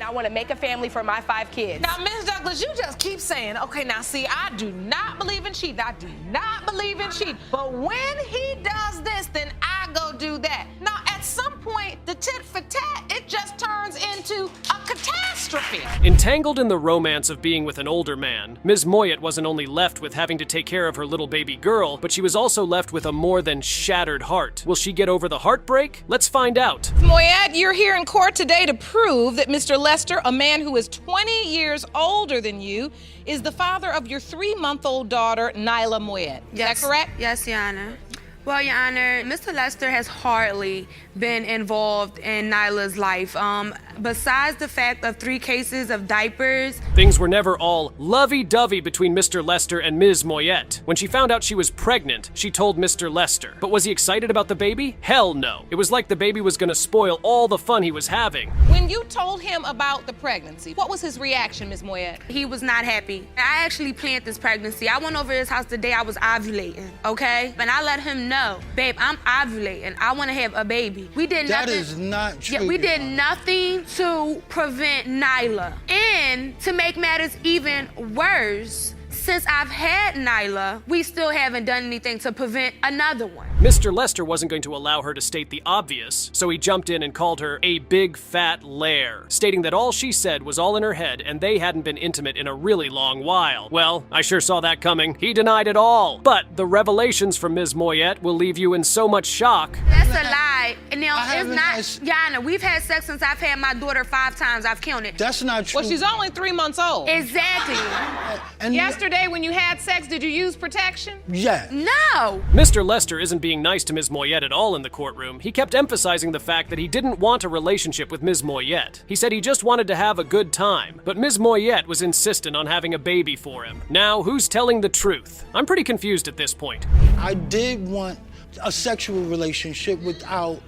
I want to make a family for my 5 kids. Now, Ms. Douglas, you just keep saying, okay, now see, I do not believe in cheating. I do not believe in cheating. But when he does this, then I go do that. Now, at some point, the tit for tat, it just turns into a catastrophe. Entangled in the romance of being with an older man, Ms. Moyet wasn't only left with having to take care of her little baby girl, but she was also left with a more than shattered heart. Will she get over the heartbreak? Let's find out. Moyet, you're here in court today to prove that Mr. Lester, a man who is 20 years older than you, is the father of your 3-month-old daughter, Nyla Moyet. Is that correct? Yes, Your Honor. Well, Your Honor, Mr. Lester has hardly been involved in Nyla's life. Besides the fact of 3 cases of diapers. Things were never all lovey-dovey between Mr. Lester and Ms. Moyet. When she found out she was pregnant, she told Mr. Lester. But was he excited about the baby? Hell no. It was like the baby was gonna spoil all the fun he was having. When you told him about the pregnancy, what was his reaction, Ms. Moyet? He was not happy. I actually planned this pregnancy. I went over to his house the day I was ovulating, okay? And I let him know, babe, I'm ovulating. I want to have a baby. We did nothing. That is not true. Yeah, we did nothing to prevent Nyla. And to make matters even worse, since I've had Nyla, we still haven't done anything to prevent another one. Mr. Lester wasn't going to allow her to state the obvious, so he jumped in and called her a big fat liar, stating that all she said was all in her head and they hadn't been intimate in a really long while. Well, I sure saw that coming. He denied it all. But the revelations from Ms. Moyet will leave you in so much shock. That's a lie. And now, it's not, Yana, we've had sex since I've had my daughter 5 times. I've counted. That's not true. Well, she's only 3 months old. Exactly. And Yesterday, when you had sex, did you use protection? Yeah. No. Mr. Lester isn't being nice to Ms. Moyet at all in the courtroom. He kept emphasizing the fact that he didn't want a relationship with Ms. Moyet. He said he just wanted to have a good time. But Ms. Moyet was insistent on having a baby for him. Now, who's telling the truth? I'm pretty confused at this point. I did want a sexual relationship without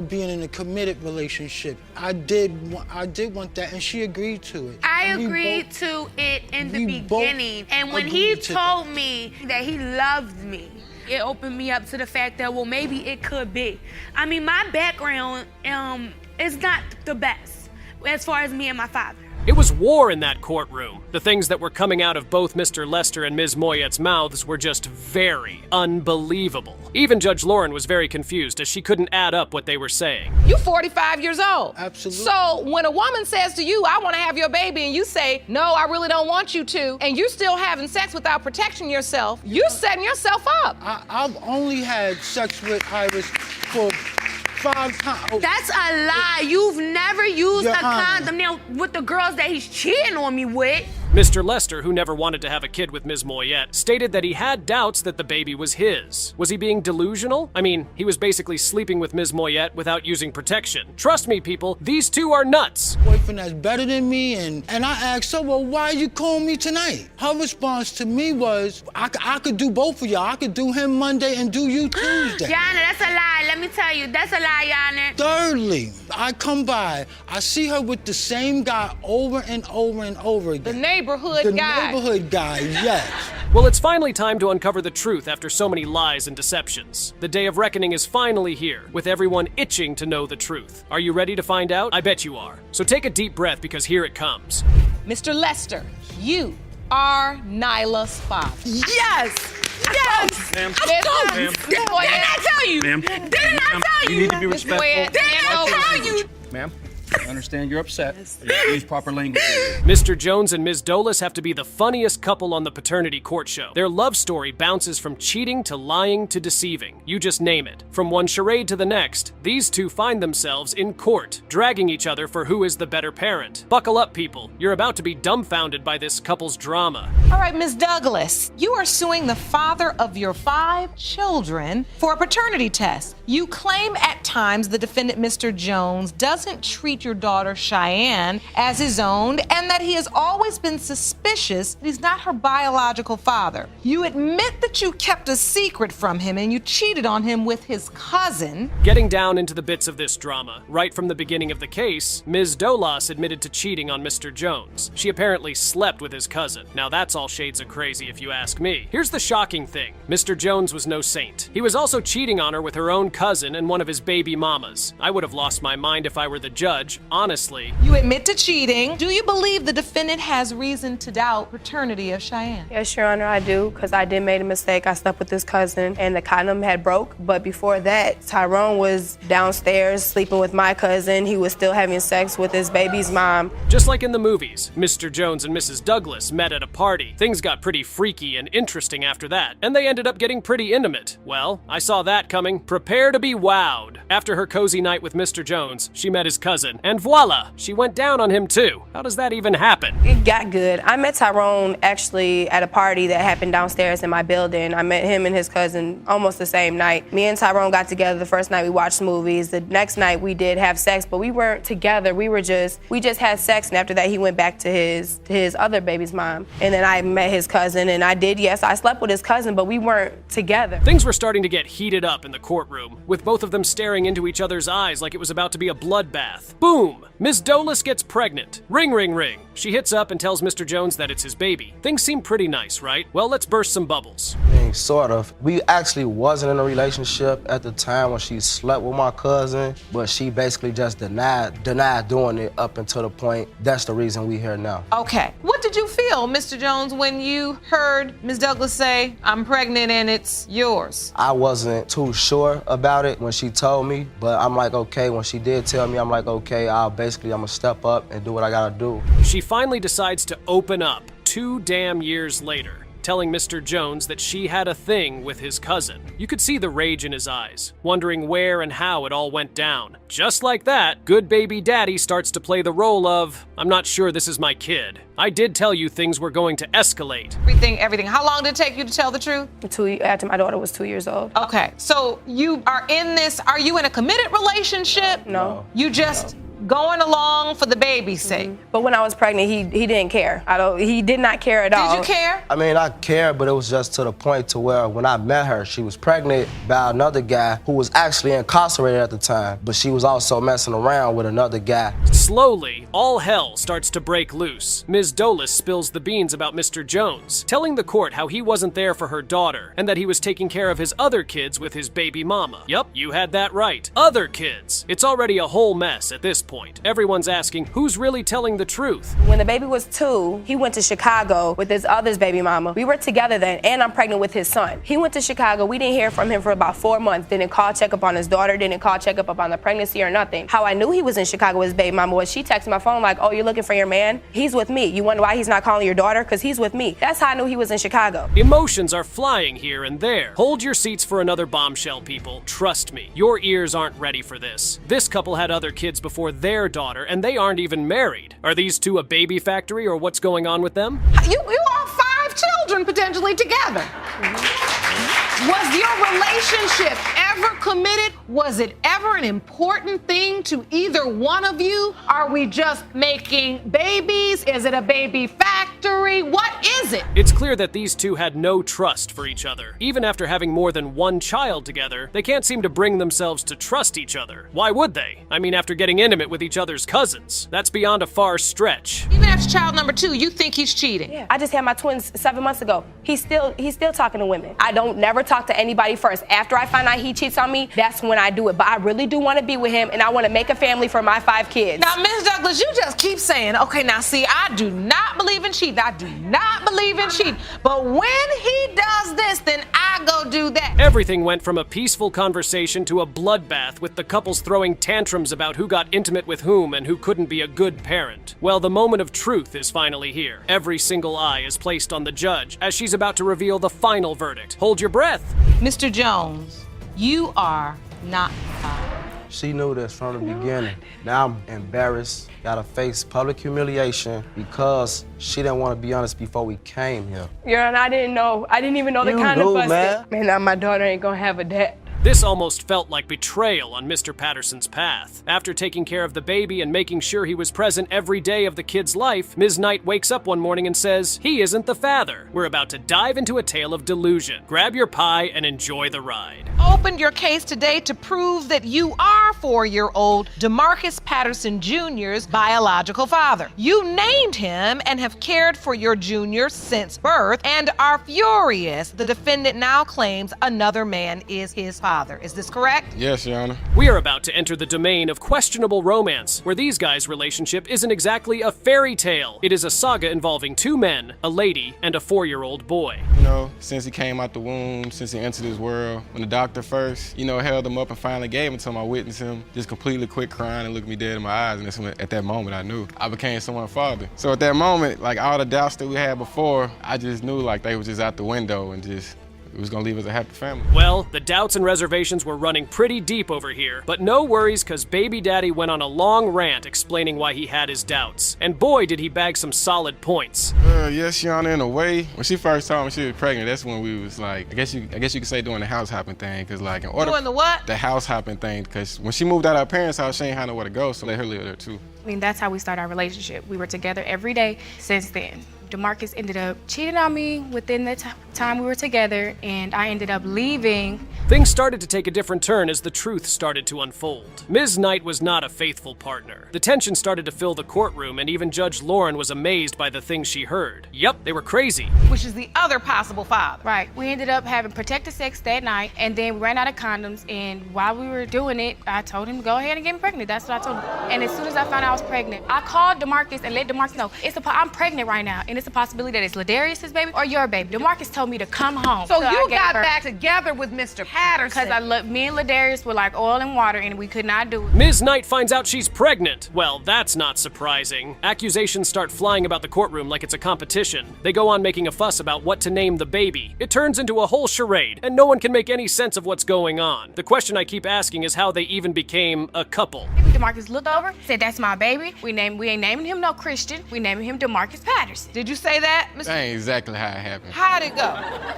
being in a committed relationship. I did want that, and she agreed to it. I agreed to it in the beginning, and when he told me that he loved me, it opened me up to the fact that, well, maybe it could be. I mean, my background is not the best as far as me and my father. It was war in that courtroom. The things that were coming out of both Mr. Lester and Ms. Moyet's mouths were just very unbelievable. Even Judge Lauren was very confused as she couldn't add up what they were saying. You're 45 years old. Absolutely. So when a woman says to you, I want to have your baby, and you say, no, I really don't want you to, and you're still having sex without protecting yourself, you're setting yourself up. I've only had sex with Iris for 5 times. That's a lie. You've never used Your a Honor. condom. Now, with the girls that he's cheating on me with. Mr. Lester, who never wanted to have a kid with Ms. Moyet, stated that he had doubts that the baby was his. Was he being delusional? I mean, he was basically sleeping with Ms. Moyet without using protection. Trust me, people, these two are nuts. Boyfriend that's better than me, and I asked her, well, why you calling me tonight? Her response to me was, I could do both of y'all. I could do him Monday and do you Tuesday. Yana, that's a lie. Let me tell you, that's a lie, Yana. Thirdly, I come by, I see her with the same guy over and over and over again. The neighborhood The guy. neighborhood guy, yes. Well, it's finally time to uncover the truth after so many lies and deceptions. The day of reckoning is finally here, with everyone itching to know the truth. Are you ready to find out? I bet you are. So take a deep breath because here it comes. Mr. Lester, you are Nyla's father. Yes! Yes! Ma'am. Didn't I tell you? Ma'am. Didn't I tell you? You need to be respectful. Didn't I tell you? Ma'am, I understand you're upset. Use proper language. Mr. Jones and Ms. Dolis have to be the funniest couple on the Paternity court show. Their love story bounces from cheating to lying to deceiving. You just name it. From one charade to the next, these two find themselves in court, dragging each other for who is the better parent. Buckle up, people. You're about to be dumbfounded by this couple's drama. All right, Ms. Douglas, you are suing the father of your 5 children for a paternity test. You claim at times the defendant, Mr. Jones, doesn't treat your daughter, Cheyenne, as his own, and that he has always been suspicious that he's not her biological father. You admit that you kept a secret from him and you cheated on him with his cousin. Getting down into the bits of this drama, right from the beginning of the case, Ms. Dolas admitted to cheating on Mr. Jones. She apparently slept with his cousin. Now that's all shades of crazy if you ask me. Here's the shocking thing. Mr. Jones was no saint. He was also cheating on her with her own cousin and one of his baby mamas. I would have lost my mind if I were the judge, judge, honestly. You admit to cheating. Do you believe the defendant has reason to doubt paternity of Cheyenne? Yes, Your Honor, I do, because I did make a mistake. I slept with his cousin, and the condom had broke. But before that, Tyrone was downstairs sleeping with my cousin. He was still having sex with his baby's mom. Just like in the movies, Mr. Jones and Mrs. Douglas met at a party. Things got pretty freaky and interesting after that, and they ended up getting pretty intimate. Well, I saw that coming. Prepare to be wowed. After her cozy night with Mr. Jones, she met his cousin, and voila, she went down on him too. How does that even happen? It got good. I met Tyrone actually at a party that happened downstairs in my building. I met him and his cousin almost the same night. Me and Tyrone got together the first night we watched movies. The next night we did have sex, but we weren't together. We just had sex, and after that he went back to his other baby's mom. And then I met his cousin, and I slept with his cousin, but we weren't together. Things were starting to get heated up in the courtroom, with both of them staring into each other's eyes like it was about to be a bloodbath. Boom! Ms. Douglas gets pregnant. Ring, ring, ring. She hits up and tells Mr. Jones that it's his baby. Things seem pretty nice, right? Well, let's burst some bubbles. I mean, sort of. We actually wasn't in a relationship at the time when she slept with my cousin, but she basically just denied doing it up until the point. That's the reason we here now. Okay. What did you feel, Mr. Jones, when you heard Ms. Douglas say, "I'm pregnant and it's yours"? I wasn't too sure about it when she told me, but I'm like, okay, when she did tell me, I'm like, okay, I'm gonna step up and do what I gotta do. She finally decides to open up 2 damn years later, telling Mr. Jones that she had a thing with his cousin. You could see the rage in his eyes, wondering where and how it all went down. Just like that, good baby daddy starts to play the role of, "I'm not sure this is my kid. I did tell you things were going to escalate." Everything. How long did it take you to tell the truth? After my daughter was 2 years old. Okay, so you are are you in a committed relationship? No. You just going along for the baby's sake. But when I was pregnant, he didn't care. He did not care at all. Did you care? I mean, I cared, but it was just to the point to where when I met her, she was pregnant by another guy who was actually incarcerated at the time, but she was also messing around with another guy. Slowly, all hell starts to break loose. Ms. Douglas spills the beans about Mr. Jones, telling the court how he wasn't there for her daughter and that he was taking care of his other kids with his baby mama. Yup, you had that right. Other kids. It's already a whole mess at this point. Everyone's asking, who's really telling the truth? When the baby was 2, he went to Chicago with his other's baby mama. We were together then, and I'm pregnant with his son. He went to Chicago. We didn't hear from him for about 4 months. Didn't call check up on his daughter, didn't call check up on the pregnancy or nothing. How I knew he was in Chicago with his baby mama was she texted my phone like, "Oh, you're looking for your man? He's with me. You wonder why he's not calling your daughter? Because he's with me." That's how I knew he was in Chicago. Emotions are flying here and there. Hold your seats for another bombshell, people. Trust me, your ears aren't ready for this. This couple had other kids before their daughter, and they aren't even married. Are these two a baby factory, or what's going on with them? You all 5 children potentially together. Was your relationship ever committed? Was it ever an important thing to either one of you? Are we just making babies? Is it a baby factory? What is it? It's clear that these two had no trust for each other. Even after having more than 1 child together, they can't seem to bring themselves to trust each other. Why would they? I mean, after getting intimate with each other's cousins. That's beyond a far stretch. Even after child number 2, you think he's cheating? Yeah. I just had my twins 7 months ago. He's still talking to women. I don't never talk to anybody first. After I find out he cheats on me, that's when I do it. But I really do want to be with him, and I want to make a family for my 5 kids. Now, Ms. Douglas, you just keep saying, okay, now see, I do not believe in cheating. I do not believe in cheating. But when he does this, then I go do that. Everything went from a peaceful conversation to a bloodbath, with the couples throwing tantrums about who got intimate with whom and who couldn't be a good parent. Well, the moment of truth is finally here. Every single eye is placed on the judge as she's about to reveal the final verdict. Hold your breath. Mr. Jones, you are not fired. She knew this from the beginning. Now I'm embarrassed, gotta face public humiliation because she didn't want to be honest before we came here. Your Honor, I didn't know. I didn't even know the kind of busted. Man, now my daughter ain't gonna have a dad. This almost felt like betrayal on Mr. Patterson's path. After taking care of the baby and making sure he was present every day of the kid's life, Ms. Knight wakes up one morning and says, he isn't the father. We're about to dive into a tale of delusion. Grab your pie and enjoy the ride. Opened your case today to prove that you are 4-year-old DeMarcus Patterson Jr.'s biological father. You named him and have cared for your junior since birth and are furious the defendant now claims another man is his father. father. Is this correct? Yes, Your Honor. We are about to enter the domain of questionable romance, where these guys' relationship isn't exactly a fairy tale. It is a saga involving two men, a lady, and a 4-year-old boy. You know, since he came out the womb, since he entered this world, when the doctor first, held him up and finally gave him to him, I witnessed him just completely quit crying and looked me dead in my eyes, and that's when, at that moment, I knew I became someone's father. So at that moment, like all the doubts that we had before, I just knew like they was just out the window and just it was gonna leave us a happy family. Well, the doubts and reservations were running pretty deep over here, but no worries, cause baby daddy went on a long rant explaining why he had his doubts. And boy, did he bag some solid points. Yes, Your Honor, in a way. When she first told me she was pregnant, that's when we was like, I guess you could say doing the house hopping thing, cause like in order— Doing the what? The house hopping thing, cause when she moved out of her parents' house, she ain't had nowhere to go, so let her live there too. I mean, that's how we started our relationship. We were together every day since then. DeMarcus ended up cheating on me within the time we were together, and I ended up leaving. Things started to take a different turn as the truth started to unfold. Ms. Knight was not a faithful partner. The tension started to fill the courtroom, and even Judge Lauren was amazed by the things she heard. Yup, they were crazy. Which is the other possible father. Right. We ended up having protected sex that night, and then we ran out of condoms, and while we were doing it, I told him to go ahead and get me pregnant. That's what I told him. And as soon as I found out I was pregnant, I called DeMarcus and let DeMarcus know, I'm pregnant right now, and it's a possibility that it's Ladarius's baby or your baby. DeMarcus told me to come home. So I you gave got birth. back together with Mr. Patterson. Because me and Ladarius were like oil and water, and we could not do it. Ms. Knight finds out she's pregnant. Well, that's not surprising. Accusations start flying about the courtroom like it's a competition. They go on making a fuss about what to name the baby. It turns into a whole charade, and no one can make any sense of what's going on. The question I keep asking is how they even became a couple. DeMarcus looked over, said, "That's my baby. We ain't naming him no Christian. We naming him DeMarcus Patterson." Did you say that, Mr.? That ain't exactly how it happened. How'd it go?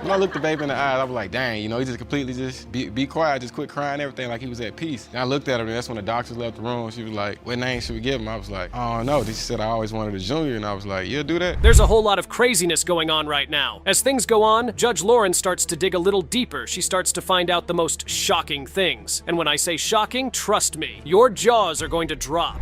When I looked the baby in the eyes, I was like, dang, he just completely just be quiet, just quit crying and everything like he was at peace. And I looked at her, and that's when the doctors left the room. She was like, what name should we give him? I was like, oh no. She said I always wanted a junior, and I was like, you'll do that? There's a whole lot of craziness going on right now. As things go on, Judge Lauren starts to dig a little deeper. She starts to find out the most shocking things. And when I say shocking, trust me, your jaws are going to drop.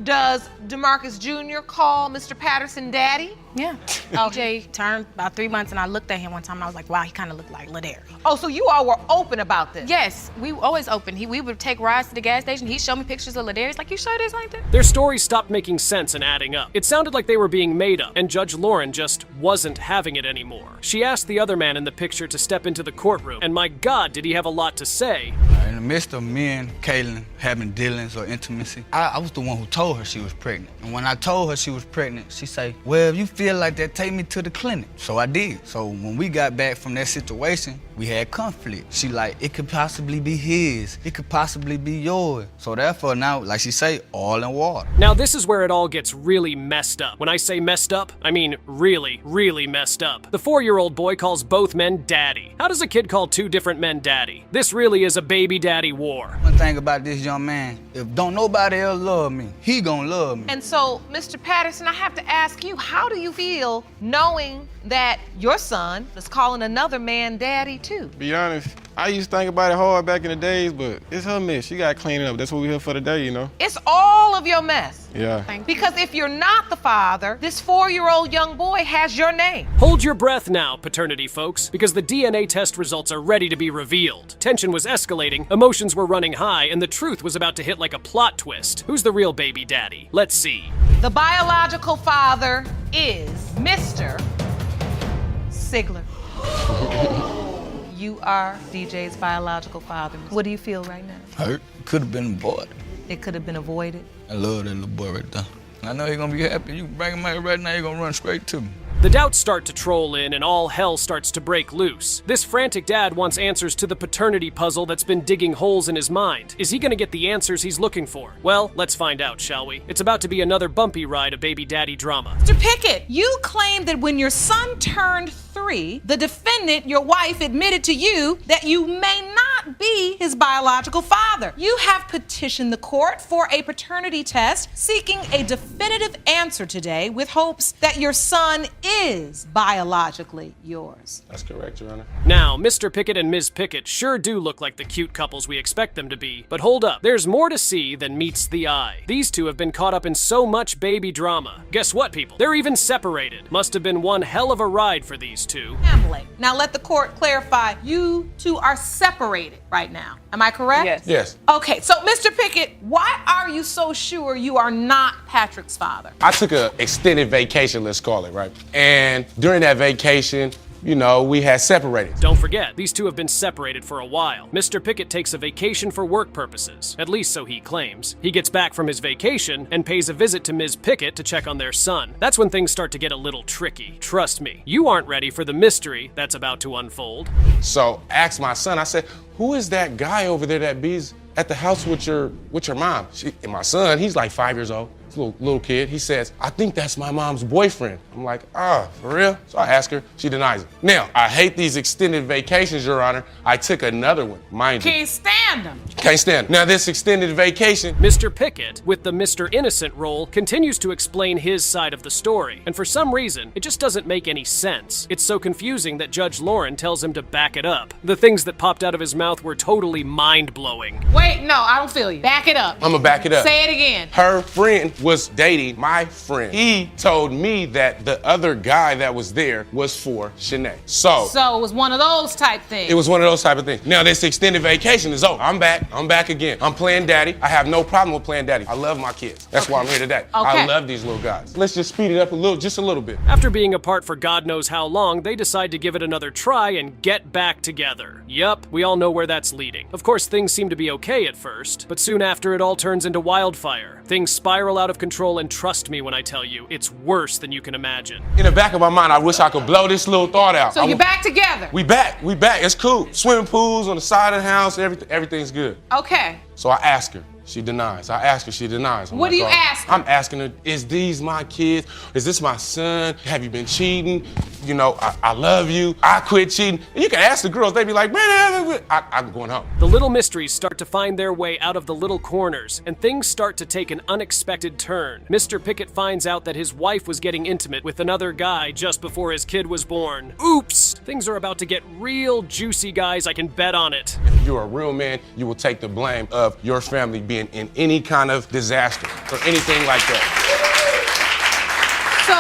Does DeMarcus Jr. call Mr. Patterson daddy? Yeah. OJ turned about 3 months, and I looked at him one time, and I was like, wow, he kind of looked like Ladarius. Oh, so you all were open about this? Yes, we were always open. We would take rides to the gas station. He'd show me pictures of Ladarius, like, you sure this like that? Their stories stopped making sense and adding up. It sounded like they were being made up, and Judge Lauren just wasn't having it anymore. She asked the other man in the picture to step into the courtroom, and my God, did he have a lot to say. In the midst of me and Kaylin having dealings or intimacy, I was the one who told her she was pregnant. And when I told her she was pregnant, she say, well, if you feel like that, take me to the clinic. So I did. So when we got back from that situation, we had conflict. She like, it could possibly be his. It could possibly be yours. So therefore now, like she say, oil and water. Now this is where it all gets really messed up. When I say messed up, I mean really, really messed up. The 4-year-old boy calls both men daddy. How does a kid call 2 different men daddy? This really is a baby daddy war. One thing about this young man, if don't nobody else love me, he gonna love me. And so, Mr. Patterson, I have to ask you, how do you feel knowing that your son is calling another man daddy too? Be honest, I used to think about it hard back in the days, but it's her mess. She gotta clean it up. That's what we're here for today, It's all of your mess. Yeah. Because if you're not the father, this 4-year-old young boy has your name. Hold your breath now, paternity folks, because the DNA test results are ready to be revealed. Tension was escalating, emotions were running high, and the truth was about to hit like a plot twist. Who's the real baby daddy? Let's see. The biological father is Mr. Sigler. You are DJ's biological father. What do you feel right now? Hurt. Could have been avoided. It could have been avoided. I love that little boy right there. I know he's gonna be happy. You bring him out here right now, he's gonna run straight to me. The doubts start to troll in and all hell starts to break loose. This frantic dad wants answers to the paternity puzzle that's been digging holes in his mind. Is he gonna get the answers he's looking for? Well, let's find out, shall we? It's about to be another bumpy ride of baby daddy drama. Mr. Pickett, you claim that when your son turned 3, the defendant, your wife, admitted to you that you may not be his biological father. You have petitioned the court for a paternity test, seeking a definitive answer today with hopes that your son is biologically yours. That's correct, Your Honor. Now, Mr. Pickett and Ms. Pickett sure do look like the cute couples we expect them to be, but hold up, there's more to see than meets the eye. These two have been caught up in so much baby drama. Guess what, people? They're even separated. Must have been one hell of a ride for these two. Family. Now let the court clarify, you two are separated. separated right now. Am I correct? Yes. Yes. Okay, so Mr. Pickett, why are you so sure you are not Patrick's father? I took an extended vacation, let's call it, right? And during that vacation, you know, we had separated. Don't forget, these two have been separated for a while. Mr. Pickett takes a vacation for work purposes, at least so he claims. He gets back from his vacation and pays a visit to Ms. Pickett to check on their son. That's when things start to get a little tricky. Trust me, you aren't ready for the mystery that's about to unfold. So I asked my son, I said, who is that guy over there that be's at the house with your mom? And my son, he's like 5 years old. Little kid, he says, I think that's my mom's boyfriend. I'm like, for real? So I ask her, she denies it. Now, I hate these extended vacations, Your Honor. I took another one, mind you. Can't stand them. Can't stand it. Now, this extended vacation. Mr. Pickett, with the Mr. Innocent role, continues to explain his side of the story. And for some reason, it just doesn't make any sense. It's so confusing that Judge Lauren tells him to back it up. The things that popped out of his mouth were totally mind-blowing. Wait, no, I don't feel you. Back it up. I'm gonna back it up. Say it again. Her friend was dating my friend. He told me that the other guy that was there was for Shanae. So it was one of those type things. it was one of those type of things. Now this extended vacation is over. I'm back again. I'm playing daddy. I have no problem with playing daddy. I love my kids. That's why I'm here today. I love these little guys. Let's just speed it up just a little bit. After being apart for God knows how long, they decide to give it another try and get back together. Yup, we all know where that's leading. Of course, things seem to be okay at first, but soon after it all turns into wildfire. Things spiral out of control, and trust me when I tell you, it's worse than you can imagine. In the back of my mind, I wish I could blow this little thought out. So you're back together? We back. It's cool. Swimming pools on the side of the house, everything's good. Okay. So I ask her. She denies. I ask her, she denies. What do you ask her? I'm asking her, is these my kids? Is this my son? Have you been cheating? You know, I love you. I quit cheating. And you can ask the girls, they be like, man, I'm going home. The little mysteries start to find their way out of the little corners, and things start to take an unexpected turn. Mr. Pickett finds out that his wife was getting intimate with another guy just before his kid was born. Oops! Things are about to get real juicy, guys. I can bet on it. If you're a real man, you will take the blame of your family being in any kind of disaster or anything like that. So,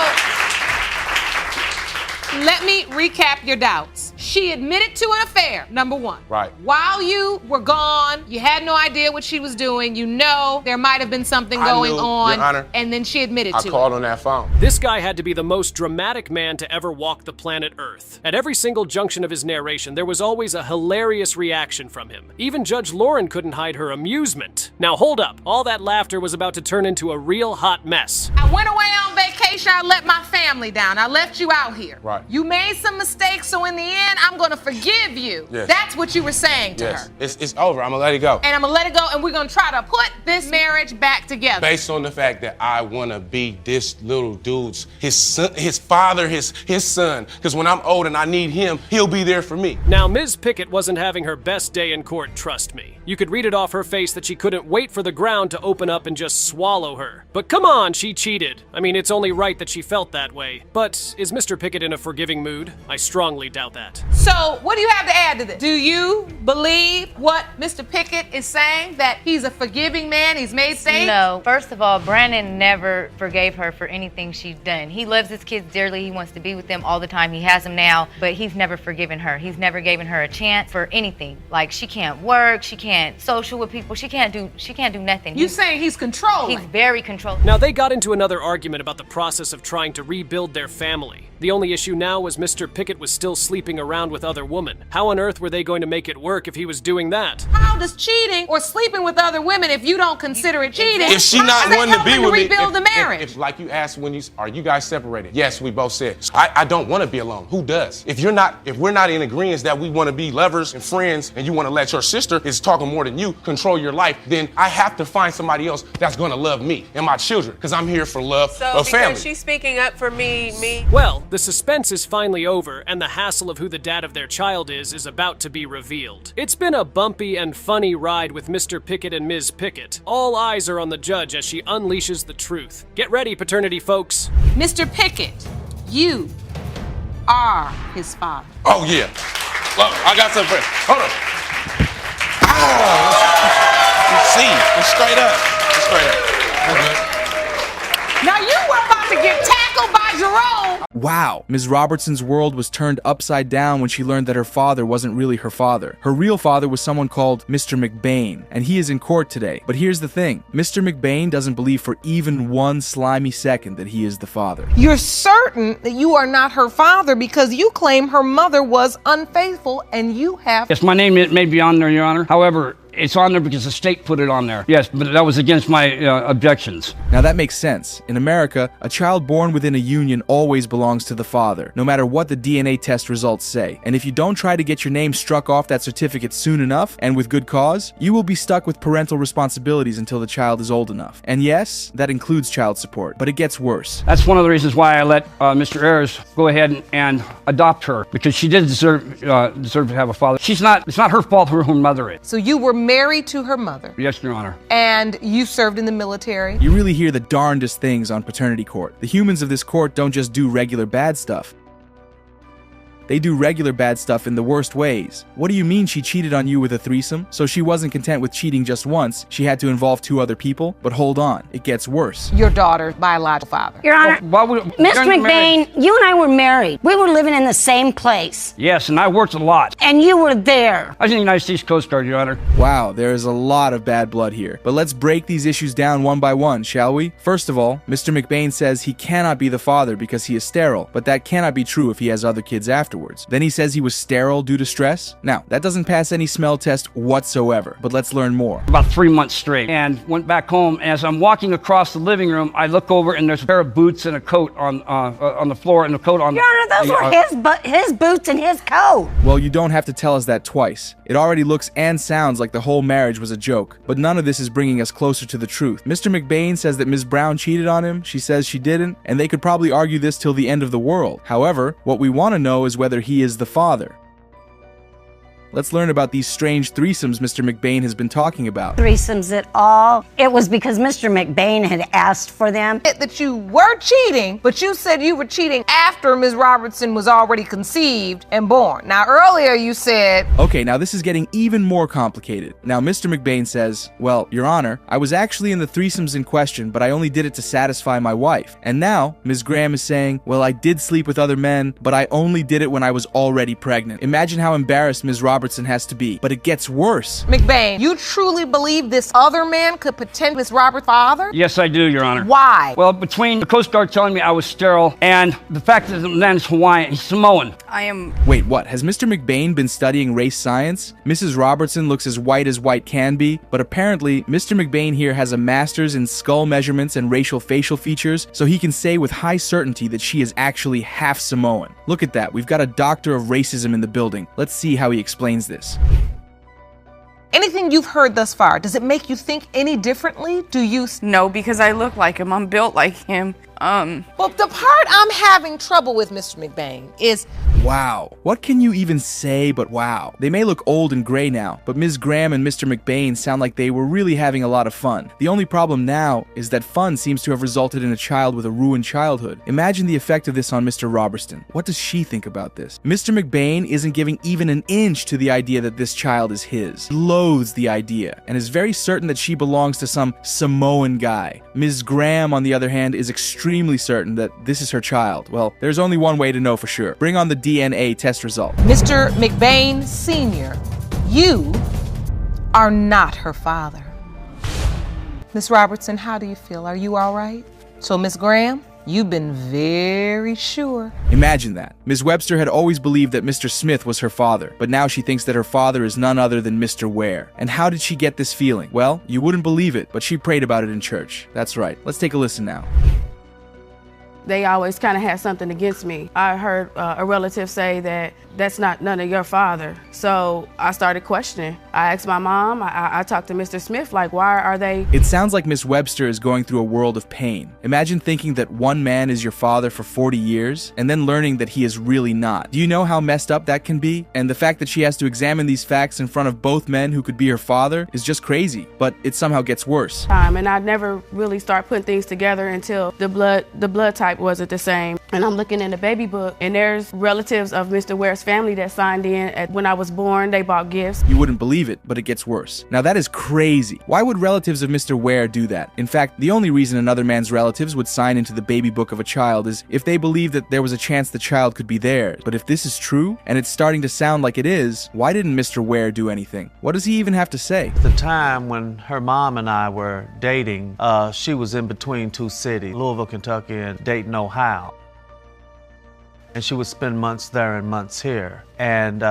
let me recap your doubts. She admitted to an affair, number one. Right. While you were gone, you had no idea what she was doing. You know there might have been something going on. Your Honor, and then she admitted to it. I called on that phone. This guy had to be the most dramatic man to ever walk the planet Earth. At every single junction of his narration, there was always a hilarious reaction from him. Even Judge Lauren couldn't hide her amusement. Now hold up, all that laughter was about to turn into a real hot mess. I went away on vacation, I let my family down. I left you out here. Right. You made some mistakes, so in the end, I'm gonna forgive you. Yes. That's what you were saying to her. It's over. I'm gonna let it go. And I'm gonna let it go, and we're gonna try to put this marriage back together. Based on the fact that I wanna be this little dude's, his son, his father, his son. Because when I'm old and I need him, he'll be there for me. Now, Ms. Pickett wasn't having her best day in court, trust me. You could read it off her face that she couldn't wait for the ground to open up and just swallow her. But come on, she cheated. I mean, it's only right that she felt that way. But is Mr. Pickett in a forgiving mood? I strongly doubt that. So, what do you have to add to this? Do you believe what Mr. Pickett is saying, that he's a forgiving man, he's made mistakes? No. First of all, Brandon never forgave her for anything she's done. He loves his kids dearly. He wants to be with them all the time. He has them now, but he's never forgiven her. He's never given her a chance for anything. Like, she can't work, she can't social with people, she can't do nothing. You saying he's controlling? He's very controlling. Now, they got into another argument about the process of trying to rebuild their family. The only issue now was Mr. Pickett was still sleeping around with other women. How on earth were they going to make it work if he was doing that? How does cheating or sleeping with other women, if you don't consider it cheating, if she not wanting to be with me, rebuild the marriage? If like you asked are you guys separated? Yes, we both said. I don't want to be alone. Who does? If we're not in agreement that we want to be lovers and friends, and you want to let your sister is talking more than you control your life, then I have to find somebody else that's going to love me and my children, because I'm here for love of family. So she's speaking up for me. Well, the suspense is finally over, and the hassle of who the dad of their child is about to be revealed. It's been a bumpy and funny ride with Mr. Pickett and Ms. Pickett. All eyes are on the judge as she unleashes the truth. Get ready, paternity folks. Mr. Pickett, you are his father. Oh, yeah. Look, I got something for you. Hold on. See, it's straight up. It's straight up. Now you were about to get tackled by Jerome. Wow, Ms. Robertson's world was turned upside down when she learned that her father wasn't really her father. Her real father was someone called Mr. McBain, and he is in court today. But here's the thing, Mr. McBain doesn't believe for even one slimy second that he is the father. You're certain that you are not her father because you claim her mother was unfaithful and you have... Yes, my name may be on there, Your Honor. However, it's on there because the state put it on there. Yes, but that was against my objections. Now that makes sense. In America, a child born within a union always belongs to the father, no matter what the DNA test results say. And if you don't try to get your name struck off that certificate soon enough, and with good cause, you will be stuck with parental responsibilities until the child is old enough. And yes, that includes child support, but it gets worse. That's one of the reasons why I let Mr. Ayers go ahead and adopt her, because she did deserve to have a father. It's not her fault who her mother is. So you were married to her mother. Yes, Your Honor. And you served in the military. You really hear the darndest things on paternity court. The humans of this court don't just do regular bad stuff. They do regular bad stuff in the worst ways. What do you mean she cheated on you with a threesome? So she wasn't content with cheating just once, she had to involve 2 other people? But hold on, it gets worse. Your daughter's biological father. Your Honor, Mr. McBain, you and I were married. We were living in the same place. Yes, and I worked a lot. And you were there. I was in the United States Coast Guard, Your Honor. Wow, there is a lot of bad blood here. But let's break these issues down one by one, shall we? First of all, Mr. McBain says he cannot be the father because he is sterile, but that cannot be true if he has other kids afterwards. Then he says he was sterile due to stress. Now, that doesn't pass any smell test whatsoever, but let's learn more. About 3 months straight, and went back home. As I'm walking across the living room, I look over and there's a pair of boots and a coat on the floor, and a coat on. Your Honor, those were his boots and his coat. Well, you don't have to tell us that twice. It already looks and sounds like the whole marriage was a joke, but none of this is bringing us closer to the truth. Mr. McBain says that Ms. Brown cheated on him, she says she didn't, and they could probably argue this till the end of the world. However, what we want to know is whether he is the father. Let's learn about these strange threesomes Mr. McBain has been talking about. Threesomes at all. It was because Mr. McBain had asked for them. That you were cheating, but you said you were cheating after Ms. Robertson was already conceived and born. Now, earlier you said... Okay, now this is getting even more complicated. Now, Mr. McBain says, well, Your Honor, I was actually in the threesomes in question, but I only did it to satisfy my wife. And now, Ms. Graham is saying, well, I did sleep with other men, but I only did it when I was already pregnant. Imagine how embarrassed Ms. Robertson has to be, but it gets worse. McBain, you truly believe this other man could pretend Ms. Roberts' father? Yes, I do, Your Honor. Why? Well, between the Coast Guard telling me I was sterile and the fact that the man's Hawaiian, he's Samoan. Wait, what? Has Mr. McBain been studying race science? Mrs. Robertson looks as white can be, but apparently Mr. McBain here has a master's in skull measurements and racial facial features, so he can say with high certainty that she is actually half Samoan. Look at that, we've got a doctor of racism in the building. Let's see how he explains this. Anything you've heard thus far, does it make you think any differently? Do you... No, because I look like him. I'm built like him. Well, the part I'm having trouble with, Mr. McBain, is... Wow. What can you even say but wow? They may look old and gray now, but Ms. Graham and Mr. McBain sound like they were really having a lot of fun. The only problem now is that fun seems to have resulted in a child with a ruined childhood. Imagine the effect of this on Mr. Robertson. What does she think about this? Mr. McBain isn't giving even an inch to the idea that this child is his. He loathes the idea, and is very certain that she belongs to some Samoan guy. Ms. Graham, on the other hand, is extremely certain that this is her child. Well, there's only one way to know for sure. Bring on the DNA test result. Mr. McBain Sr., you are not her father. Miss Robertson, how do you feel? Are you all right? So, Miss Graham, you've been very sure. Imagine that. Ms. Webster had always believed that Mr. Smith was her father, but now she thinks that her father is none other than Mr. Ware. And how did she get this feeling? Well, you wouldn't believe it, but she prayed about it in church. That's right. Let's take a listen now. They always kind of had something against me. I heard a relative say that that's not none of your father. So I started questioning. I asked my mom, I talked to Mr. Smith, like, why are they? It sounds like Miss Webster is going through a world of pain. Imagine thinking that one man is your father for 40 years and then learning that he is really not. Do you know how messed up that can be? And the fact that she has to examine these facts in front of both men who could be her father is just crazy, but it somehow gets worse. And I never really start putting things together until the blood type type wasn't the same. And I'm looking in the baby book, and there's relatives of Mr. Ware's family that signed in. When I was born, they bought gifts. You wouldn't believe it, but it gets worse. Now that is crazy. Why would relatives of Mr. Ware do that? In fact, the only reason another man's relatives would sign into the baby book of a child is if they believed that there was a chance the child could be theirs. But if this is true, and it's starting to sound like it is, why didn't Mr. Ware do anything? What does he even have to say? At the time when her mom and I were dating, she was in between two cities, Louisville, Kentucky, and Dayton, Ohio. And she would spend months there and months here. And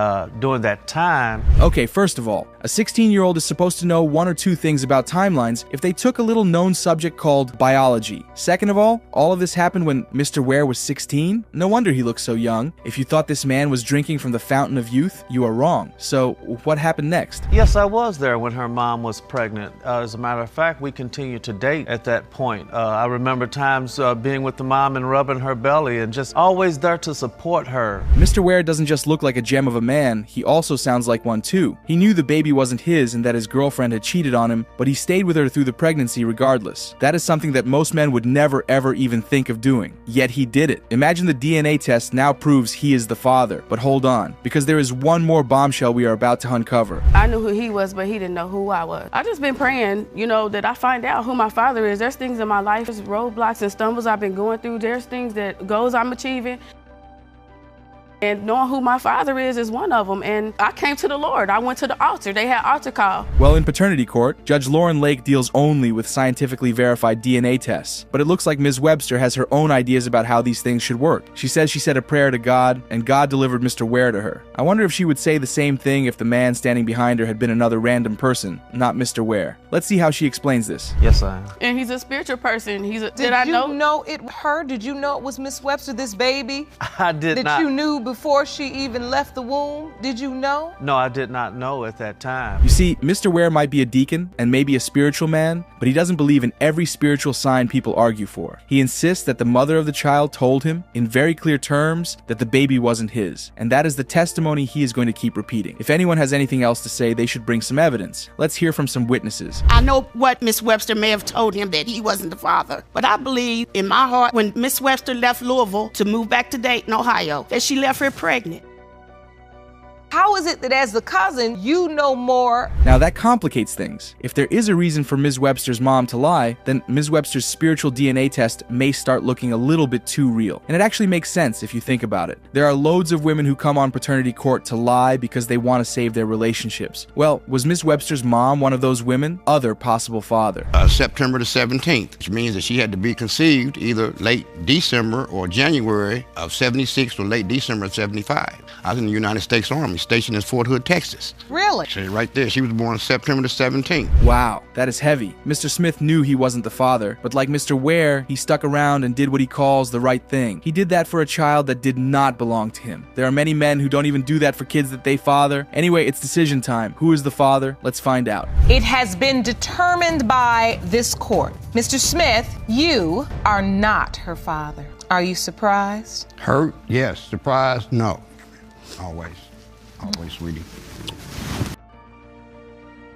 during that time... Okay, first of all, a 16-year-old is supposed to know one or two things about timelines if they took a little known subject called biology. Second of all of this happened when Mr. Ware was 16? No wonder he looked so young. If you thought this man was drinking from the fountain of youth, you are wrong. So, what happened next? Yes, I was there when her mom was pregnant. As a matter of fact, we continued to date at that point. I remember times being with the mom and rubbing her belly and just always there to support her. Mr. Ware doesn't just look like a gem of a man, he also sounds like one too. He knew the baby wasn't his and that his girlfriend had cheated on him, but he stayed with her through the pregnancy regardless. That is something that most men would never ever even think of doing. Yet he did it. Imagine the DNA test now proves he is the father. But hold on, because there is one more bombshell we are about to uncover. I knew who he was, but he didn't know who I was. I just been praying, that I find out who my father is. There's things in my life, there's roadblocks and stumbles I've been going through. There's things goals I'm achieving. And knowing who my father is one of them. And I came to the Lord. I went to the altar. They had altar call. Well, in paternity court, Judge Lauren Lake deals only with scientifically verified DNA tests. But it looks like Ms. Webster has her own ideas about how these things should work. She says she said a prayer to God, and God delivered Mr. Ware to her. I wonder if she would say the same thing if the man standing behind her had been another random person, not Mr. Ware. Let's see how she explains this. Yes, I am. And he's a spiritual person. Did you know it her? Did you know it was Miss Webster, this baby? I did not. That you knew before she even left the womb? Did you know? No, I did not know at that time. You see, Mr. Ware might be a deacon and maybe a spiritual man, but he doesn't believe in every spiritual sign people argue for. He insists that the mother of the child told him, in very clear terms, that the baby wasn't his. And that is the testimony he is going to keep repeating. If anyone has anything else to say, they should bring some evidence. Let's hear from some witnesses. I know what Miss Webster may have told him, that he wasn't the father. But I believe in my heart, when Miss Webster left Louisville to move back to Dayton, Ohio, that she left her pregnant. How is it that as the cousin, you know more? Now that complicates things. If there is a reason for Ms. Webster's mom to lie, then Ms. Webster's spiritual DNA test may start looking a little bit too real. And it actually makes sense if you think about it. There are loads of women who come on paternity court to lie because they want to save their relationships. Well, was Ms. Webster's mom one of those women? Other possible father. September the 17th, which means that she had to be conceived either late December or January of 76 or late December of 75. I was in the United States Army, stationed in Fort Hood, Texas. Really? See, right there. She was born September the 17th. Wow, that is heavy. Mr. Smith knew he wasn't the father, but like Mr. Ware, he stuck around and did what he calls the right thing. He did that for a child that did not belong to him. There are many men who don't even do that for kids that they father. Anyway, it's decision time. Who is the father? Let's find out. It has been determined by this court. Mr. Smith, you are not her father. Are you surprised? Hurt? Yes. Surprised? No. Always, sweetie.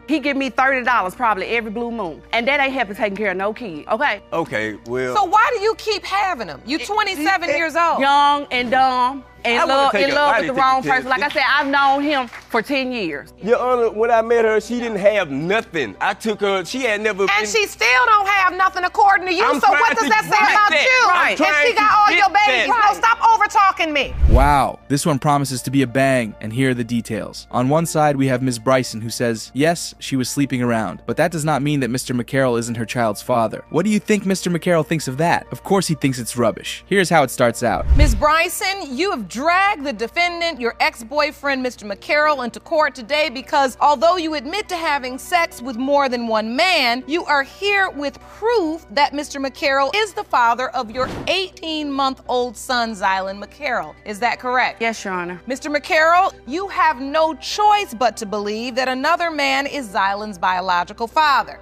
He give me $30 probably every blue moon. And that ain't helping taking care of no kid, okay? Okay, well. So why do you keep having him? You're 27 years old. Young and dumb. In love with the wrong person. Like I said, I've known him for 10 years. Your Honor, when I met her, she didn't have nothing. I took her, she had never been... And she still don't have nothing according to you, so what does that say about you? Right. And she got all your babies. No, stop over-talking me. Wow, this one promises to be a bang, and here are the details. On one side, we have Ms. Bryson, who says, yes, she was sleeping around, but that does not mean that Mr. McCarroll isn't her child's father. What do you think Mr. McCarroll thinks of that? Of course he thinks it's rubbish. Here's how it starts out. Ms. Bryson, you have dragged the defendant, your ex-boyfriend, Mr. McCarroll, into court today because although you admit to having sex with more than one man, you are here with proof that Mr. McCarroll is the father of your 18-month-old son, Zylan McCarroll. Is that correct? Yes, Your Honor. Mr. McCarroll, you have no choice but to believe that another man is Zylan's biological father.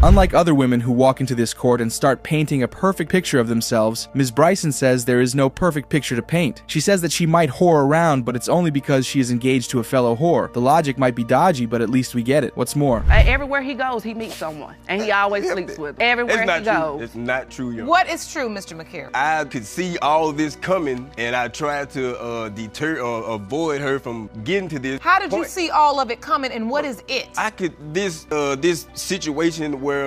Unlike other women who walk into this court and start painting a perfect picture of themselves, Ms. Bryson says there is no perfect picture to paint. She says that she might whore around, but it's only because she is engaged to a fellow whore. The logic might be dodgy, but at least we get it. What's more? Everywhere he goes, he meets someone, and he always sleeps with them. Everywhere he goes. It's not true, yo. What is true, Mr. McCarroll? I could see all this coming, and I tried to deter or avoid her from getting to this. How did you point. see all of it coming, and what is it? I could this situation where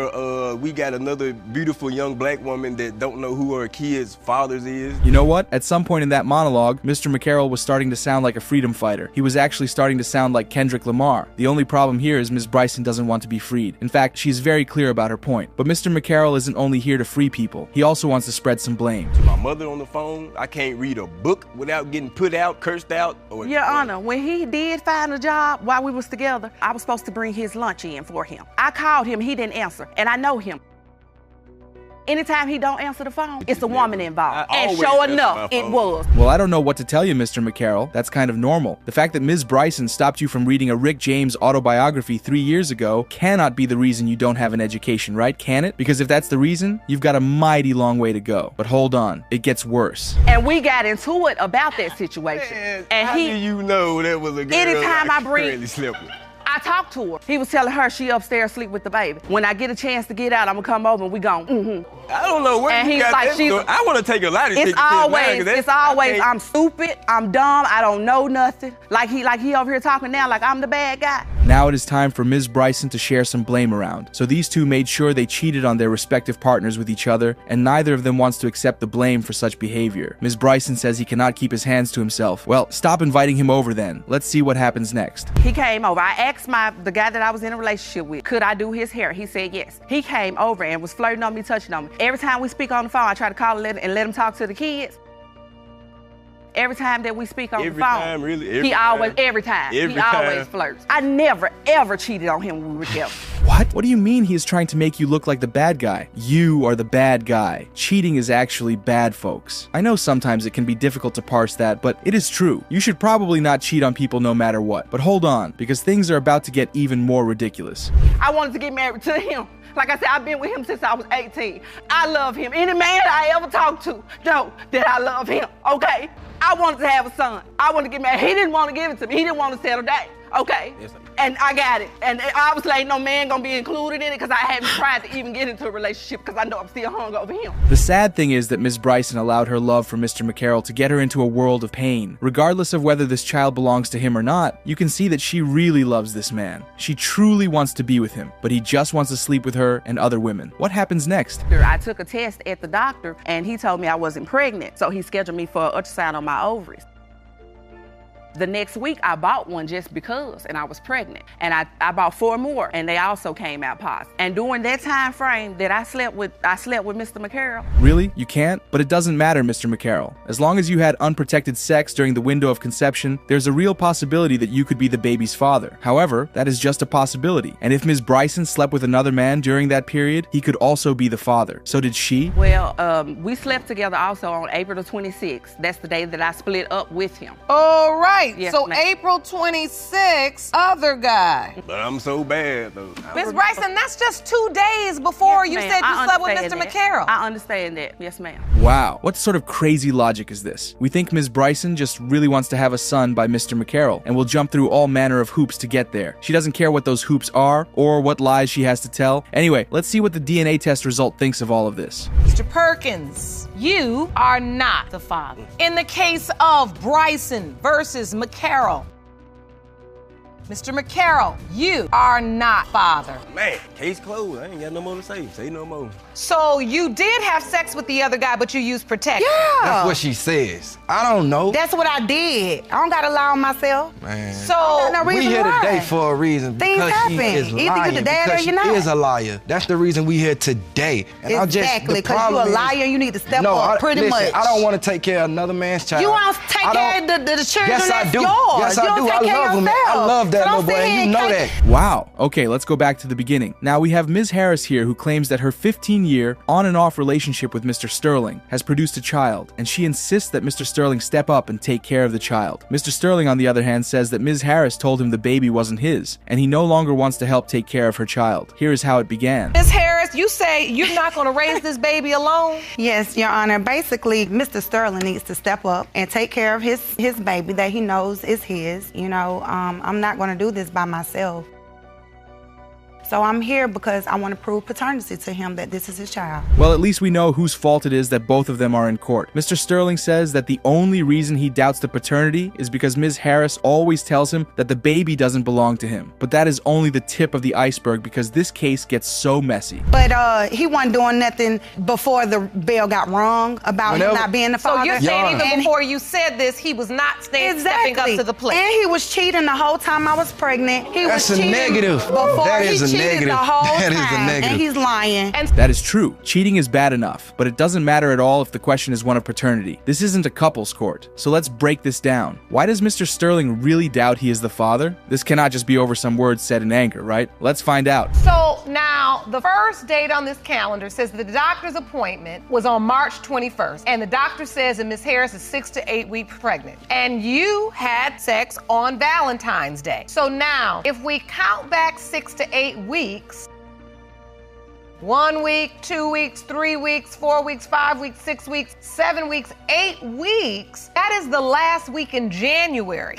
we got another beautiful young black woman that don't know who her kids' fathers is. You know what? At some point in that monologue, Mr. McCarroll was starting to sound like a freedom fighter. He was actually starting to sound like Kendrick Lamar. The only problem here is Ms. Bryson doesn't want to be freed. In fact, she's very clear about her point. But Mr. McCarroll isn't only here to free people. He also wants to spread some blame. To my mother on the phone, I can't read a book without getting put out, cursed out. Your Honor, when he did find a job while we was together, I was supposed to bring his lunch in for him. I called him, he didn't answer, and I know him. Anytime he don't answer the phone, it's a woman involved. And sure enough, it was. Well, I don't know what to tell you, Mr. McCarroll. That's kind of normal. The fact that Ms. Bryson stopped you from reading a Rick James autobiography 3 years ago cannot be the reason you don't have an education, right? Can it? Because if that's the reason, you've got a mighty long way to go. But hold on, it gets worse. And we got into it about that situation. And How do you know that was a girl anytime I bring- currently slept with? I talked to her. He was telling her she upstairs sleep with the baby. When I get a chance to get out, I'm gonna come over and we gone. I don't know where and you got that story. I want to take a lot of It's always, I'm stupid, I'm dumb, I don't know nothing. Like he over here talking now like I'm the bad guy. Now it is time for Ms. Bryson to share some blame around. So these two made sure they cheated on their respective partners with each other, and neither of them wants to accept the blame for such behavior. Ms. Bryson says he cannot keep his hands to himself. Well, stop inviting him over then. Let's see what happens next. He came over. I asked the guy that I was in a relationship with, could I do his hair? He said yes. He came over and was flirting on me, touching on me. Every time we speak on the phone, I try to call and let him talk to the kids. Every time that we speak on the phone, he always flirts. I never, ever cheated on him when we were together. What? What do you mean he is trying to make you look like the bad guy? You are the bad guy. Cheating is actually bad, folks. I know sometimes it can be difficult to parse that, but it is true. You should probably not cheat on people no matter what. But hold on, because things are about to get even more ridiculous. I wanted to get married to him. Like I said, I've been with him since I was 18. I love him. Any man I ever talk to know that I love him, okay? I wanted to have a son. I wanted to get married. He didn't want to give it to me. He didn't want to settle down, okay? Yes, and I got it. And obviously ain't no man gonna be included in it because I haven't tried to even get into a relationship because I know I'm still hung over him. The sad thing is that Ms. Bryson allowed her love for Mr. McCarroll to get her into a world of pain. Regardless of whether this child belongs to him or not, you can see that she really loves this man. She truly wants to be with him, but he just wants to sleep with her and other women. What happens next? I took a test at the doctor and he told me I wasn't pregnant, so he scheduled me for an ultrasound on my ovaries. The next week, I bought one just because, and I was pregnant. And I bought 4 more, and they also came out positive. And during that time frame that I slept with Mr. McCarroll. Really? You can't? But it doesn't matter, Mr. McCarroll. As long as you had unprotected sex during the window of conception, there's a real possibility that you could be the baby's father. However, that is just a possibility. And if Ms. Bryson slept with another man during that period, he could also be the father. So did she? Well, we slept together also on April the 26th. That's the day that I split up with him. All right. Yes, so ma'am. April 26th, other guy. But I'm so bad, though. Ms. Bryson, that's just 2 days before you said you slept with Mr. McCarroll. I understand that. Yes, ma'am. Wow, what sort of crazy logic is this? We think Ms. Bryson just really wants to have a son by Mr. McCarroll and will jump through all manner of hoops to get there. She doesn't care what those hoops are or what lies she has to tell. Anyway, let's see what the DNA test result thinks of all of this. Mr. Perkins, you are not the father. In the case of Bryson versus McCarroll, Mr. McCarroll, you are not father. Man, case closed. I ain't got no more to say. Say no more. So you did have sex with the other guy, but you used protection. Yeah. That's what she says. I don't know. That's what I did. I don't gotta lie on myself. Man. So no we here today for a reason. Things because happen. She is Either lying, you the dad or because you're she not. is a liar. That's the reason we here today. And exactly, because you're a liar and you need to step up pretty much. I don't want to take care of another man's child. You want to take care of the children yes, that's I do. yours. Yes, I you do. Take I care love of him. yourself. I love that that, little boy, and you know that. Wow. Okay, let's go back to the beginning. Now we have Ms. Harris here who claims that her 15-year on and off relationship with Mr. Sterling has produced a child, and she insists that Mr. Sterling step up and take care of the child. Mr. Sterling, on the other hand, says that Ms. Harris told him the baby wasn't his, and he no longer wants to help take care of her child. Here is how it began. Ms. Harris, you say you're not going to raise this baby alone? Yes, Your Honor. Basically, Mr. Sterling needs to step up and take care of his baby that he knows is his. You know, I'm not going to do this by myself. So I'm here because I want to prove paternity to him that this is his child. Well, at least we know whose fault it is that both of them are in court. Mr. Sterling says that the only reason he doubts the paternity is because Ms. Harris always tells him that the baby doesn't belong to him. But that is only the tip of the iceberg because this case gets so messy. But he wasn't doing nothing before the bell got rung about him not being the father. So you're saying even before you said this, he was not stepping up to the plate. And he was cheating the whole time I was pregnant. He That's was a cheating negative. before That he is a cheated negative. the whole That is a time, negative. and he's lying. That is true. Cheating is bad enough, but it doesn't matter at all if the question is one of paternity. This isn't a couples court. So let's break this down. Why does Mr. Sterling really doubt he is the father? This cannot just be over some words said in anger, right? Let's find out. So now, the first date on this calendar says the doctor's appointment was on March 21st, and the doctor says that Ms. Harris is 6 to 8 weeks pregnant, and you had sex on Valentine's Day. So now, if we count back 6 to 8 weeks, 1 week, 2 weeks, 3 weeks, 4 weeks, 5 weeks, 6 weeks, 7 weeks, 8 weeks. That is the last week in January.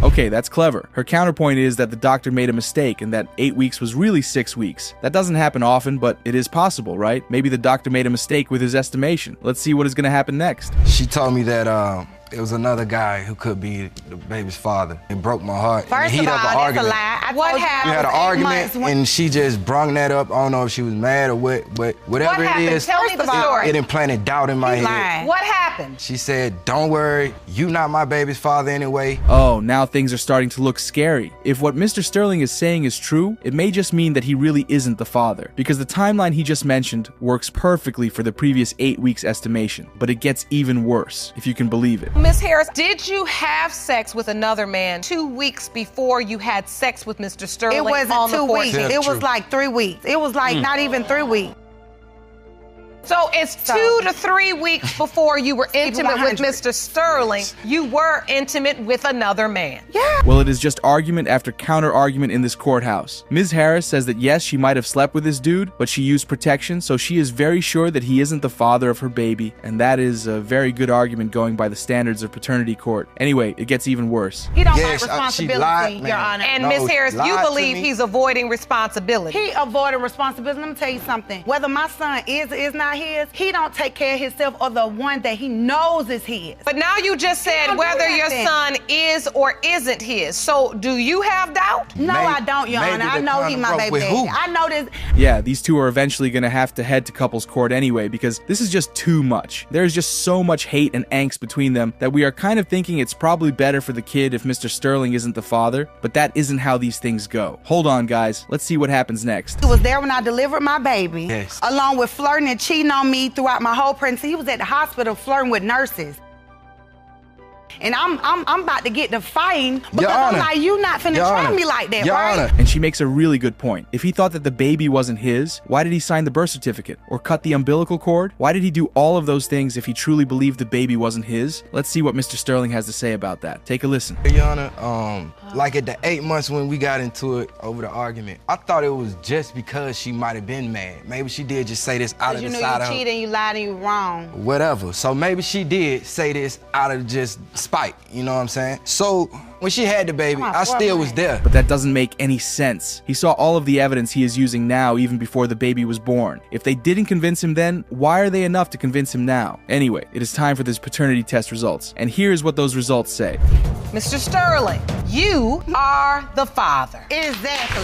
Okay, that's clever. Her counterpoint is that the doctor made a mistake and that 8 weeks was really 6 weeks. That doesn't happen often, but it is possible, right? Maybe the doctor made a mistake with his estimation. Let's see what is going to happen next. She told me that it was another guy who could be the baby's father. It broke my heart. First of all, that's a lie. What happened? We had an argument, and she just brung that up. I don't know if she was mad or what, but whatever What happened? it is, Tell me the story. it implanted doubt in my head. What happened? She said, "Don't worry, you not my baby's father anyway." Oh, now things are starting to look scary. If what Mr. Sterling is saying is true, it may just mean that he really isn't the father, because the timeline he just mentioned works perfectly for the previous 8 weeks estimation, but it gets even worse, if you can believe it. Ms. Harris, did you have sex with another man 2 weeks before you had sex with Mr. Sterling? It wasn't on the 2 weeks. 14th? It was like 3 weeks. It was like not even 3 weeks. So it's 2 to 3 weeks before you were intimate with Mr. Sterling. You were intimate with another man. Yeah. Well, it is just argument after counter-argument in this courthouse. Ms. Harris says that yes, she might have slept with this dude, but she used protection, so she is very sure that he isn't the father of her baby, and that is a very good argument going by the standards of paternity court. Anyway, it gets even worse. He don't like responsibility, Your Honor. And Ms. Harris, you believe he's avoiding responsibility. He avoided responsibility. Let me tell you something. Whether my son is or is not his, he don't take care of himself or the one that he knows is his. But now you just said whether your son is or isn't his. So do you have doubt? No, I don't, Your Honor. I know he my baby daddy. I know this. Yeah, these two are eventually going to have to head to couples court anyway because this is just too much. There's just so much hate and angst between them that we are kind of thinking it's probably better for the kid if Mr. Sterling isn't the father, but that isn't how these things go. Hold on, guys. Let's see what happens next. He was there when I delivered my baby, Yes. along with flirting and cheating on me throughout my whole pregnancy. He was at the hospital flirting with nurses. And I'm about to get to fighting because I'm like, you not finna try me like that, right? And she makes a really good point. If he thought that the baby wasn't his, why did he sign the birth certificate? Or cut the umbilical cord? Why did he do all of those things if he truly believed the baby wasn't his? Let's see what Mr. Sterling has to say about that. Take a listen. Your Honor, like at the 8 months when we got into it over the argument, I thought it was just because she might have been mad. Maybe she did just say this out of the side of her. You knew you cheated, you lied, and you wrong. Whatever. So maybe she did say this out of just spite, you know what I'm saying? So when she had the baby, I still was there. But that doesn't make any sense. He saw all of the evidence he is using now even before the baby was born. If they didn't convince him then, why are they enough to convince him now? Anyway, it is time for this paternity test results. And here's what those results say. Mr. Sterling, you are the father. Exactly.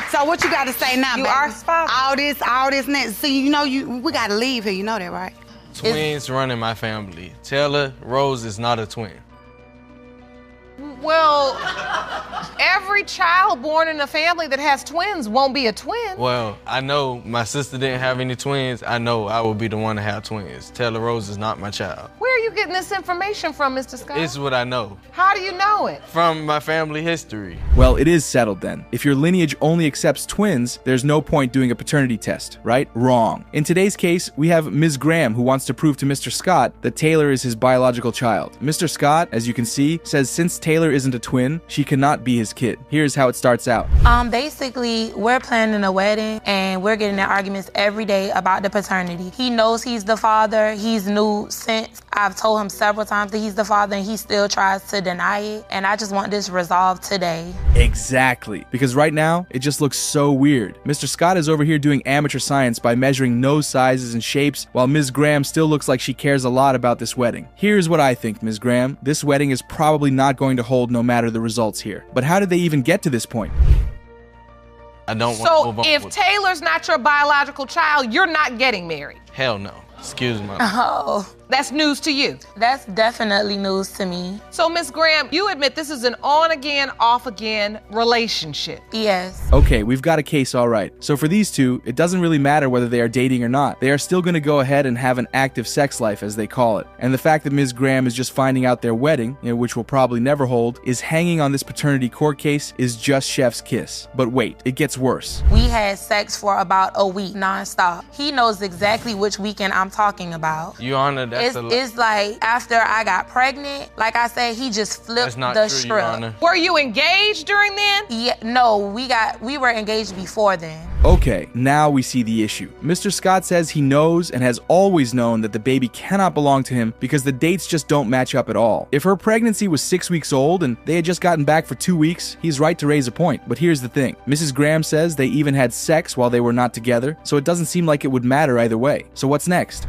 So what you got to say now, You baby? are his father. All this, next. See, you know, we got to leave here. You know that, right? Twins run in my family. Taylor Rose is not a twin. Well, every child born in a family that has twins won't be a twin. Well, I know my sister didn't have any twins. I know I will be the one to have twins. Taylor Rose is not my child. Where are you getting this information from, Mr. Scott? It's what I know. How do you know it? From my family history. Well, it is settled then. If your lineage only accepts twins, there's no point doing a paternity test, right? Wrong. In today's case, we have Ms. Graham who wants to prove to Mr. Scott that Taylor is his biological child. Mr. Scott, as you can see, says since Taylor isn't a twin, she cannot be his kid. Here's how it starts out. Basically, we're planning a wedding and we're getting in arguments every day about the paternity. He knows he's the father. He's new since I've told him several times that he's the father and he still tries to deny it. And I just want this resolved today. Exactly. Because right now, it just looks so weird. Mr. Scott is over here doing amateur science by measuring nose sizes and shapes, while Ms. Graham still looks like she cares a lot about this wedding. Here's what I think, Ms. Graham. This wedding is probably not going to hold no matter the results here. But how did they even get to this point? I don't want to move on. So if Taylor's not your biological child, you're not getting married? Hell no. Excuse me. Oh. That's news to you. That's definitely news to me. So, Miss Graham, you admit this is an on-again, off-again relationship. Yes. Okay, we've got a case all right. So for these two, it doesn't really matter whether they are dating or not. They are still going to go ahead and have an active sex life, as they call it. And the fact that Ms. Graham is just finding out their wedding, which will probably never hold, is hanging on this paternity court case is just chef's kiss. But wait, it gets worse. We had sex for about a week nonstop. He knows exactly which weekend I'm talking about. Your Honor, It's like after I got pregnant, like I said, he just flipped the script. Were you engaged during then? Yeah, no, we were engaged before then. Okay, now we see the issue. Mr. Scott says he knows and has always known that the baby cannot belong to him because the dates just don't match up at all. If her pregnancy was 6 weeks old and they had just gotten back for 2 weeks, he's right to raise a point. But here's the thing. Mrs. Graham says they even had sex while they were not together, so it doesn't seem like it would matter either way. So what's next?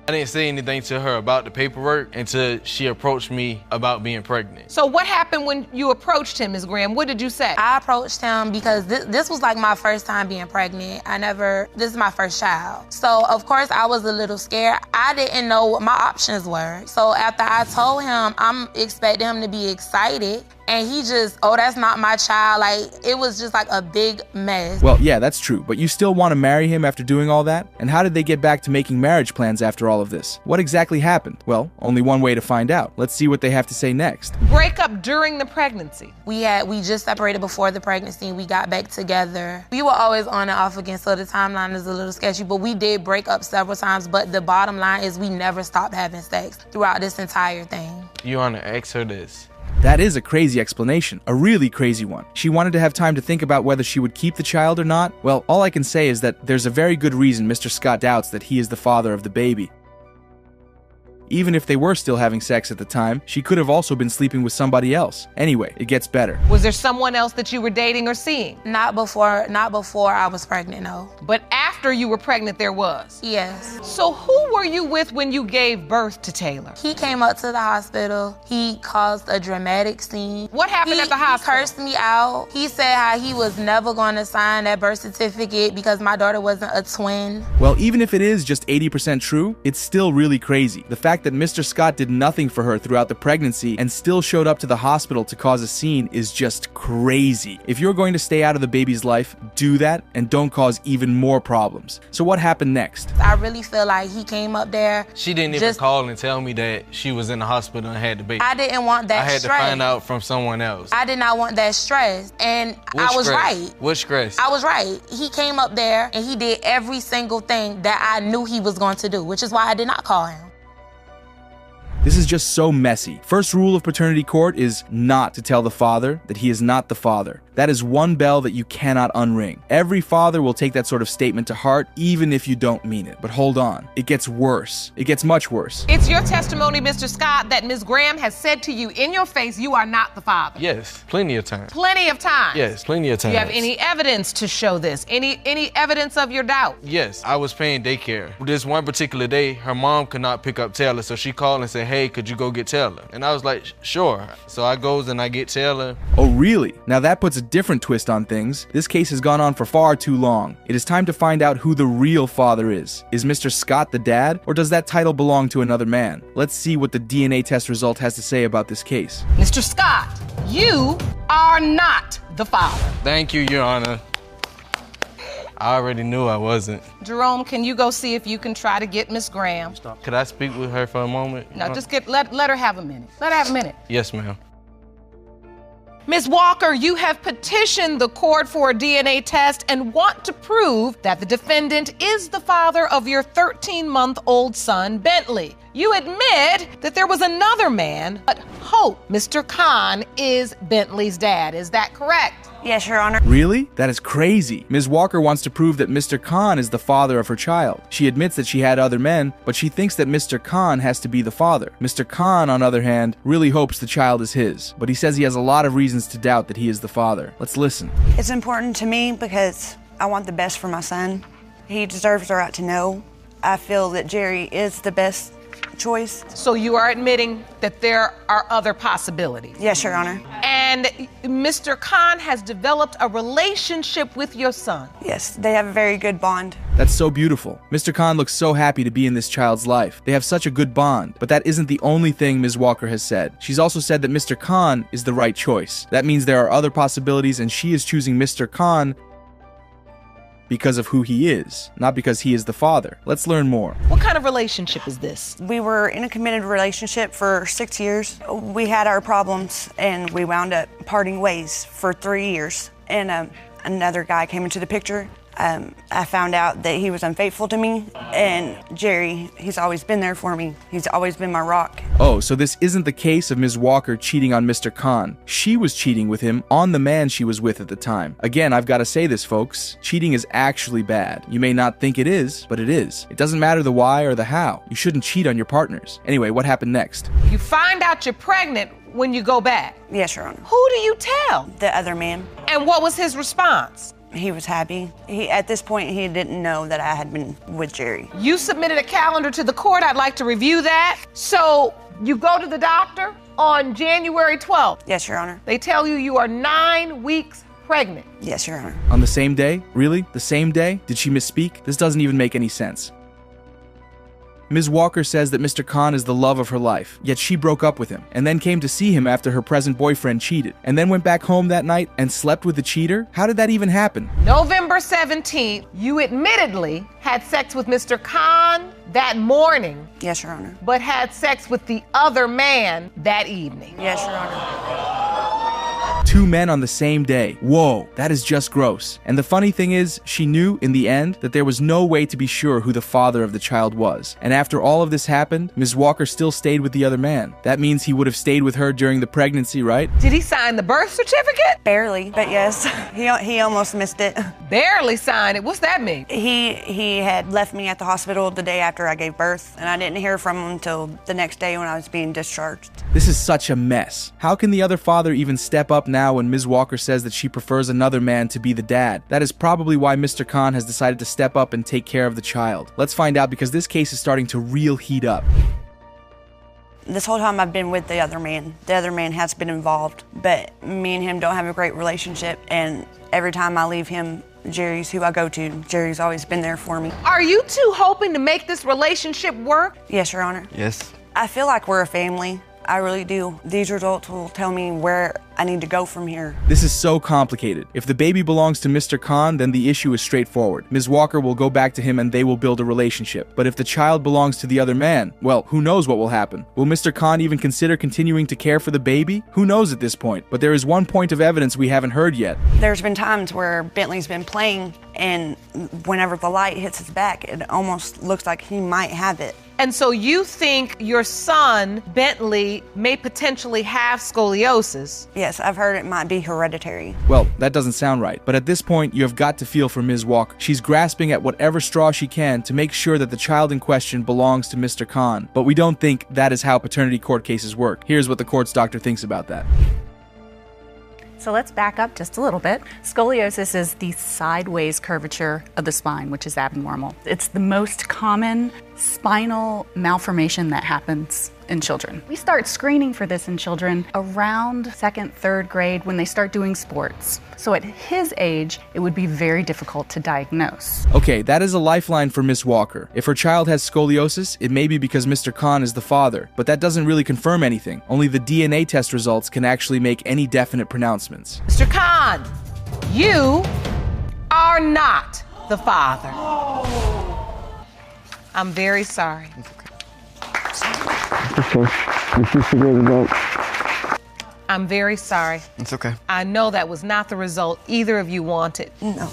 I didn't say anything to her about the paperwork until she approached me about being pregnant. So what happened when you approached him, Ms. Graham? What did you say? I approached him because this was like my first time being pregnant. This is my first child. So of course I was a little scared. I didn't know what my options were. So after I told him, I'm expecting him to be excited. And he just, oh, that's not my child. Like, it was just like a big mess. Well, yeah, that's true. But you still want to marry him after doing all that? And how did they get back to making marriage plans after all of this? What exactly happened? Well, only one way to find out. Let's see what they have to say next. Break up during the pregnancy. We just separated before the pregnancy. We got back together. We were always on and off again, so the timeline is a little sketchy. But we did break up several times. But the bottom line is we never stopped having sex throughout this entire thing. You want to ask her this? That is a crazy explanation, a really crazy one. She wanted to have time to think about whether she would keep the child or not. Well, all I can say is that there's a very good reason Mr. Scott doubts that he is the father of the baby. Even if they were still having sex at the time, she could have also been sleeping with somebody else. Anyway, it gets better. Was there someone else that you were dating or seeing? Not before I was pregnant, no. But after you were pregnant, there was? Yes. So who were you with when you gave birth to Taylor? He came up to the hospital. He caused a dramatic scene. What happened at the hospital? He cursed me out. He said how he was never going to sign that birth certificate because my daughter wasn't a twin. Well, even if it is just 80% true, it's still really crazy. The fact that Mr. Scott did nothing for her throughout the pregnancy and still showed up to the hospital to cause a scene is just crazy. If you're going to stay out of the baby's life, do that and don't cause even more problems. So what happened next? I really feel like he came up there. She didn't even call and tell me that she was in the hospital and had the baby. I didn't want that stress. I had to find out from someone else. I did not want that stress. And I was right. What stress? I was right. He came up there and he did every single thing that I knew he was going to do, which is why I did not call him. This is just so messy. First rule of paternity court is not to tell the father that he is not the father. That is one bell that you cannot unring. Every father will take that sort of statement to heart, even if you don't mean it. But hold on, it gets worse. It gets much worse. It's your testimony, Mr. Scott, that Ms. Graham has said to you in your face, you are not the father. Yes, plenty of time. Plenty of time? Yes, plenty of time. Do you have any evidence to show this? Any evidence of your doubt? Yes, I was paying daycare. This one particular day, her mom could not pick up Taylor, so she called and said, hey, hey, could you go get Taylor? And I was like, sure. So I goes and I get Taylor. Oh, really? Now that puts a different twist on things. This case has gone on for far too long. It is time to find out who the real father is. Is Mr. Scott the dad, or does that title belong to another man? Let's see what the DNA test result has to say about this case. Mr. Scott, you are not the father. Thank you, Your Honor. I already knew I wasn't. Jerome, can you go see if you can try to get Miss Graham? Could I speak with her for a moment? No, just let her have a minute. Let her have a minute. Yes, ma'am. Ms. Walker, you have petitioned the court for a DNA test and want to prove that the defendant is the father of your 13-month-old son, Bentley. You admit that there was another man, but hope Mr. Khan is Bentley's dad. Is that correct? Yes, Your Honor. Really? That is crazy. Ms. Walker wants to prove that Mr. Khan is the father of her child. She admits that she had other men, but she thinks that Mr. Khan has to be the father. Mr. Khan, on the other hand, really hopes the child is his, but he says he has a lot of reasons to doubt that he is the father. Let's listen. It's important to me because I want the best for my son. He deserves the right to know. I feel that Jerry is the best choice. So you are admitting that there are other possibilities? Yes, Your Honor. And Mr. Khan has developed a relationship with your son? Yes, they have a very good bond. That's so beautiful. Mr. Khan looks so happy to be in this child's life. They have such a good bond. But that isn't the only thing Ms. Walker has said. She's also said that Mr. Khan is the right choice. That means there are other possibilities, and she is choosing Mr. Khan because of who he is, not because he is the father. Let's learn more. What kind of relationship is this? We were in a committed relationship for 6 years. We had our problems, and we wound up parting ways for 3 years. And another guy came into the picture. I found out that he was unfaithful to me, and Jerry, he's always been there for me. He's always been my rock. Oh, so this isn't the case of Ms. Walker cheating on Mr. Khan. She was cheating with him on the man she was with at the time. Again, I've got to say this, folks. Cheating is actually bad. You may not think it is, but it is. It doesn't matter the why or the how. You shouldn't cheat on your partners. Anyway, what happened next? You find out you're pregnant when you go back? Yes, Your Honor. Who do you tell? The other man. And what was his response? He was happy. At this point, he didn't know that I had been with Jerry. You submitted a calendar to the court. I'd like to review that. So you go to the doctor on January 12th. Yes, Your Honor. They tell you are 9 weeks pregnant. Yes, Your Honor. On the same day? Really? The same day? Did she misspeak? This doesn't even make any sense. Ms. Walker says that Mr. Khan is the love of her life, yet she broke up with him, and then came to see him after her present boyfriend cheated, and then went back home that night and slept with the cheater? How did that even happen? November 17th, you admittedly had sex with Mr. Khan that morning. Yes, Your Honor. But had sex with the other man that evening. Yes, Your Honor. 2 men on the same day. Whoa, that is just gross. And the funny thing is, she knew in the end that there was no way to be sure who the father of the child was. And after all of this happened, Ms. Walker still stayed with the other man. That means he would have stayed with her during the pregnancy, right? Did he sign the birth certificate? Barely, but yes. He almost missed it. Barely signed it? What's that mean? He had left me at the hospital the day after I gave birth, and I didn't hear from him until the next day when I was being discharged. This is such a mess. How can the other father even step up now when Ms. Walker says that she prefers another man to be the dad? That is probably why Mr. Khan has decided to step up and take care of the child. Let's find out, because this case is starting to real heat up. This whole time I've been with the other man. The other man has been involved, but me and him don't have a great relationship, and every time I leave him, Jerry's who I go to. Jerry's always been there for me. Are you two hoping to make this relationship work? Yes, Your Honor. Yes. I feel like we're a family. I really do. These results will tell me where I need to go from here. This is so complicated. If the baby belongs to Mr. Khan, then the issue is straightforward. Ms. Walker will go back to him and they will build a relationship. But if the child belongs to the other man, well, who knows what will happen? Will Mr. Khan even consider continuing to care for the baby? Who knows at this point? But there is one point of evidence we haven't heard yet. There's been times where Bentley's been playing, and whenever the light hits his back, it almost looks like he might have it. And so you think your son, Bentley, may potentially have scoliosis? Yes, I've heard it might be hereditary. Well, that doesn't sound right. But at this point, you have got to feel for Ms. Walker. She's grasping at whatever straw she can to make sure that the child in question belongs to Mr. Khan. But we don't think that is how paternity court cases work. Here's what the court's doctor thinks about that. So let's back up just a little bit. Scoliosis is the sideways curvature of the spine, which is abnormal. It's the most common spinal malformation that happens in children. We start screening for this in children around 2nd, 3rd grade when they start doing sports. So at his age, it would be very difficult to diagnose. Okay, that is a lifeline for Miss Walker. If her child has scoliosis, it may be because Mr. Khan is the father, but that doesn't really confirm anything. Only the DNA test results can actually make any definite pronouncements. Mr. Khan, you are not the father. I'm very sorry. I'm very sorry. It's okay. I know that was not the result either of you wanted. No.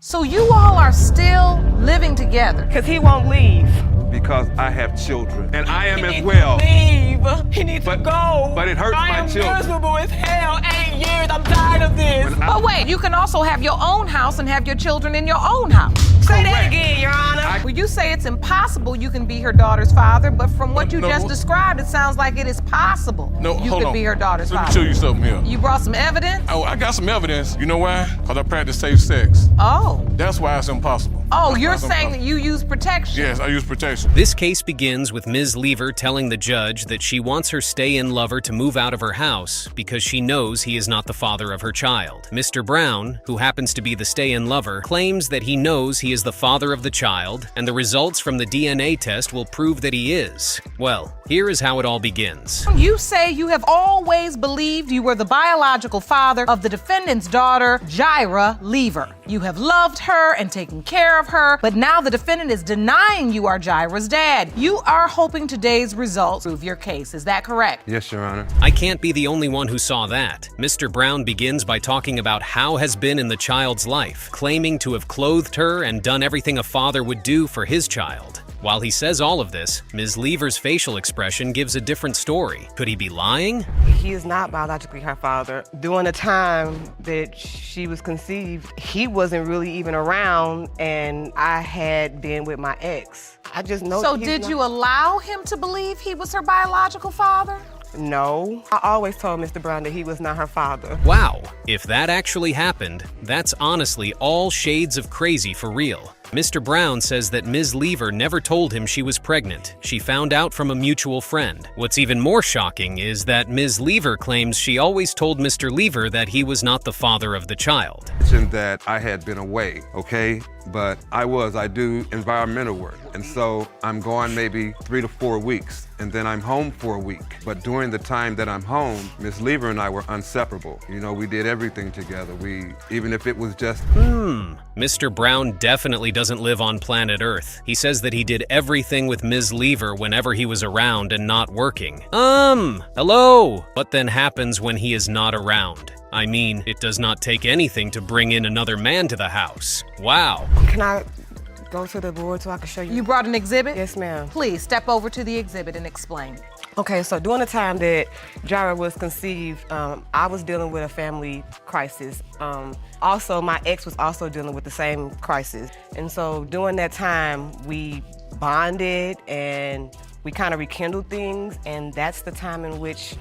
So you all are still living together? Because he won't leave. Because I have children, and I am as well. Leave. He needs to go. But it hurts my children. I am miserable as hell. 8 years. I'm tired of this. But wait, you can also have your own house and have your children in your own house. Say that again, Your Honor. Well, you say it's impossible you can be her daughter's father, but from what you just described, it sounds like it is possible you could be her daughter's father. Let me show you something here. You brought some evidence? Oh, I got some evidence. You know why? Because I practice safe sex. Oh. That's why it's impossible. Oh, you're saying that you use protection? Yes, I use protection. This case begins with Ms. Lever telling the judge that she wants her stay-in lover to move out of her house because she knows he is not the father of her child. Mr. Brown, who happens to be the stay-in lover, claims that he knows he is the father of the child, and the results from the DNA test will prove that he is. Well, here is how it all begins. You say you have always believed you were the biological father of the defendant's daughter, Jaira Lever. You have loved her and taken care of her, but now the defendant is denying you are Jaira's dad. You are hoping today's results prove your case. Is that correct? Yes, Your Honor. I can't be the only one who saw that. Mr. Brown begins by talking about how has been in the child's life, claiming to have clothed her and done everything a father would do for his child. While he says all of this, Ms. Lever's facial expression gives a different story. Could he be lying? He is not biologically her father. During the time that she was conceived, he wasn't really even around, and I had been with my ex. I just know. So did you allow him to believe he was her biological father? No. I always told Mr. Brown that he was not her father. Wow, if that actually happened, that's honestly all shades of crazy for real. Mr. Brown says that Ms. Lever never told him she was pregnant. She found out from a mutual friend. What's even more shocking is that Ms. Lever claims she always told Mr. Lever that he was not the father of the child. Mentioned that I had been away, okay? But I do environmental work. And so I'm gone maybe 3 to 4 weeks, and then I'm home for a week. But during the time that I'm home, Ms. Lever and I were inseparable. You know, we did everything together. Even if it was just... Mr. Brown definitely doesn't live on planet Earth. He says that he did everything with Ms. Lever whenever he was around and not working. Hello? What then happens when he is not around? I mean, it does not take anything to bring in another man to the house. Wow. Can I go to the board so I can show you? You brought an exhibit? Yes, ma'am. Please step over to the exhibit and explain. Okay, so during the time that Jaira was conceived, I was dealing with a family crisis. Also, my ex was also dealing with the same crisis. And so during that time, we bonded and we kind of rekindled things, and that's the time in which...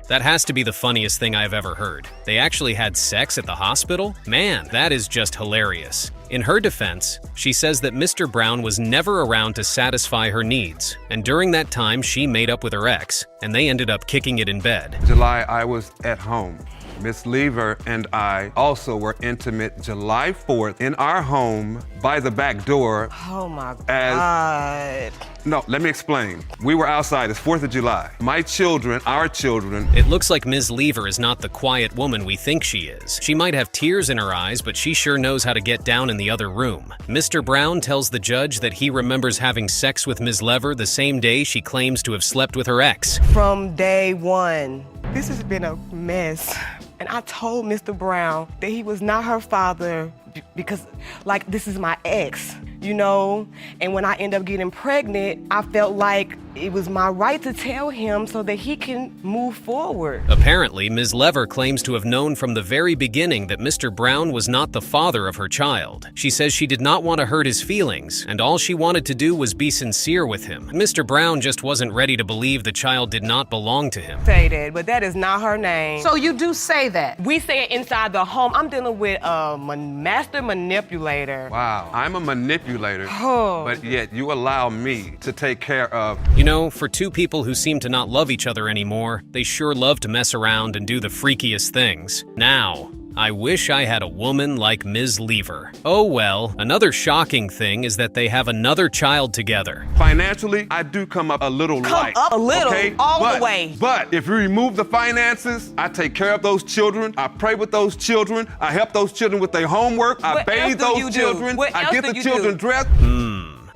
That has to be the funniest thing I've ever heard. They actually had sex at the hospital? Man, that is just hilarious. In her defense, she says that Mr. Brown was never around to satisfy her needs, and during that time she made up with her ex, and they ended up kicking it in bed. July, I was at home. Miss Lever and I also were intimate July 4th in our home by the back door. Oh my God. No, let me explain. We were outside. It's 4th of July. My children, our children. It looks like Ms. Lever is not the quiet woman we think she is. She might have tears in her eyes, but she sure knows how to get down in the other room. Mr. Brown tells the judge that he remembers having sex with Ms. Lever the same day she claims to have slept with her ex. From day one, this has been a mess. And I told Mr. Brown that he was not her father because, like, this is my ex, you know? And when I end up getting pregnant, I felt like it was my right to tell him so that he can move forward. Apparently, Ms. Lever claims to have known from the very beginning that Mr. Brown was not the father of her child. She says she did not want to hurt his feelings, and all she wanted to do was be sincere with him. Mr. Brown just wasn't ready to believe the child did not belong to him. Say that, but that is not her name. So you do say that? We say it inside the home. I'm dealing with a master manipulator. Wow, I'm a manipulator. you later, Oh. but yet you allow me to take care of. You know, for two people who seem to not love each other anymore, they sure love to mess around and do the freakiest things. Now, I wish I had a woman like Ms. Lever. Oh well, another shocking thing is that they have another child together. Financially, I do come up a little light. up a little, okay? all the way. But if you remove the finances, I take care of those children. I pray with those children. I help those children with their homework. I What bathe else do you those do? children. What I else get do the you children do? dressed.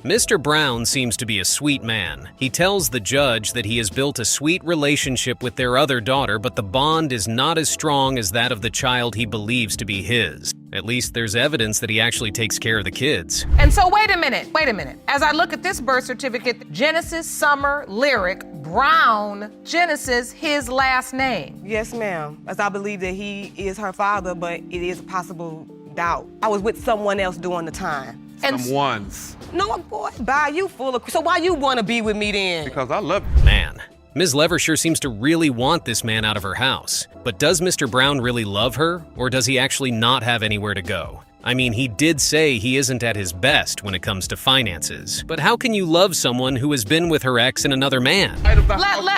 Mr. Brown seems to be a sweet man. He tells the judge that he has built a sweet relationship with their other daughter, but the bond is not as strong as that of the child he believes to be his. At least there's evidence that he actually takes care of the kids. And so wait a minute. As I look at this birth certificate, Genesis Summer Lyric Brown, Genesis, his last name. Yes, ma'am. As I believe that he is her father, but it is a possible doubt. I was with someone else during the time. Someone's. No, boy, bye, you full of... So why you want to be with me then? Because I love you. Man, Ms. Lever sure seems to really want this man out of her house. But does Mr. Brown really love her, or does he actually not have anywhere to go? I mean, he did say he isn't at his best when it comes to finances. But how can you love someone who has been with her ex and another man?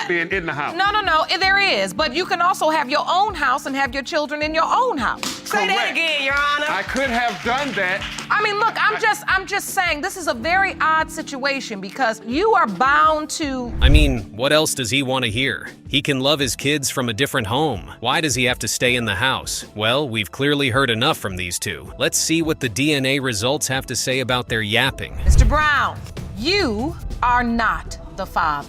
Being in the house. No, there is. But you can also have your own house and have your children in your own house. Say that again, Your Honor. I could have done that. I mean, look, I'm just saying this is a very odd situation because you are bound to... I mean, what else does he want to hear? He can love his kids from a different home. Why does he have to stay in the house? Well, we've clearly heard enough from these two. Let's see what the DNA results have to say about their yapping. Mr. Brown, you are not the father.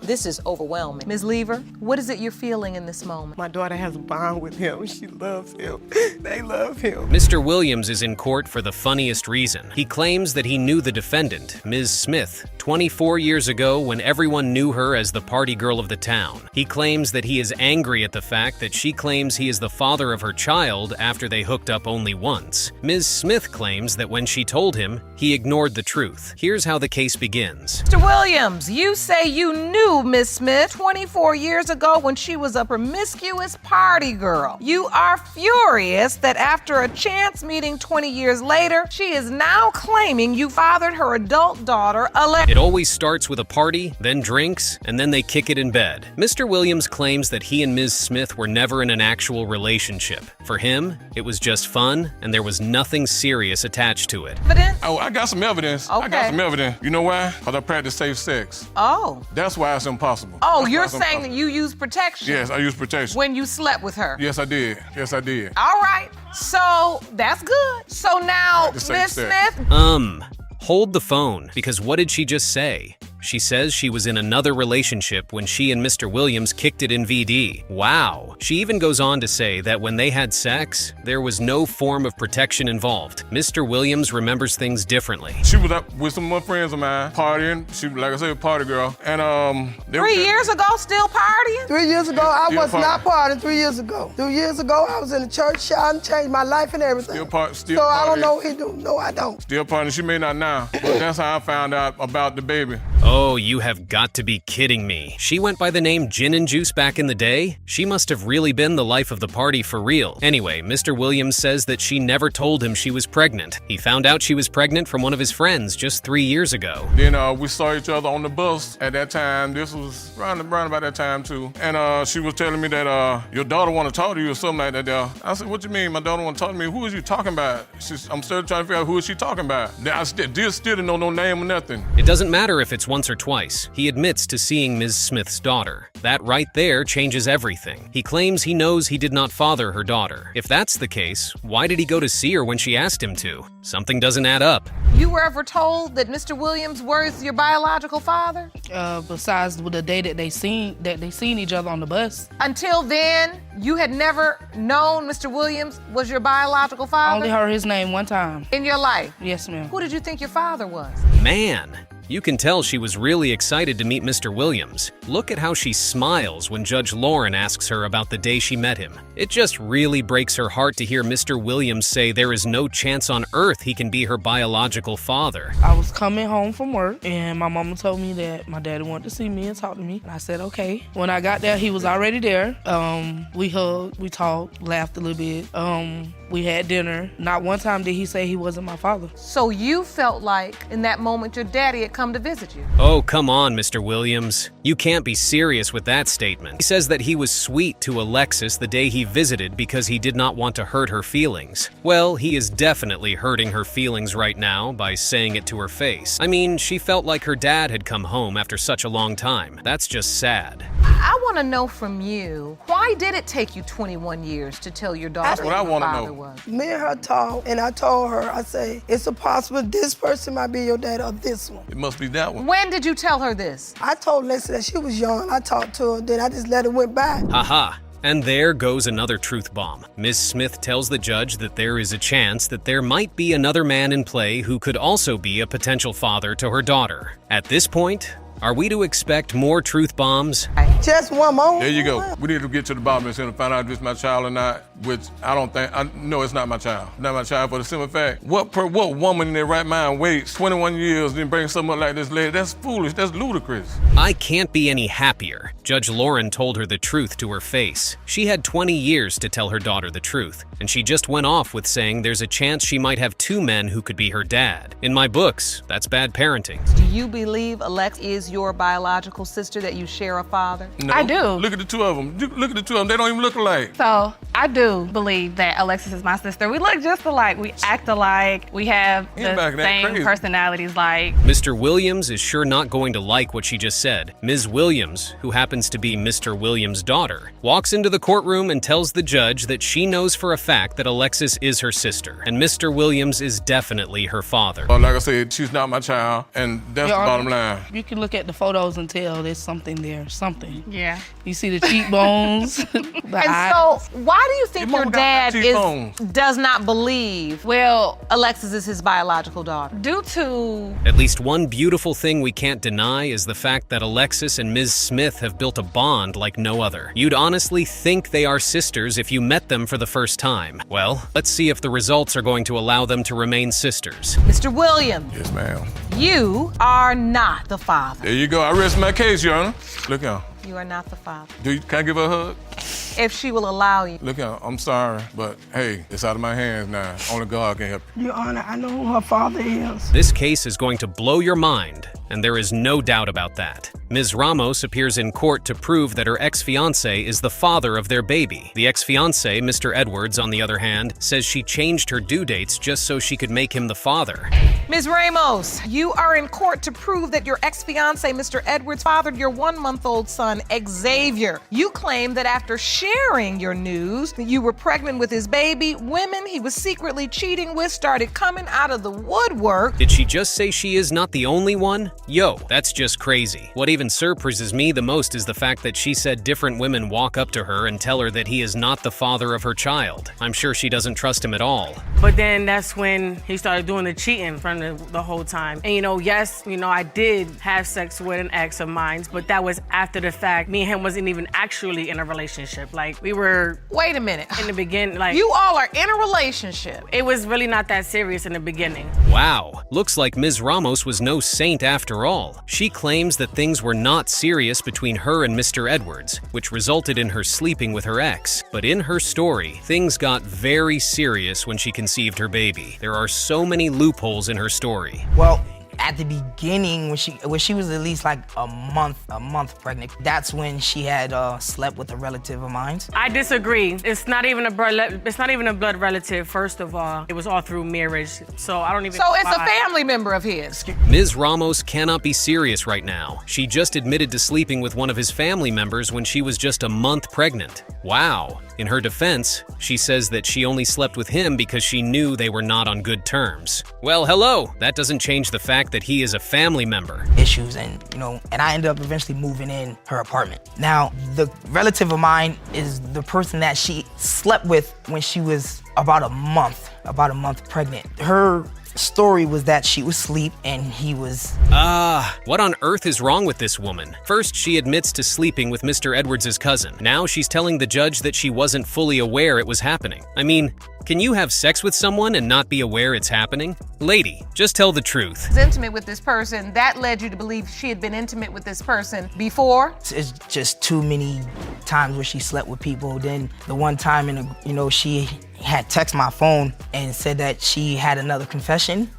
This is overwhelming. Ms. Lever, what is it you're feeling in this moment? My daughter has a bond with him. She loves him. They love him. Mr. Williams is in court for the funniest reason. He claims that he knew the defendant, Ms. Smith, 24 years ago when everyone knew her as the party girl of the town. He claims that he is angry at the fact that she claims he is the father of her child after they hooked up only once. Ms. Smith claims that when she told him, he ignored the truth. Here's how the case begins. Mr. Williams, you say you knew Ms. Smith 24 years ago when she was a promiscuous party girl. You are furious that after a chance meeting 20 years later, she is now claiming you fathered her adult daughter, It always starts with a party, then drinks, and then they kick it in bed. Mr. Williams claims that he and Ms. Smith were never in an actual relationship. For him, it was just fun, and there was nothing serious attached to it. Oh, I got some evidence. I got some evidence. You know why? Because I practice safe sex. Oh. That's why it's impossible. Oh, That's you're why it's saying impossible. that you use protection? Yes, I use protection. When you slept with her? Yes, I did. Yes, I did. All right, so that's good. So now, Practice Ms. safe sex. Smith, Hold the phone, because what did she just say? She says she was in another relationship when she and Mr. Williams kicked it in VD. Wow. She even goes on to say that when they had sex, there was no form of protection involved. Mr. Williams remembers things differently. She was up with some of my friends of mine, partying. She, like I said, a party girl. And, 3 years ago, still partying? 3 years ago, I Still was partying. not partying 3 years ago. 3 years ago, I was in the church shouting, changed my life and everything. Still partying. So I don't know what he do. No, I don't. Still partying. She may not now, but that's how I found out about the baby. Oh, you have got to be kidding me. She went by the name Gin and Juice back in the day? She must have really been the life of the party for real. Anyway, Mr. Williams says that she never told him she was pregnant. He found out she was pregnant from one of his friends just 3 years ago. Then we saw each other on the bus at that time. This was around about that time too. And she was telling me that your daughter want to talk to you or something like that. I said, what you mean my daughter want to talk to me? Who is you talking about? I'm still trying to figure out who is she talking about. I still didn't know no name or nothing. It doesn't matter if it's once or twice. He admits to seeing Ms. Smith's daughter. That right there changes everything. He claims he knows he did not father her daughter. If that's the case, why did he go to see her when she asked him to? Something doesn't add up. You were ever told that Mr. Williams was your biological father? Besides the day that they seen each other on the bus. Until then, you had never known Mr. Williams was your biological I father? only heard his name one time. In your life? Yes, ma'am. Who did you think your father was? Man, You can tell she was really excited to meet Mr. Williams. Look at how she smiles when Judge Lauren asks her about the day she met him. It just really breaks her heart to hear Mr. Williams say there is no chance on earth he can be her biological father. I was coming home from work and my mama told me that my daddy wanted to see me and talk to me. And I said, okay. When I got there, he was already there. We hugged, we talked, laughed a little bit. We had dinner. Not one time did he say he wasn't my father. So you felt like in that moment your daddy had come to visit you? Oh, come on, Mr. Williams. You can't be serious with that statement. He says that he was sweet to Alexis the day he visited because he did not want to hurt her feelings. Well, he is definitely hurting her feelings right now by saying it to her face. I mean, she felt like her dad had come home after such a long time. That's just sad. I want to know from you, why did it take you 21 years to tell your daughter who your father was? Me and her talked, and I told her, I say, it's a possible this person might be your dad or this one. It must be that one. When did you tell her this? I told Lexi that she was young. I talked to her, then I just let it went by. Haha. And there goes another truth bomb. Ms. Smith tells the judge that there is a chance that there might be another man in play who could also be a potential father to her daughter. At this point, are we to expect more truth bombs? Just one more. There you go. We need to get to the bottom of this and find out if it's my child or not, which no, it's not my child. Not my child for the simple fact. What woman in their right mind waits 21 years and then brings something up like this lady? That's foolish. That's ludicrous. I can't be any happier. Judge Lauren told her the truth to her face. She had 20 years to tell her daughter the truth, and she just went off with saying there's a chance she might have two men who could be her dad. In my books, that's bad parenting. Do you believe Alex is your biological sister, that you share a father? No. I do. Look at the two of them. Look at the two of them. They don't even look alike. So I do believe that Alexis is my sister. We look just alike. We act alike. We have the same personalities like. Mr. Williams is sure not going to like what she just said. Ms. Williams, who happens to be Mr. Williams' daughter, walks into the courtroom and tells the judge that she knows for a fact that Alexis is her sister, and Mr. Williams is definitely her father. Like I said, she's not my child, and that's the bottom line. You can look at the photos and tell there's something there, something. Yeah. You see the cheekbones, the eyes. So why do you think your dad does not believe, well, Alexis is his biological daughter? Due to... At least one beautiful thing we can't deny is the fact that Alexis and Ms. Smith have built a bond like no other. You'd honestly think they are sisters if you met them for the first time. Well, let's see if the results are going to allow them to remain sisters. Mr. Williams. Yes, ma'am. You are not the father. There you go. I rest my case, Your Honor. Look out. You are not the father. Can I give her a hug? If she will allow you. Look out. I'm sorry, but hey, it's out of my hands now. Only God can help you. Your Honor, I know who her father is. This case is going to blow your mind, and there is no doubt about that. Ms. Ramos appears in court to prove that her ex-fiancé is the father of their baby. The ex-fiancé, Mr. Edwards, on the other hand, says she changed her due dates just so she could make him the father. Ms. Ramos, you are in court to prove that your ex-fiancé, Mr. Edwards, fathered your 1-month-old son, Xavier. You claim that after sharing your news that you were pregnant with his baby, women he was secretly cheating with started coming out of the woodwork. Did she just say she is not the only one? Yo, that's just crazy. What even surprises me the most is the fact that she said different women walk up to her and tell her that he is not the father of her child. I'm sure she doesn't trust him at all. But then that's when he started doing the cheating from the whole time. And yes, I did have sex with an ex of mine, but that was after the fact. Me and him wasn't even actually in a relationship. Like, we were... Wait a minute. In the beginning, like... You all are in a relationship. It was really not that serious in the beginning. Wow. Looks like Ms. Ramos was no saint after all. She claims that things were not serious between her and Mr. Edwards, which resulted in her sleeping with her ex. But in her story, things got very serious when she conceived her baby. There are so many loopholes in her story. Well, at the beginning, when she was at least like a month pregnant, that's when she had slept with a relative of mine. I disagree. It's not even a blood relative. First of all, it was all through marriage, so I don't even. So it's a family member of his. Ms. Ramos cannot be serious right now. She just admitted to sleeping with one of his family members when she was just a month pregnant. Wow. In her defense, she says that she only slept with him because she knew they were not on good terms. Well, hello. That doesn't change the fact that he is a family member. Issues and I ended up eventually moving in her apartment. Now, the relative of mine is the person that she slept with when she was about a month pregnant. Her Story was that she was asleep and he was... What on earth is wrong with this woman? First, she admits to sleeping with Mr. Edwards' cousin. Now she's telling the judge that she wasn't fully aware it was happening. I mean, can you have sex with someone and not be aware it's happening? Lady, just tell the truth. Was intimate with this person, that led you to believe she had been intimate with this person before? It's just too many times where she slept with people. Then the one time, she had texted my phone and said that she had another confession.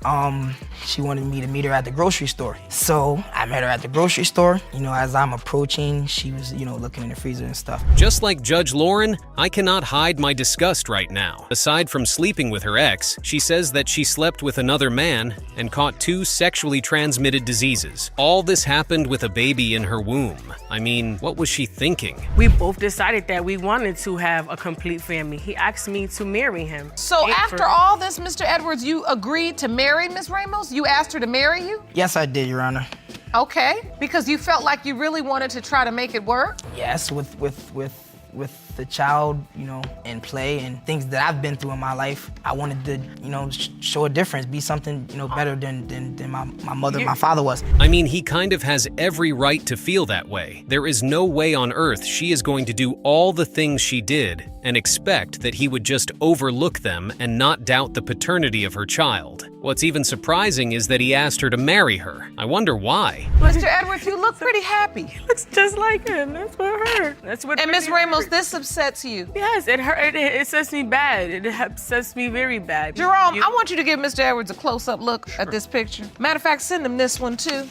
She wanted me to meet her at the grocery store. So I met her at the grocery store. As I'm approaching, she was, looking in the freezer and stuff. Just like Judge Lauren, I cannot hide my disgust right now. Aside from sleeping with her ex, she says that she slept with another man and caught 2 sexually transmitted diseases. All this happened with a baby in her womb. I mean, what was she thinking? We both decided that we wanted to have a complete family. He asked me to marry him. So after all this, Mr. Edwards, you agreed to marry Ms. Ramos? You asked her to marry you? Yes, I did, Your Honor. Okay, because you felt like you really wanted to try to make it work? Yes, with the child, in play and things that I've been through in my life, I wanted to, show a difference, be something, better than my mother, my father was. I mean, he kind of has every right to feel that way. There is no way on earth she is going to do all the things she did and expect that he would just overlook them and not doubt the paternity of her child. What's even surprising is that he asked her to marry her. I wonder why. Mr. Edwards, you look pretty happy. He looks just like him. That's what hurt. That's what. And Ms. Ramos, this upsets you. Yes, it hurt. It upsets me bad. It upsets me very bad. Jerome, I want you to give Mr. Edwards a close-up look at this picture. Matter of fact, send him this one too.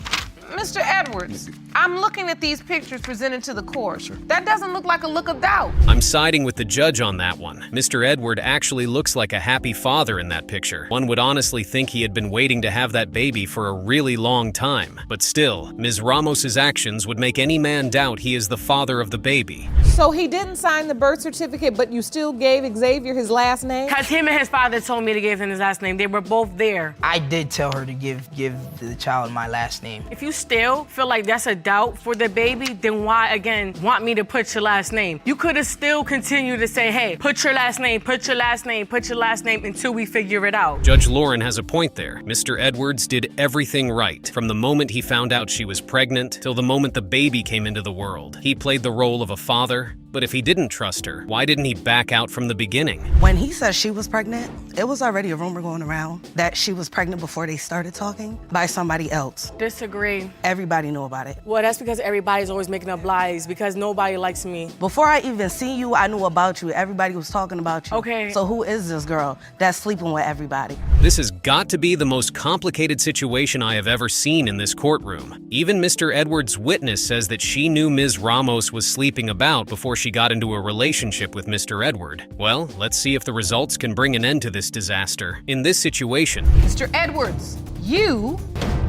Mr. Edwards, I'm looking at these pictures presented to the court. That doesn't look like a look of doubt. I'm siding with the judge on that one. Mr. Edward actually looks like a happy father in that picture. One would honestly think he had been waiting to have that baby for a really long time. But still, Ms. Ramos's actions would make any man doubt he is the father of the baby. So he didn't sign the birth certificate, but you still gave Xavier his last name? Because him and his father told me to give him his last name. They were both there. I did tell her to give the child my last name. If you still feel like that's a doubt for the baby, then why, again, want me to put your last name? You could have still continued to say, hey, put your last name, put your last name, put your last name until we figure it out. Judge Lauren has a point there. Mr. Edwards did everything right. From the moment he found out she was pregnant till the moment the baby came into the world. He played the role of a father, but if he didn't trust her, why didn't he back out from the beginning? When he said she was pregnant, it was already a rumor going around that she was pregnant before they started talking by somebody else. Disagree. Everybody knew about it. Well, that's because everybody's always making up lies because nobody likes me. Before I even seen you, I knew about you. Everybody was talking about you. Okay. So who is this girl that's sleeping with everybody? This has got to be the most complicated situation I have ever seen in this courtroom. Even Mr. Edwards' witness says that she knew Ms. Ramos was sleeping about before she got into a relationship with Mr. Edward. Well, let's see if the results can bring an end to this disaster. In this situation, Mr. Edwards, you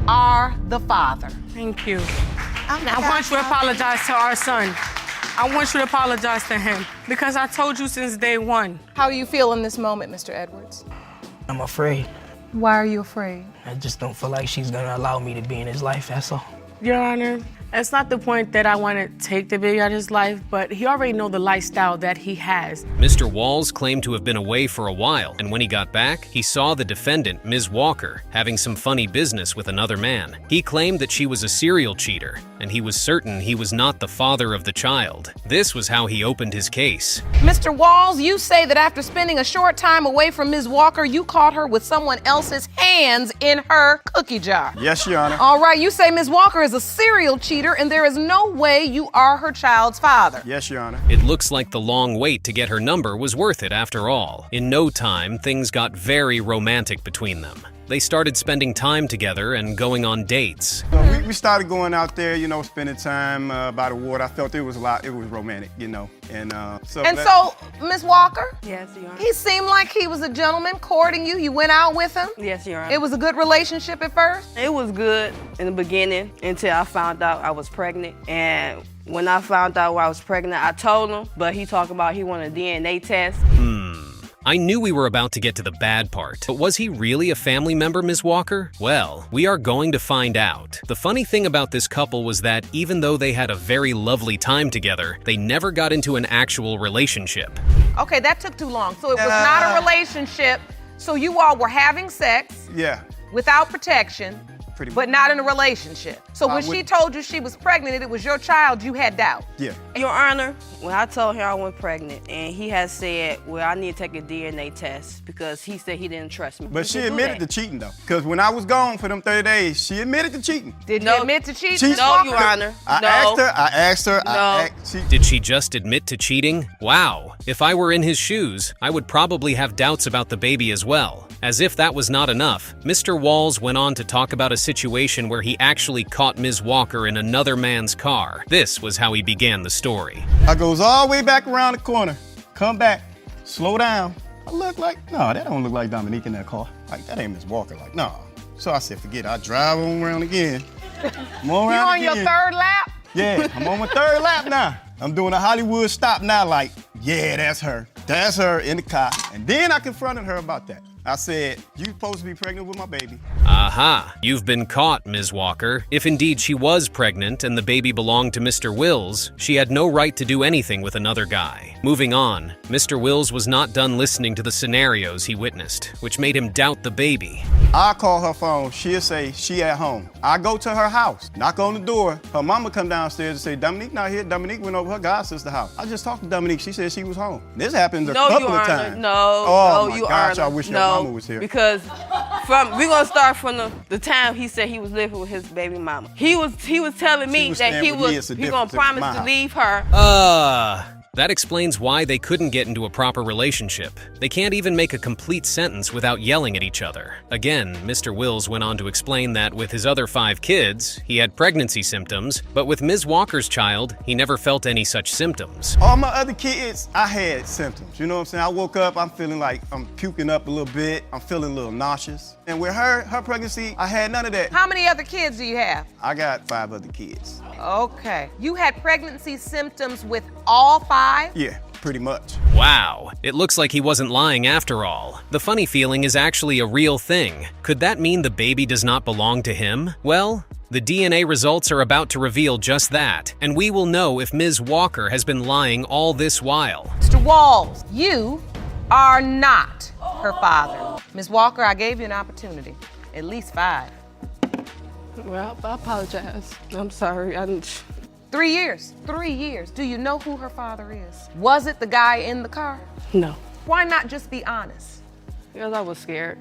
are the father. Thank you. I want you to apologize to our son. I want you to apologize to him because I told you since day one. How do you feel in this moment, Mr. Edwards? I'm afraid. Why are you afraid? I just don't feel like she's gonna allow me to be in his life, that's all. Your Honor, it's not the point that I want to take the baby out of his life, but he already know the lifestyle that he has. Mr. Walls claimed to have been away for a while, and when he got back, he saw the defendant, Ms. Walker, having some funny business with another man. He claimed that she was a serial cheater, and he was certain he was not the father of the child. This was how he opened his case. Mr. Walls, you say that after spending a short time away from Ms. Walker, you caught her with someone else's hands in her cookie jar. Yes, Your Honor. All right, you say Ms. Walker is a serial cheater and there is no way you are her child's father. Yes, Your Honor. It looks like the long wait to get her number was worth it after all. In no time, things got very romantic between them. They started spending time together and going on dates. We started going out there, spending time by the water. I felt it was romantic, And so, Ms. Walker? Yes, Your Honor. He seemed like he was a gentleman courting you. You went out with him? Yes, Your Honor. It was a good relationship at first? It was good in the beginning until I found out I was pregnant. And when I found out I was pregnant, I told him, but he talked about he wanted a DNA test. I knew we were about to get to the bad part, but was he really a family member, Ms. Walker? Well, we are going to find out. The funny thing about this couple was that even though they had a very lovely time together, they never got into an actual relationship. Okay, that took too long. So it was not a relationship. So you all were having sex Yeah, without protection, pretty much. but not in a relationship. So when she told you she was pregnant and it was your child, you had doubt. Yeah. Your Honor, when I told her I was pregnant, and he has said, well, I need to take a DNA test because he said he didn't trust me. But she admitted to cheating, though. Because when I was gone for them 30 days, she admitted to cheating. Did you admit to cheating? No, Your Honor. I asked her. Did she just admit to cheating? Wow. If I were in his shoes, I would probably have doubts about the baby as well. As if that was not enough, Mr. Walls went on to talk about a situation where he actually caught Ms. Walker in another man's car. This was how he began the story. I goes all the way back around the corner, come back, slow down. I look like, no, that don't look like Dominique in that car. Like, that ain't Ms. Walker. Like, no. So I said, forget it. I drive on around again. I'm on You around on again. your third lap? Yeah, I'm on my third lap now. I'm doing a Hollywood stop now, like, yeah, that's her. That's her in the car. And then I confronted her about that. I said, you supposed to be pregnant with my baby. Aha, you've been caught, Ms. Walker. If indeed she was pregnant and the baby belonged to Mr. Wills, she had no right to do anything with another guy. Moving on, Mr. Wills was not done listening to the scenarios he witnessed, which made him doubt the baby. I call her phone, she'll say she at home. I go to her house, knock on the door, her mama come downstairs and say, Dominique not here. Dominique went over her god sister's house. I just talked to Dominique, she said she was home. This happened a couple of times. No, my Your gosh, Honor. I wish your mama was here. Because we're gonna start from the time he said he was living with his baby mama. He was telling me that he gonna promise to leave her. That explains why they couldn't get into a proper relationship. They can't even make a complete sentence without yelling at each other. Again, Mr. Wills went on to explain that with his other 5 kids, he had pregnancy symptoms, but with Ms. Walker's child, he never felt any such symptoms. All my other kids, I had symptoms. You know what I'm saying? I woke up, I'm feeling like I'm puking up a little bit. I'm feeling a little nauseous. And with her pregnancy, I had none of that. How many other kids do you have? I got 5 other kids. Okay. You had pregnancy symptoms with all 5? Yeah, pretty much. Wow, it looks like he wasn't lying after all. The funny feeling is actually a real thing. Could that mean the baby does not belong to him? Well, the DNA results are about to reveal just that, and we will know if Ms. Walker has been lying all this while. Mr. Walls, you are not her father. Ms. Walker, I gave you an opportunity. At least 5. Well, I apologize. I'm sorry. 3 years. 3 years. Do you know who her father is? Was it the guy in the car? No. Why not just be honest? Because I was scared.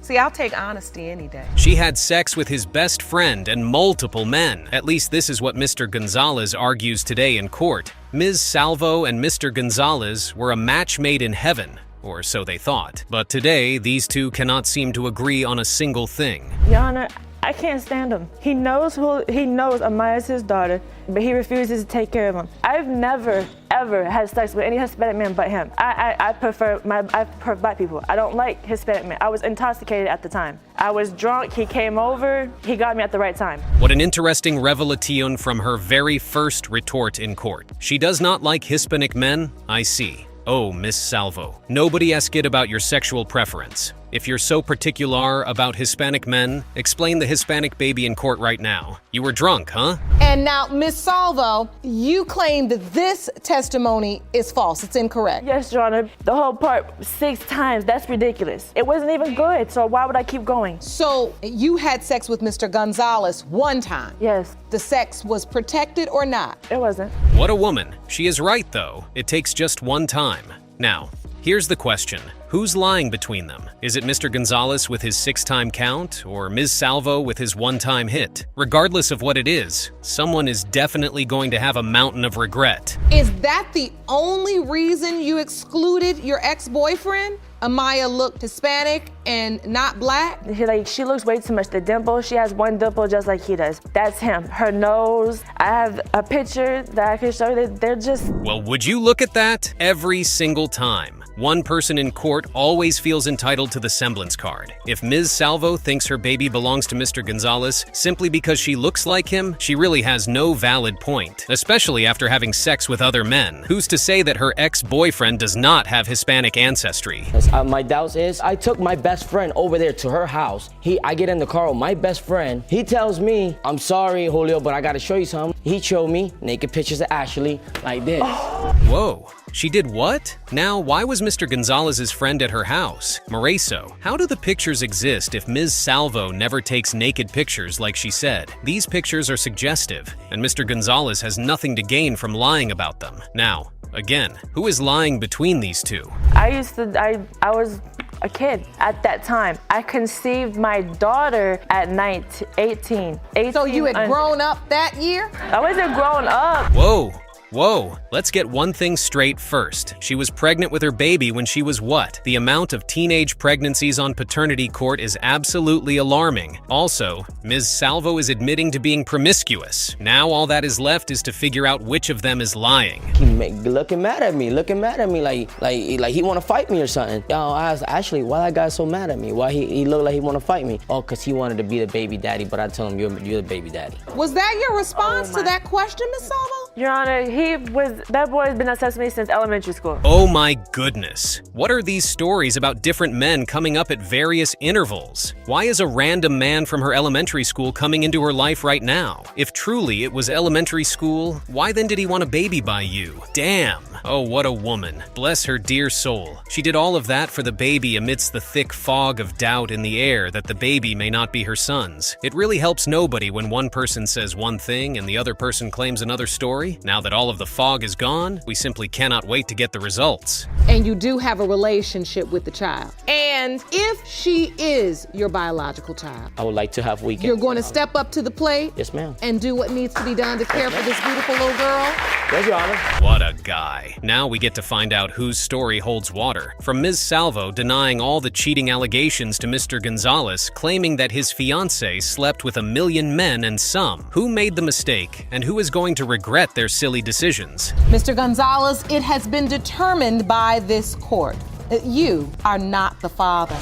See, I'll take honesty any day. She had sex with his best friend and multiple men. At least this is what Mr. Gonzalez argues today in court. Ms. Salvo and Mr. Gonzalez were a match made in heaven, or so they thought. But today, these two cannot seem to agree on a single thing. Your Honor, I can't stand him. He knows Amaya's his daughter, but he refuses to take care of him. I've never, ever had sex with any Hispanic man but him. I prefer black people. I don't like Hispanic men. I was intoxicated at the time. I was drunk, he came over, he got me at the right time. What an interesting revelation from her very first retort in court. She does not like Hispanic men? I see. Oh, Miss Salvo, nobody asked it about your sexual preference. If you're so particular about Hispanic men, explain the Hispanic baby in court right now. You were drunk, huh? And now, Ms. Salvo, you claim that this testimony is false. It's incorrect. Yes, Your Honor. The whole part 6 times, that's ridiculous. It wasn't even good, so why would I keep going? So you had sex with Mr. Gonzalez 1 time? Yes. The sex was protected or not? It wasn't. What a woman. She is right, though. It takes just 1 time. Now, here's the question. Who's lying between them? Is it Mr. Gonzalez with his 6-time count, or Ms. Salvo with his 1-time hit? Regardless of what it is, someone is definitely going to have a mountain of regret. Is that the only reason you excluded your ex-boyfriend? Amaya looked Hispanic and not black? She looks way too much. The dimple, she has 1 dimple just like he does. That's him. Her nose, I have a picture that I can show you. They're just... Well, would you look at that? Every single time. One person in court always feels entitled to the semblance card. If Ms. Salvo thinks her baby belongs to Mr. Gonzalez simply because she looks like him, she really has no valid point, especially after having sex with other men. Who's to say that her ex-boyfriend does not have Hispanic ancestry? My doubts is I took my best best friend over there to her house. I get in the car with my best friend. He tells me, I'm sorry, Julio, but I gotta show you something. He showed me naked pictures of Ashley like this. Whoa. She did what? Now, why was Mr. Gonzalez's friend at her house? Mauricio, how do the pictures exist if Ms. Salvo never takes naked pictures like she said? These pictures are suggestive, and Mr. Gonzalez has nothing to gain from lying about them. Now, again, who is lying between these two? I was a kid at that time. I conceived my daughter at 18. So you had grown up that year? I wasn't grown up. Whoa, let's get one thing straight first. She was pregnant with her baby when she was what? The amount of teenage pregnancies on paternity court is absolutely alarming. Also, Ms. Salvo is admitting to being promiscuous. Now all that is left is to figure out which of them is lying. He looking mad at me like he wanna fight me or something. Yo, I asked Ashley, why that guy so mad at me? Why he looked like he wanna fight me? Oh, cause he wanted to be the baby daddy, but I told him you're the baby daddy. Was that your response to that question, Ms. Salvo? Your Honor, that boy's been obsessed with me since elementary school. Oh my goodness. What are these stories about different men coming up at various intervals? Why is a random man from her elementary school coming into her life right now? If truly it was elementary school, why then did he want a baby by you? Damn. Oh, what a woman. Bless her dear soul. She did all of that for the baby amidst the thick fog of doubt in the air that the baby may not be her son's. It really helps nobody when one person says one thing and the other person claims another story. Now that all of the fog is gone, we simply cannot wait to get the results. And you do have a relationship with the child. And if she is your biological child, I would like to have weekends. You're going to step up to the plate? Yes, ma'am. And do what needs to be done to care for this beautiful little girl? Yes, Your Honor. What a guy. Now we get to find out whose story holds water. From Ms. Salvo denying all the cheating allegations to Mr. Gonzalez, claiming that his fiancée slept with 1 million men and some. Who made the mistake, and who is going to regret their silly decisions? Mr. Gonzalez, it has been determined by this court that you are not the father.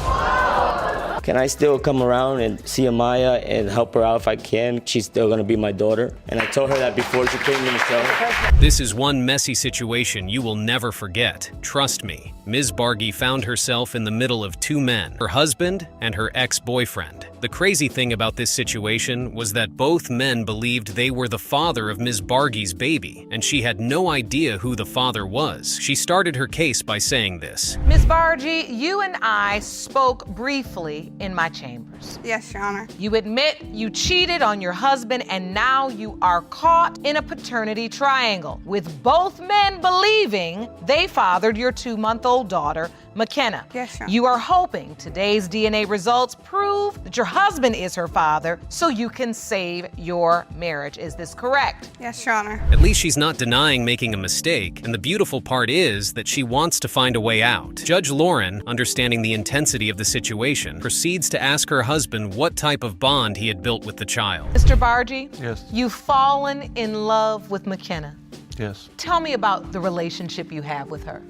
Can I still come around and see Amaya and help her out if I can? She's still gonna be my daughter. And I told her that before she came in the show. This is one messy situation you will never forget. Trust me. Ms. Bargy found herself in the middle of two men, her husband and her ex-boyfriend. The crazy thing about this situation was that both men believed they were the father of Ms. Bargy's baby, and she had no idea who the father was. She started her case by saying this. Ms. Bargy, you and I spoke briefly in my chambers. Yes, Your Honor. You admit you cheated on your husband, and now you are caught in a paternity triangle, with both men believing they fathered your 2-month-old daughter, McKenna. Yes, Your Honor. You are hoping today's DNA results prove that your husband is her father so you can save your marriage. Is this correct? Yes, Your Honor. At least she's not denying making a mistake, and the beautiful part is that she wants to find a way out. Judge Lauren, understanding the intensity of the situation, proceeds to ask her husband what type of bond he had built with the child. Mr. Bargy? Yes. You've fallen in love with McKenna. Yes. Tell me about the relationship you have with her.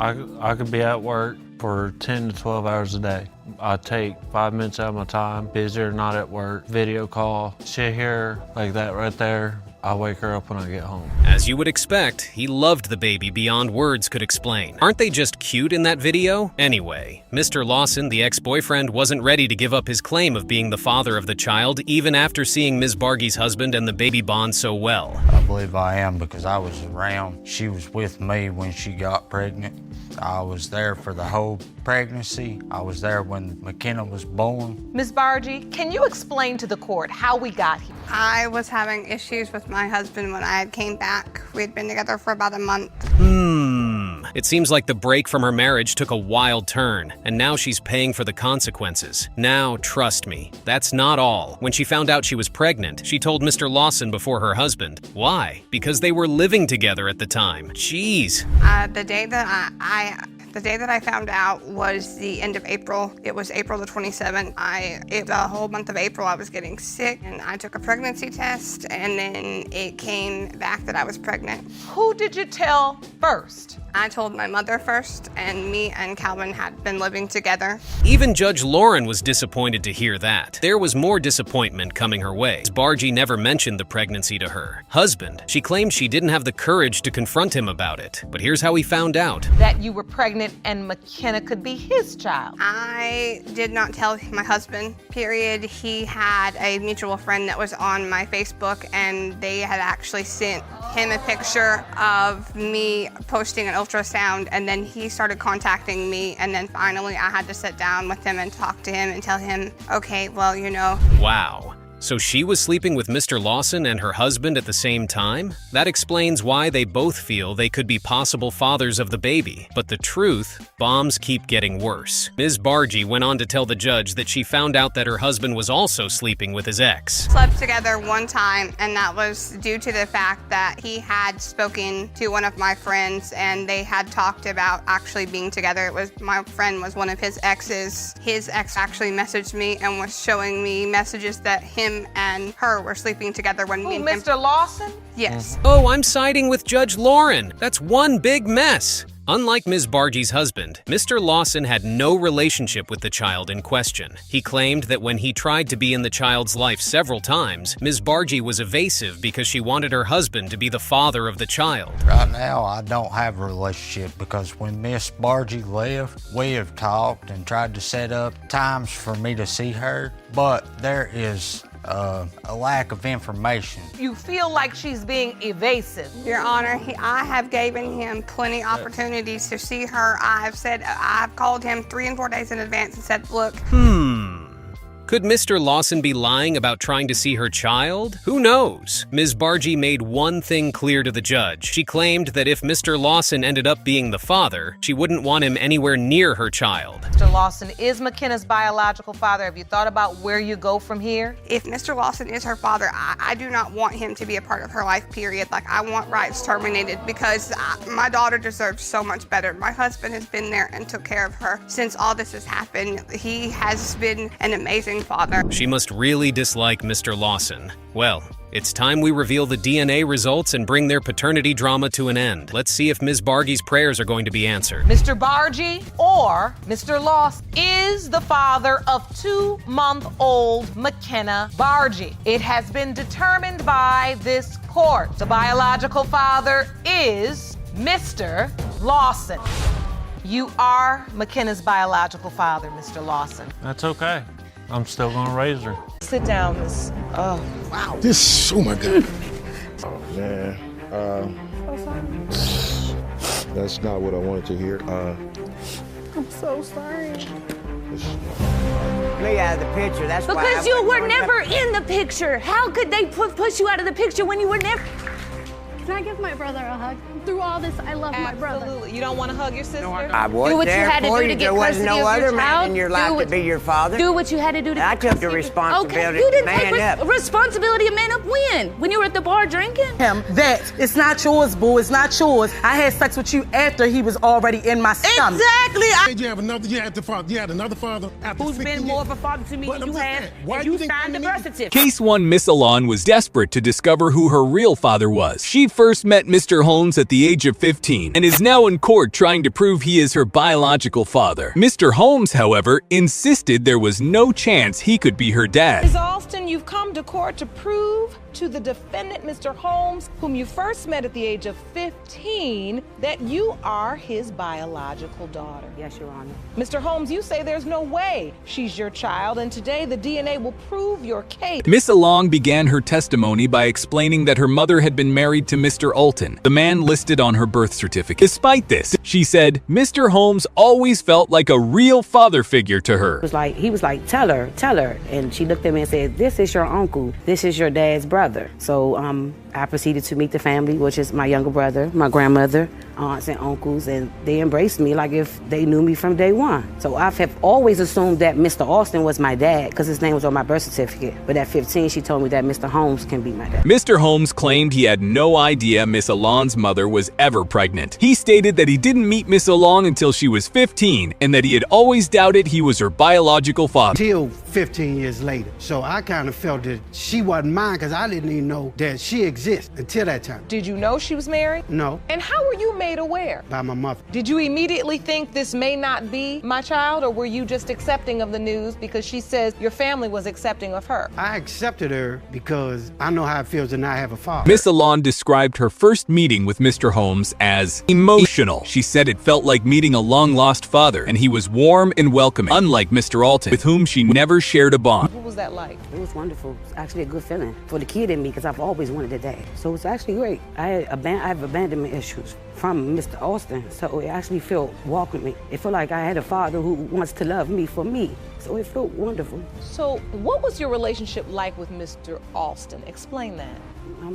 I could be at work for 10 to 12 hours a day. I take 5 minutes out of my time, busy or not at work, video call, sit here like that right there. I wake her up when I get home. As you would expect, he loved the baby beyond words could explain. Aren't they just cute in that video? Anyway, Mr. Lawson, the ex-boyfriend, wasn't ready to give up his claim of being the father of the child, even after seeing Ms. Bargy's husband and the baby bond so well. I believe I am because I was around. She was with me when she got pregnant. I was there for the whole pregnancy. I was there when McKenna was born. Ms. Bargy, can you explain to the court how we got here? I was having issues with my husband when I came back. We had been together for about a month. It seems like the break from her marriage took a wild turn, and now she's paying for the consequences. Now, trust me, that's not all. When she found out she was pregnant, she told Mr. Lawson before her husband. Why? Because they were living together at the time. Jeez. The day that I found out was the end of April. It was April the 27th. The whole month of April I was getting sick, and I took a pregnancy test, and then it came back that I was pregnant. Who did you tell first? I told my mother first, and me and Calvin had been living together. Even Judge Lauren was disappointed to hear that. There was more disappointment coming her way. Bargy never mentioned the pregnancy to her husband. She claimed she didn't have the courage to confront him about it. But here's how he found out. That you were pregnant pregnant and McKenna could be his child? I did not tell my husband, period. He had a mutual friend that was on my Facebook, and they had actually sent him a picture of me posting an ultrasound, and then he started contacting me, and then finally I had to sit down with him and talk to him and tell him, okay, well, you know. Wow. So she was sleeping with Mr. Lawson and her husband at the same time? That explains why they both feel they could be possible fathers of the baby. But the truth, bombs keep getting worse. Ms. Bargy went on to tell the judge that she found out that her husband was also sleeping with his ex. Slept together one time, and that was due to the fact that he had spoken to one of my friends, and they had talked about actually being together. It was, my friend was one of his exes. His ex actually messaged me and was showing me messages that him and her were sleeping together when me and him. Mr. Lawson? Yes. Oh, I'm siding with Judge Lauren. That's one big mess. Unlike Ms. Bargy's husband, Mr. Lawson had no relationship with the child in question. He claimed that when he tried to be in the child's life several times, Ms. Bargy was evasive because she wanted her husband to be the father of the child. Right now, I don't have a relationship because when Miss Bargy left, we have talked and tried to set up times for me to see her, but there is a lack of information. You feel like she's being evasive. Your Honor, I have given him plenty opportunities to see her. I've called him 3 and 4 days in advance and said, look. Could Mr. Lawson be lying about trying to see her child? Who knows? Ms. Bargy made one thing clear to the judge. She claimed that if Mr. Lawson ended up being the father, she wouldn't want him anywhere near her child. Mr. Lawson is McKenna's biological father. Have you thought about where you go from here? If Mr. Lawson is her father, I do not want him to be a part of her life, period. Like, I want rights terminated because my daughter deserves so much better. My husband has been there and took care of her since all this has happened. He has been an amazing father. She must really dislike Mr. Lawson. Well, it's time we reveal the DNA results and bring their paternity drama to an end. Let's see if Ms. Bargy's prayers are going to be answered. Mr. Bargy or Mr. Lawson is the father of 2-month-old McKenna Bargy. It has been determined by this court. The biological father is Mr. Lawson. You are McKenna's biological father, Mr. Lawson. That's okay. I'm still gonna raise her. Sit down, Miss. Oh, wow. This, oh my God. Oh man, that's not what I wanted to hear. I'm so sorry. Me out of the picture, that's why. Because you were never in the picture. How could they push you out of the picture when you were never? Can I give my brother a hug? Through all this, I love my brother. Absolutely. You don't want to hug your sister? I was Do what you there had to for do you. to get There was custody no of other your man child. in your life to be your father. Do what you had to do to I get took the custody. responsibility Okay, you to didn't man take up. responsibility of man up when you were at the bar drinking? That it's not yours, boo. It's not yours. I had sex with you after he was already in my stomach. Exactly. You have another. You had another father. After Who's been more of a father to me than you have? Why You signed the birth certificate. Case 1 Miss Alon was desperate to discover who her real father was. She first met Mr. Holmes at the age of 15 and is now in court trying to prove he is her biological father. Mr. Holmes, however, insisted there was no chance he could be her dad. Ms. Alston, you've come to court to prove to the defendant, Mr. Holmes, whom you first met at the age of 15, that you are his biological daughter. Yes, Your Honor. Mr. Holmes, you say there's no way she's your child, and today the DNA will prove your case. Miss Along began her testimony by explaining that her mother had been married to Mr. Alton, the man listed on her birth certificate. Despite this, she said Mr. Holmes always felt like a real father figure to her. He was like, tell her. And she looked at me and said, this is your uncle. This is your dad's brother. So I proceeded to meet the family, which is my younger brother, my grandmother, aunts and uncles, and they embraced me like if they knew me from day one. So I have always assumed that Mr. Austin was my dad because his name was on my birth certificate. But at 15, she told me that Mr. Holmes can be my dad. Mr. Holmes claimed he had no idea Miss Alon's mother was ever pregnant. He stated that he didn't meet Miss Along until she was 15 and that he had always doubted he was her biological father. Till 15 years later. So I kind of felt that she wasn't mine because I didn't even know that she exists until that time. Did you know she was married? No. And how were you made aware? By my mother. Did you immediately think this may not be my child, or were you just accepting of the news because she says your family was accepting of her? I accepted her because I know how it feels to not have a father. Miss Alon described her first meeting with Mr. Holmes as emotional. She said it felt like meeting a long-lost father, and he was warm and welcoming, unlike Mr. Alton, with whom she never shared a bond. What was that like? It was wonderful. It's actually a good feeling for the kid in me because I've always wanted a dad. So it's actually great. I have abandonment issues from Mr. Alston, so it actually felt welcoming. It felt like I had a father who wants to love me for me. So it felt wonderful. So what was your relationship like with Mr. Alston? Explain that.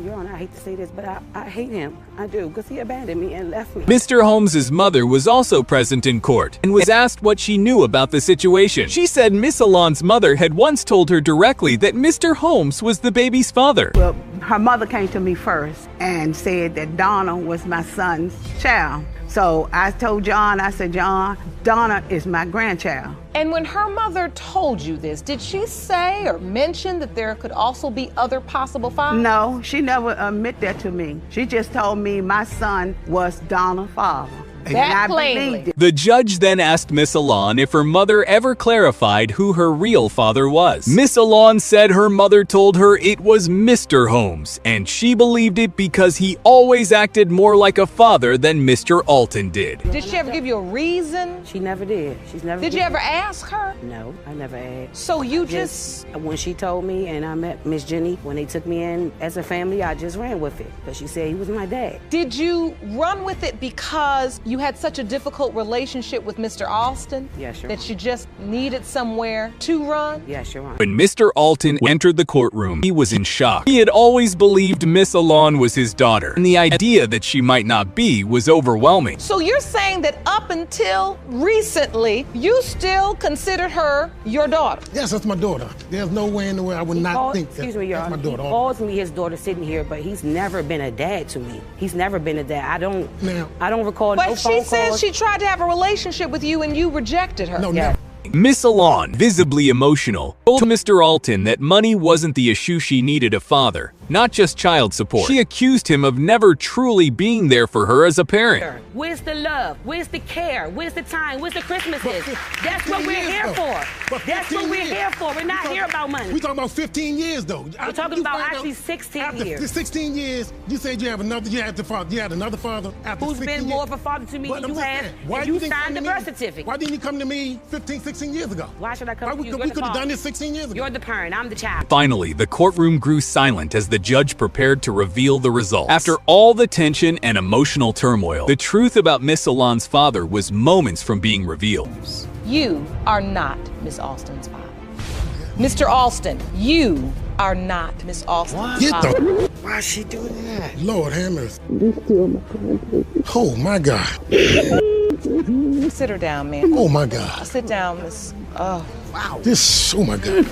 Your Honor, I hate to say this, but I hate him. I do, because he abandoned me and left me. Mr. Holmes's mother was also present in court and was asked what she knew about the situation. She said Miss Alon's mother had once told her directly that Mr. Holmes was the baby's father. Well, her mother came to me first and said that Donna was my son's child. So I told John, I said, John, Donna is my grandchild. And when her mother told you this, did she say or mention that there could also be other possible fathers? No, she never admitted that to me. She just told me my son was Donna's father. That plainly. The judge then asked Miss Alon if her mother ever clarified who her real father was. Miss Alon said her mother told her it was Mr. Holmes, and she believed it because he always acted more like a father than Mr. Alton did. Did she ever give you a reason? She never did. She's never. Did you ever ask her? No, I never asked. So you just... When she told me and I met Miss Jenny, when they took me in as a family, I just ran with it. But she said he was my dad. Did you run with it because you had such a difficult relationship with Mr. Alston? Yes, Your That you just needed somewhere to run? Yes, Your Honor. When Mr. Alton entered the courtroom, he was in shock. He had always believed Miss Alon was his daughter, and the idea that she might not be was overwhelming. So you're saying that up until recently, you still considered her your daughter? Yes, that's my daughter. There's no way in the world I would not think that. Excuse me, Your Honor. That's my daughter. He calls me his daughter sitting here, but he's never been a dad to me. He's never been a dad. I don't recall no phone calls. But she says she tried to have a relationship with you and you rejected her. No, never. Miss Alon, visibly emotional, told Mr. Alton that money wasn't the issue. She needed a father, not just child support. She accused him of never truly being there for her as a parent. Where's the love? Where's the care? Where's the time? Where's the Christmases? That's what we're here for. That's what we're here for. We're not here about money. We're talking about 15 years, though. We're talking about actually 16 years. After 16 years, you said you had another father. After Who's been more of a father to me than you have, and you signed the birth certificate. Why didn't you come to me 16 years ago? Why should I come to you? We could have done this 16 years ago. You're the parent, I'm the child. Finally, the courtroom grew silent as the judge prepared to reveal the results. After all the tension and emotional turmoil, the truth about Miss Alon's father was moments from being revealed. You are not Miss Alston's father. Mr. Alston, you are not Miss Alston's father. Why is she doing that? Lord have mercy. Oh my God. Sit her down, man. Oh my God. Sit down, Miss. Oh, wow. Oh my God.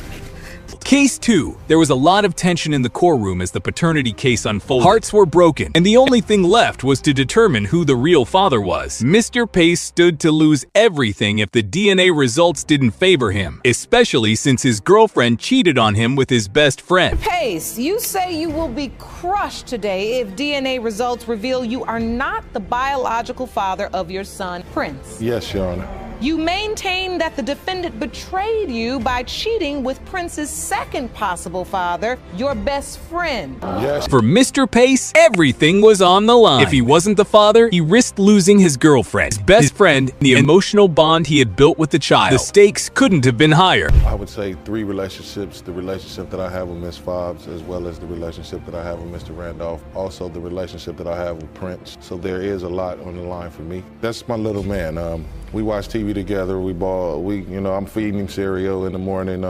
Case 2. There was a lot of tension in the courtroom as the paternity case unfolded. Hearts were broken, and the only thing left was to determine who the real father was. Mr. Pace stood to lose everything if the DNA results didn't favor him, especially since his girlfriend cheated on him with his best friend. Pace, you say you will be crushed today if DNA results reveal you are not the biological father of your son, Prince. Yes, Your Honor. You maintain that the defendant betrayed you by cheating with Prince's second possible father, your best friend. Yes. For Mr. Pace, everything was on the line. If he wasn't the father, he risked losing his girlfriend, his best friend, and the emotional bond he had built with the child. The stakes couldn't have been higher. I would say 3 relationships: the relationship that I have with Miss Fobbs, as well as the relationship that I have with Mr. Randolph, also the relationship that I have with Prince. So there is a lot on the line for me. That's my little man. We watch TV together. I'm feeding him cereal in the morning.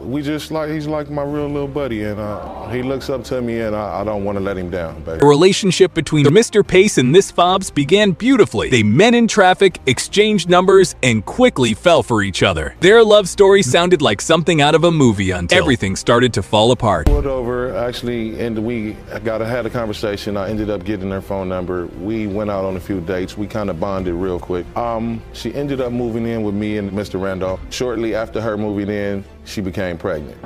He's like my real little buddy, and he looks up to me, and I don't want to let him down, baby. The relationship between Mr. Pace and Miss Fobbs began beautifully. They met in traffic, exchanged numbers, and quickly fell for each other. Their love story sounded like something out of a movie until everything started to fall apart. Pulled over, actually, and we had a conversation. I ended up getting her phone number. We went out on a few dates. We kind of bonded real quick. She ended up moving in with me and Mr. Randolph. Shortly after her moving in, she became pregnant.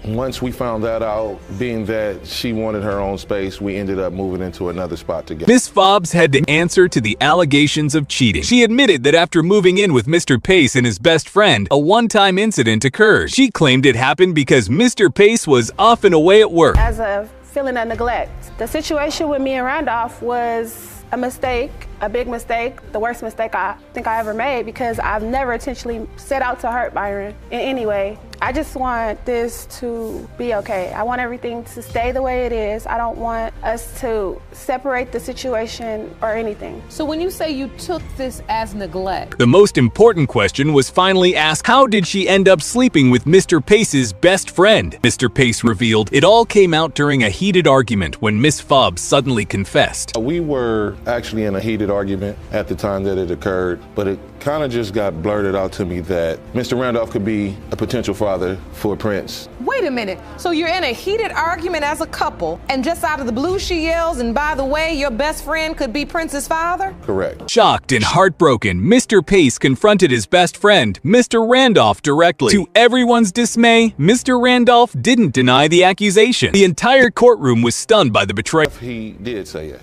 once we found that out, being that she wanted her own space, we ended up moving into another spot together. Miss Fobbs had to answer to the allegations of cheating. She admitted that after moving in with Mr. Pace and his best friend, a one-time incident occurred. She claimed it happened because Mr. Pace was often away at work. As a feeling of neglect, the situation with me and Randolph was a mistake, a big mistake, the worst mistake I think I ever made, because I've never intentionally set out to hurt Byron in any way. I just want this to be okay. I want everything to stay the way it is. I don't want us to separate the situation or anything. So when you say you took this as neglect, The most important question was finally asked, how did she end up sleeping with Mr. Pace's best friend? Mr. Pace revealed it all came out during a heated argument when Miss Fobbs suddenly confessed. We were actually in a heated argument at the time that it occurred, but it kind of just got blurted out to me that Mr. Randolph could be a potential father for Prince. wait a minute. So you're in a heated argument as a couple, and just out of the blue she yells, and by the way, your best friend could be Prince's father? Correct. Shocked and heartbroken, Mr. Pace confronted his best friend, Mr. Randolph, directly. To everyone's dismay, Mr. Randolph didn't deny the accusation. The entire courtroom was stunned by the betrayal. He did say yes.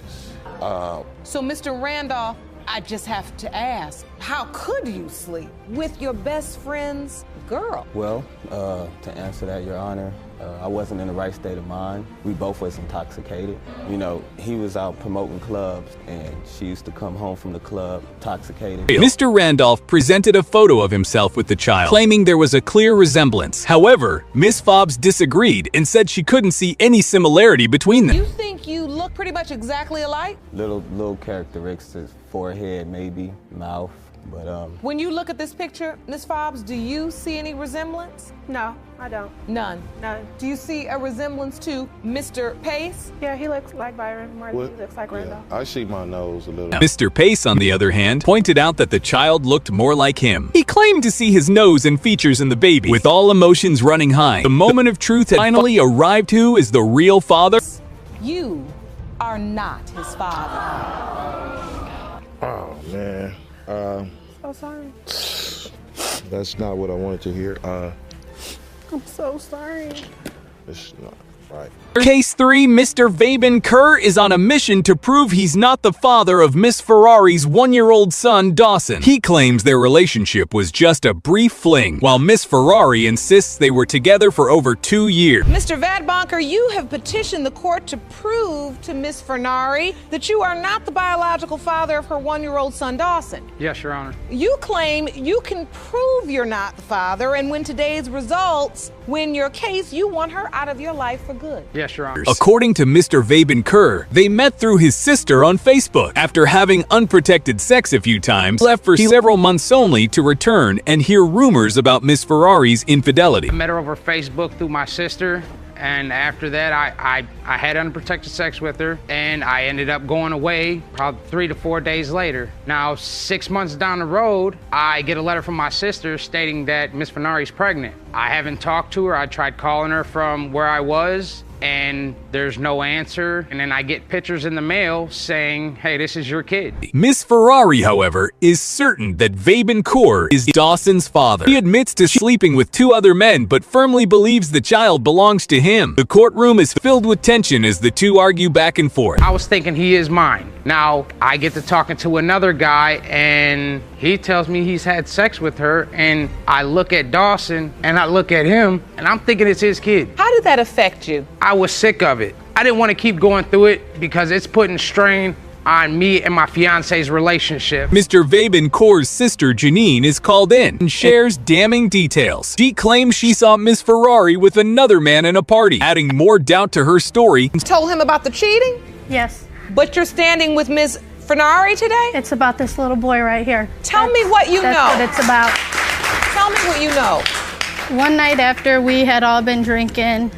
So Mr. Randolph, I just have to ask, how could you sleep with your best friend's girl? Well, to answer that, Your Honor, I wasn't in the right state of mind. We both was intoxicated. You know, he was out promoting clubs, and she used to come home from the club intoxicated. Mr. Randolph presented a photo of himself with the child, claiming there was a clear resemblance. However, Miss Fobbs disagreed and said she couldn't see any similarity between them. You think you look pretty much exactly alike? Little characteristics, forehead maybe, mouth, but When you look at this picture, Miss Fobbs, do you see any resemblance? No, I don't. None? None. Do you see a resemblance to Mr. Pace? Yeah, he looks like Byron more than he looks like Randolph. I see my nose a little. Mr. Pace, on the other hand, pointed out that the child looked more like him. He claimed to see his nose and features in the baby. With all emotions running high, the moment of truth had finally arrived. Who is the real father? You are not his father. Oh, man. So sorry. That's not what I wanted to hear. I'm so sorry. It's not right. Case 3, Mr. Vaben Kerr is on a mission to prove he's not the father of Miss Ferrari's 1-year-old son, Dawson. He claims their relationship was just a brief fling, while Miss Ferrari insists they were together for over 2 years. Mr. Vadbonker, you have petitioned the court to prove to Miss Ferrari that you are not the biological father of her 1-year-old son, Dawson. Yes, Your Honor. You claim you can prove you're not the father, and when today's results win your case, you want her out of your life for good. Yes, Your Honor. According to Mr. Vaben Kerr, they met through his sister on Facebook. After having unprotected sex a few times, left for several months only to return and hear rumors about Miss Ferrari's infidelity. I met her over Facebook through my sister, and after that, I had unprotected sex with her, and I ended up going away probably 3 to 4 days later. Now, 6 months down the road, I get a letter from my sister stating that Miss Ferrari's pregnant. I haven't talked to her. I tried calling her from where I was, and there's no answer. And then I get pictures in the mail saying, hey, this is your kid. Miss Ferrari, however, is certain that Vaben Kerr is Dawson's father. He admits to sleeping with 2 other men, but firmly believes the child belongs to him. The courtroom is filled with tension as the two argue back and forth. I was thinking he is mine. Now, I get to talking to another guy, and he tells me he's had sex with her, and I look at Dawson, and I look at him, and I'm thinking it's his kid. How did that affect you? I was sick of it. I didn't want to keep going through it because it's putting strain on me and my fiance's relationship. Mr. Vaben Kerr's sister, Janine, is called in and shares damning details. She claims she saw Miss Ferrari with another man in a party, adding more doubt to her story. Told him about the cheating? Yes. But you're standing with Miss Ferrari today? It's about this little boy right here. Tell me what you know. That's what it's about. Tell me what you know. One night after we had all been drinking,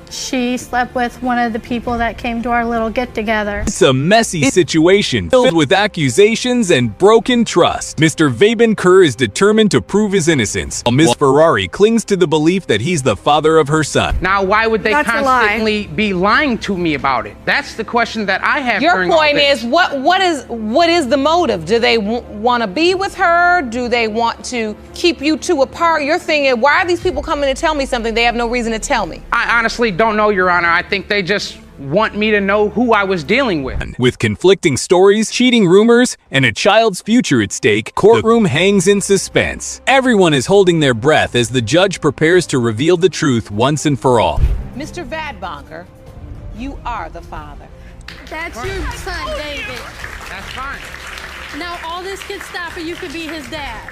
She slept with one of the people that came to our little get-together. It's a messy situation filled with accusations and broken trust. Mr. Vabenkur is determined to prove his innocence, while Ms. Ferrari clings to the belief that he's the father of her son. Now, why would they That's a constantly be lying to me about it? That's the question that I have. Your during all point this. is, what is the motive? Do they want to be with her? Do they want to keep you two apart? Your thing is, why are these people coming to tell me something they have no reason to tell me? I honestly don't know, Your Honor. I think they just want me to know who I was dealing with. With conflicting stories, cheating rumors, and a child's future at stake, courtroom hangs in suspense. Everyone is holding their breath as the judge prepares to reveal the truth once and for all. Mr. Vadbonker, you are the father. That's your son, David. That's fine. Now all this could stop or you could be his dad.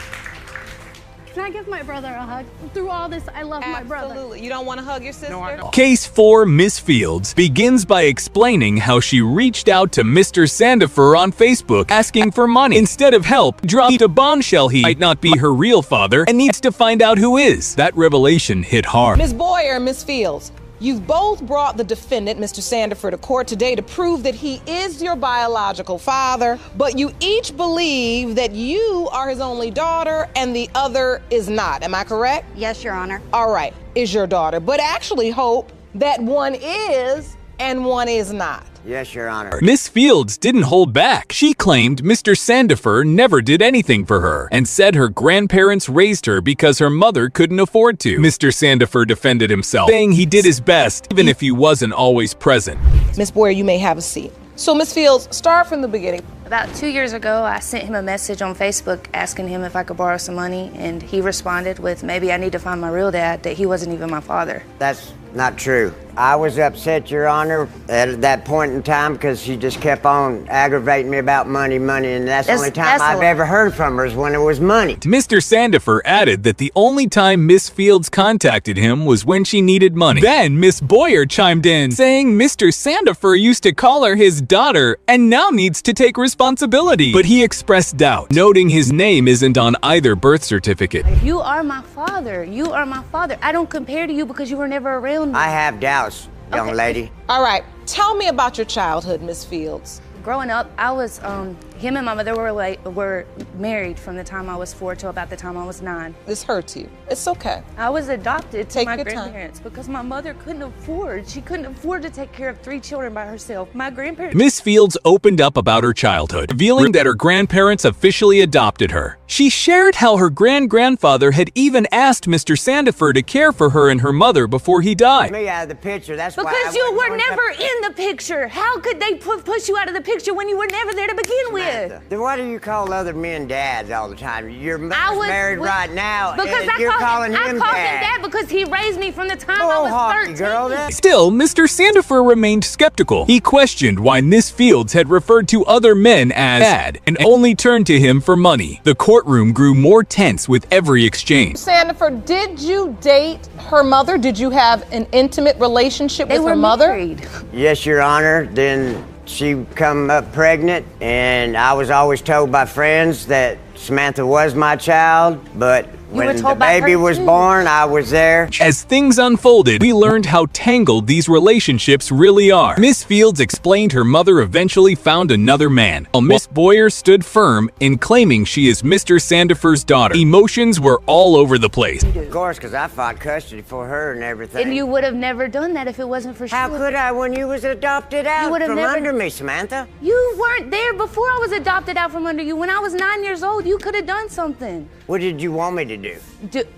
Can I give my brother a hug? Through all this, I love my brother. Absolutely. You don't want to hug your sister? No, Case 4, Miss Fields, begins by explaining how she reached out to Mr. Sandifer on Facebook asking for money. Instead of help, dropped a bombshell he might not be her real father and needs to find out who is. That revelation hit hard. Ms. Boyer and Ms. Fields, you've both brought the defendant, Mr. Sandifer, to court today to prove that he is your biological father, but you each believe that you are his only daughter and the other is not. Am I correct? Yes, Your Honor. All right, is your daughter, but actually hope that one is and one is not. Yes, Your Honor. Miss Fields didn't hold back. She claimed Mr. Sandifer never did anything for her and said her grandparents raised her because her mother couldn't afford to. Mr. Sandifer defended himself, saying he did his best even if he wasn't always present. Ms. Boyer, you may have a seat. So, Ms. Fields, start from the beginning. About 2 years ago, I sent him a message on Facebook asking him if I could borrow some money, and he responded with, maybe I need to find my real dad, that he wasn't even my father. That's not true. I was upset, Your Honor, at that point in time because she just kept on aggravating me about money, and that's the only time I've ever heard from her is when it was money. Mr. Sandifer added that the only time Miss Fields contacted him was when she needed money. Then Miss Boyer chimed in, saying Mr. Sandifer used to call her his daughter and now needs to take responsibility. But he expressed doubt, noting his name isn't on either birth certificate. You are my father. You are my father. I don't compare to you because you were never around me. I have doubts, young lady. All right, tell me about your childhood, Miss Fields. Growing up, I was, him and my mother were married from the time I was 4 till about the time I was 9. This hurts you. It's okay. I was adopted to Take my your time. grandparents because my mother couldn't afford. She couldn't afford to take care of 3 children by herself. My grandparents... Miss Fields opened up about her childhood, revealing that her grandparents officially adopted her. She shared how her grand-grandfather had even asked Mr. Sandifer to care for her and her mother before he died. Me out of the picture, that's why Because you were never in the picture. How could they push you out of the picture when you were never there to begin with? Then why do you call other men dads all the time? You're married right now, because and you're calling him I called dad. him dad because he raised me from the time I was 13. Girl, Still, Mr. Sandifer remained skeptical. He questioned why Miss Fields had referred to other men as dad and only turned to him for money. The courtroom grew more tense with every exchange. Sandifer, did you date her mother? Did you have an intimate relationship with her mother? Married. Yes, Your Honor. Then she come up pregnant, and I was always told by friends that Samantha was my child, but when the baby was born, I was there. As things unfolded, we learned how tangled these relationships really are. Miss Fields explained her mother eventually found another man, while Miss Boyer stood firm in claiming she is Mr. Sandifer's daughter. Emotions were all over the place. Of course, because I fought custody for her and everything. And you would have never done that if it wasn't for How could I when you was adopted out from under me, Samantha? You weren't there before I was adopted out from under you. When I was 9 years old, you could have done something. What did you want me to do?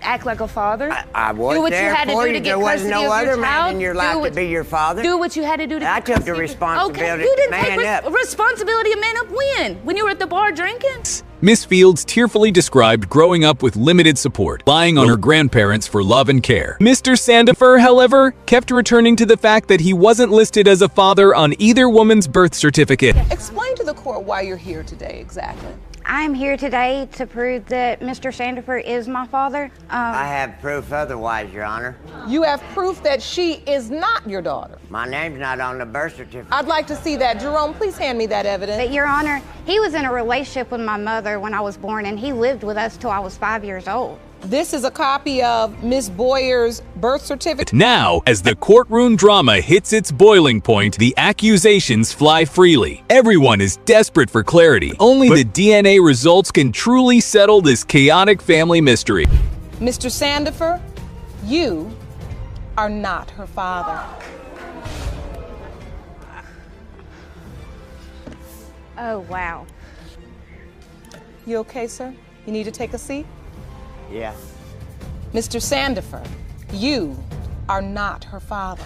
Act like a father. I was do what there you had to for do you. to get There was custody no of your other man child. in your life to be your father. Do what you had to do to I get took the custody. responsibility Okay, you didn't to man take up. responsibility of man up when you were at the bar drinking. Miss Fields tearfully described growing up with limited support, relying on her grandparents for love and care. Mr. Sandifer, however, kept returning to the fact that he wasn't listed as a father on either woman's birth certificate. Explain to the court why you're here today exactly. I'm here today to prove that Mr. Sandifer is my father. I have proof otherwise, Your Honor. You have proof that she is not your daughter. My name's not on the birth certificate. I'd like to see that. Jerome, please hand me that evidence. But Your Honor, he was in a relationship with my mother when I was born, and he lived with us till I was 5 years old. This is a copy of Miss Boyer's birth certificate. Now, as the courtroom drama hits its boiling point, the accusations fly freely. Everyone is desperate for clarity. Only the DNA results can truly settle this chaotic family mystery. Mr. Sandifer, you are not her father. Oh, wow. You okay, sir? You need to take a seat? Yeah. Mr. Sandifer, you are not her father.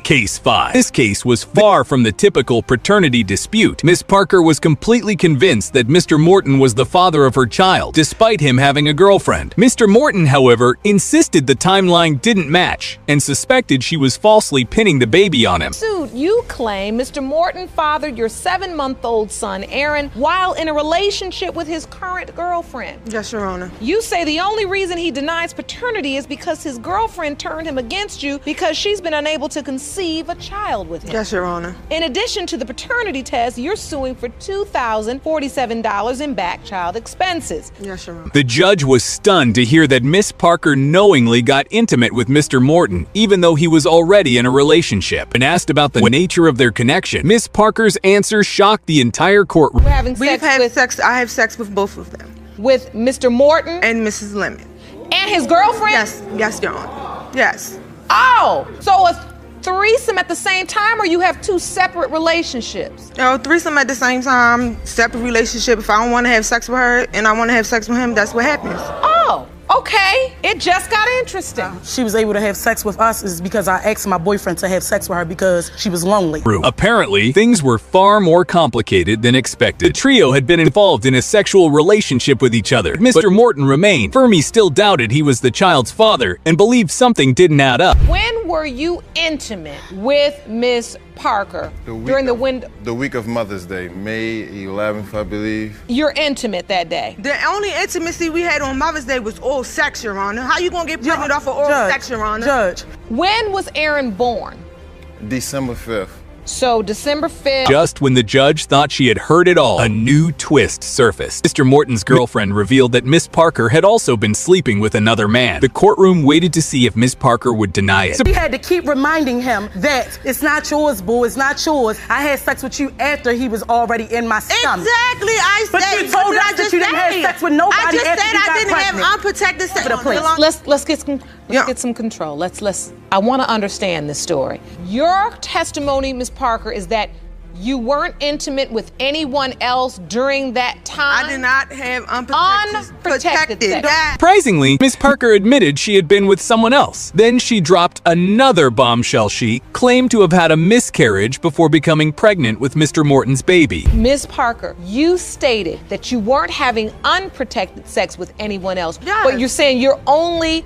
Case 5. This case was far from the typical paternity dispute. Miss Parker was completely convinced that Mr. Morton was the father of her child, despite him having a girlfriend. Mr. Morton, however, insisted the timeline didn't match and suspected she was falsely pinning the baby on him. Suit, you claim Mr. Morton fathered your 7-month-old son, Aaron, while in a relationship with his current girlfriend. Yes, Your Honor. You say the only reason he denies paternity is because his girlfriend turned him against you because she's been unable to conceive a child with him. Yes, Your Honor. In addition to the paternity test, you're suing for $2,047 in back child expenses. Yes, Your Honor. The judge was stunned to hear that Miss Parker knowingly got intimate with Mr. Morton, even though he was already in a relationship, and asked about the nature of their connection. Miss Parker's answer shocked the entire courtroom. I have sex with both of them. With Mr. Morton? And Mrs. Lemon. And his girlfriend? Yes, Your Honor. Yes. Oh, so a threesome at the same time, or you have two separate relationships? Threesome at the same time, separate relationship. If I don't want to have sex with her and I want to have sex with him, that's what happens. Oh, okay. It just got interesting. She was able to have sex with us is because I asked my boyfriend to have sex with her because she was lonely. Apparently, things were far more complicated than expected. The trio had been involved in a sexual relationship with each other. Mr. Morton remained firm. He still doubted he was the child's father and believed something didn't add up. When were you intimate with Miss Parker? During the window? The week of Mother's Day, May 11th, I believe. You're intimate that day? The only intimacy we had on Mother's Day was oral sex, Your Honor. How you gonna get pregnant off of oral sex, Your Honor? Judge. When was Aaron born? December 5th. So December 5th. Just when the judge thought she had heard it all, a new twist surfaced. Mr. Morton's girlfriend revealed that Miss Parker had also been sleeping with another man. The courtroom waited to see if Miss Parker would deny it. We had to keep reminding him that it's not yours, boo. It's not yours. I had sex with you after he was already in my stomach. Exactly, I said. But you told us that you didn't have sex with nobody. I just after said you I got didn't pregnant. have unprotected sex. Let's get some control. Let's. I want to understand this story. Your testimony, Miss Parker, is that you weren't intimate with anyone else during that time? I did not have unprotected sex. Surprisingly, Miss Parker admitted she had been with someone else. Then she dropped another bombshell. She claimed to have had a miscarriage before becoming pregnant with Mr. Morton's baby. Miss Parker, you stated that you weren't having unprotected sex with anyone else. Yes. But you're saying you only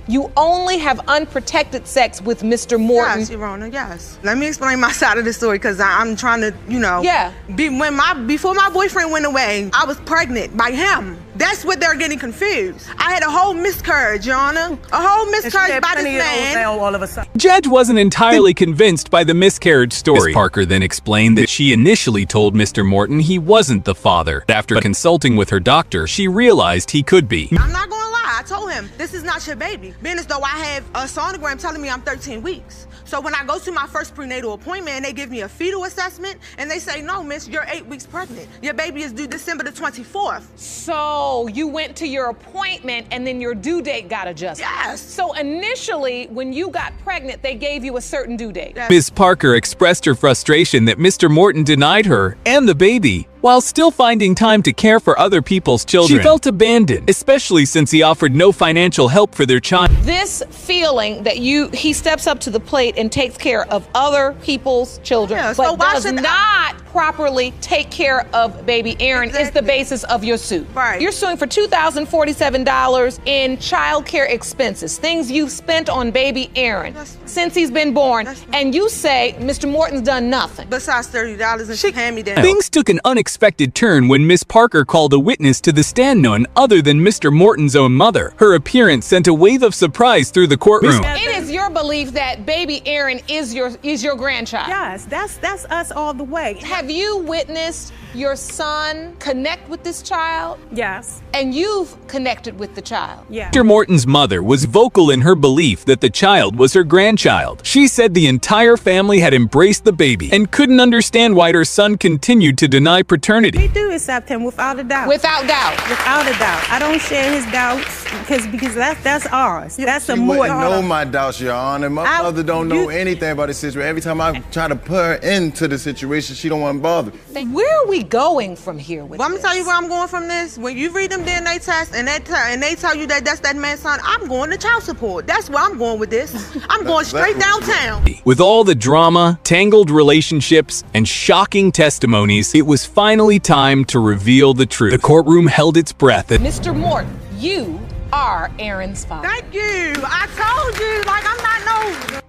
have unprotected sex with Mr. Morton. Yes, Your Honor, yes. Let me explain my side of the story because I'm trying to, Yeah. Before my boyfriend went away, I was pregnant by him. That's what they're getting confused. I had a whole miscarriage, Your Honor. A whole miscarriage by this man. All of a sudden. Judge wasn't entirely convinced by the miscarriage story. Miss Parker then explained that she initially told Mr. Morton he wasn't the father. After consulting with her doctor, she realized he could be. I'm not gonna lie, I told him, this is not your baby. Being as though I have a sonogram telling me I'm 13 weeks. So when I go to my first prenatal appointment and they give me a fetal assessment and they say, no, miss, you're 8 weeks pregnant. Your baby is due December the 24th. So you went to your appointment and then your due date got adjusted? Yes. So initially, when you got pregnant, they gave you a certain due date? Yes. Ms. Parker expressed her frustration that Mr. Morton denied her and the baby while still finding time to care for other people's children. She felt abandoned, especially since he offered no financial help for their child. This feeling that he steps up to the plate and takes care of other people's children, but does not properly take care of baby Aaron is the basis of your suit. Right. You're suing for $2,047 in child care expenses, things you've spent on baby Aaron since he's been born, and you say Mr. Morton's done nothing. Besides $30 and she hand me down. Things took an unexpected turn when Miss Parker called a witness to the stand, none other than Mr. Morton's own mother. Her appearance sent a wave of surprise through the courtroom. It is your belief that baby Aaron is your grandchild. Yes, that's us all the way. Have Have you witnessed your son connect with this child? Yes. And you've connected with the child? Yeah. Mr. Morton's mother was vocal in her belief that the child was her grandchild. She said the entire family had embraced the baby and couldn't understand why her son continued to deny paternity. We do accept him without a doubt. Without doubt? Without a doubt. I don't share his doubts because that's ours. That's a more. Wouldn't know my doubts, Your Honor. My mother don't know anything about the situation. Every time I try to put her into the situation, she don't want to bother. Where are we going from here with Well, I'm this? gonna tell you where I'm going from this. When you read them DNA tests and they tell you that that's that man's son, I'm going to child support. That's where I'm going with this. I'm going straight downtown. With all the drama, tangled relationships, and shocking testimonies, it was finally time to reveal the truth. The courtroom held its breath. Mr. Morton, you are Aaron's father. Thank you. I told you, like I'm not no.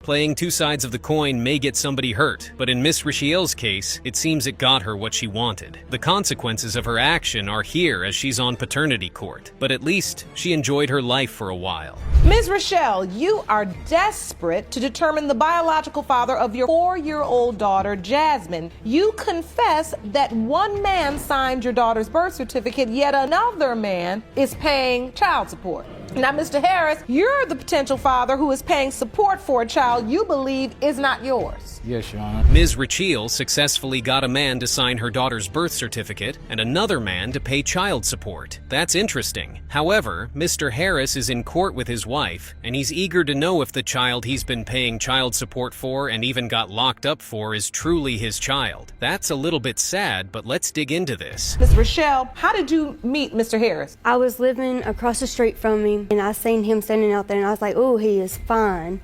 Playing two sides of the coin may get somebody hurt, but in Miss Richiel's case, it seems it got her what she wanted. The consequences of her action are here as she's on paternity court, but at least she enjoyed her life for a while. Ms. Rochelle, you are desperate to determine the biological father of your 4-year-old daughter, Jasmine. You confess that one man signed your daughter's birth certificate, yet another man is paying child support. Now, Mr. Harris, you're the potential father who is paying support for a child you believe is not yours. Yes, Your Honor. Ms. Richiel successfully got a man to sign her daughter's birth certificate and another man to pay child support. That's interesting. However, Mr. Harris is in court with his wife, and he's eager to know if the child he's been paying child support for and even got locked up for is truly his child. That's a little bit sad, but let's dig into this. Ms. Rochelle, how did you meet Mr. Harris? I was living across the street from him, and I seen him standing out there, and I was like, oh, he is fine.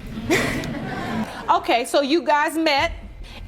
Okay, so you guys met,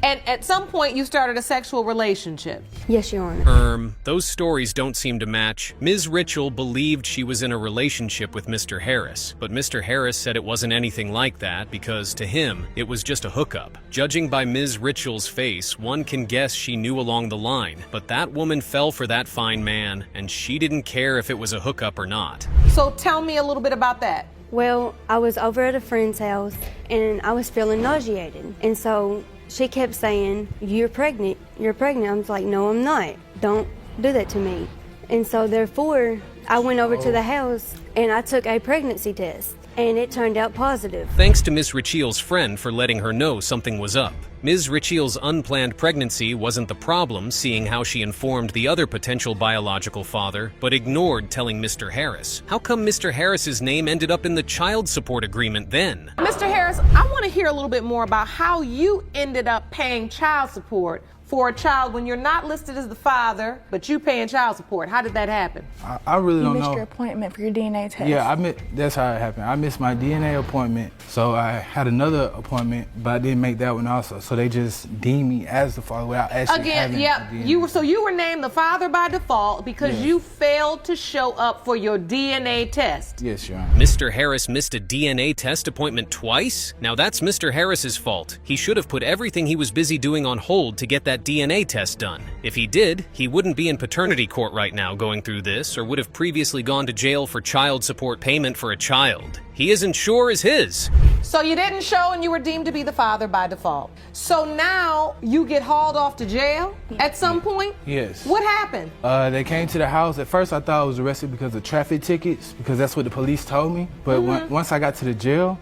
and at some point you started a sexual relationship. Yes, Your Honor. Those stories don't seem to match. Ms. Richiel believed she was in a relationship with Mr. Harris, but Mr. Harris said it wasn't anything like that because, to him, it was just a hookup. Judging by Ms. Richiel's face, one can guess she knew along the line, but that woman fell for that fine man, and she didn't care if it was a hookup or not. So tell me a little bit about that. Well, I was over at a friend's house, and I was feeling nauseated. And so she kept saying, you're pregnant, you're pregnant. I was like, no, I'm not. Don't do that to me. And so therefore, I went over to the house, and I took a pregnancy test, and it turned out positive. Thanks to Ms. Richiel's friend for letting her know something was up. Ms. Richiel's unplanned pregnancy wasn't the problem, seeing how she informed the other potential biological father, but ignored telling Mr. Harris. How come Mr. Harris's name ended up in the child support agreement then? Mr. Harris, I want to hear a little bit more about how you ended up paying child support for a child when you're not listed as the father, but you paying child support. How did that happen? I really don't know. You missed your appointment for your DNA test. Yeah, that's how it happened. I missed my DNA appointment, so I had another appointment, but I didn't make that one also. So they just deemed me as the father without actually having DNA. So you were named the father by default because you failed to show up for your DNA test. Yes, Your Honor. Mr. Harris missed a DNA test appointment twice? Now that's Mr. Harris's fault. He should have put everything he was busy doing on hold to get that DNA test done. If he did, he wouldn't be in paternity court right now going through this, or would have previously gone to jail for child support payment for a child. He isn't sure is his. So you didn't show and you were deemed to be the father by default. So now you get hauled off to jail at some point? Yes. What happened? They came to the house. At first I thought I was arrested because of traffic tickets, because that's what the police told me. But once I got to the jail,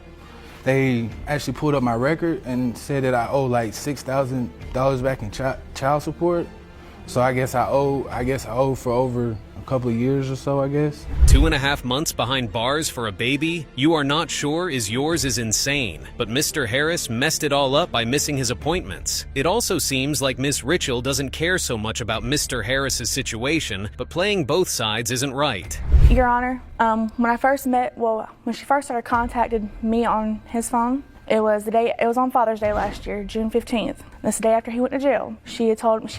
they actually pulled up my record and said that I owe like $6,000 back in child support. So I guess I owe for over a couple of years or so, I guess. 2.5 months behind bars for a baby you are not sure is yours is insane. But Mr. Harris messed it all up by missing his appointments. It also seems like Miss Richiel doesn't care so much about Mr. Harris's situation, but playing both sides isn't right. Your Honor, when she first started contacting me on his phone, it was on Father's Day last year, June 15th. This day after he went to jail. She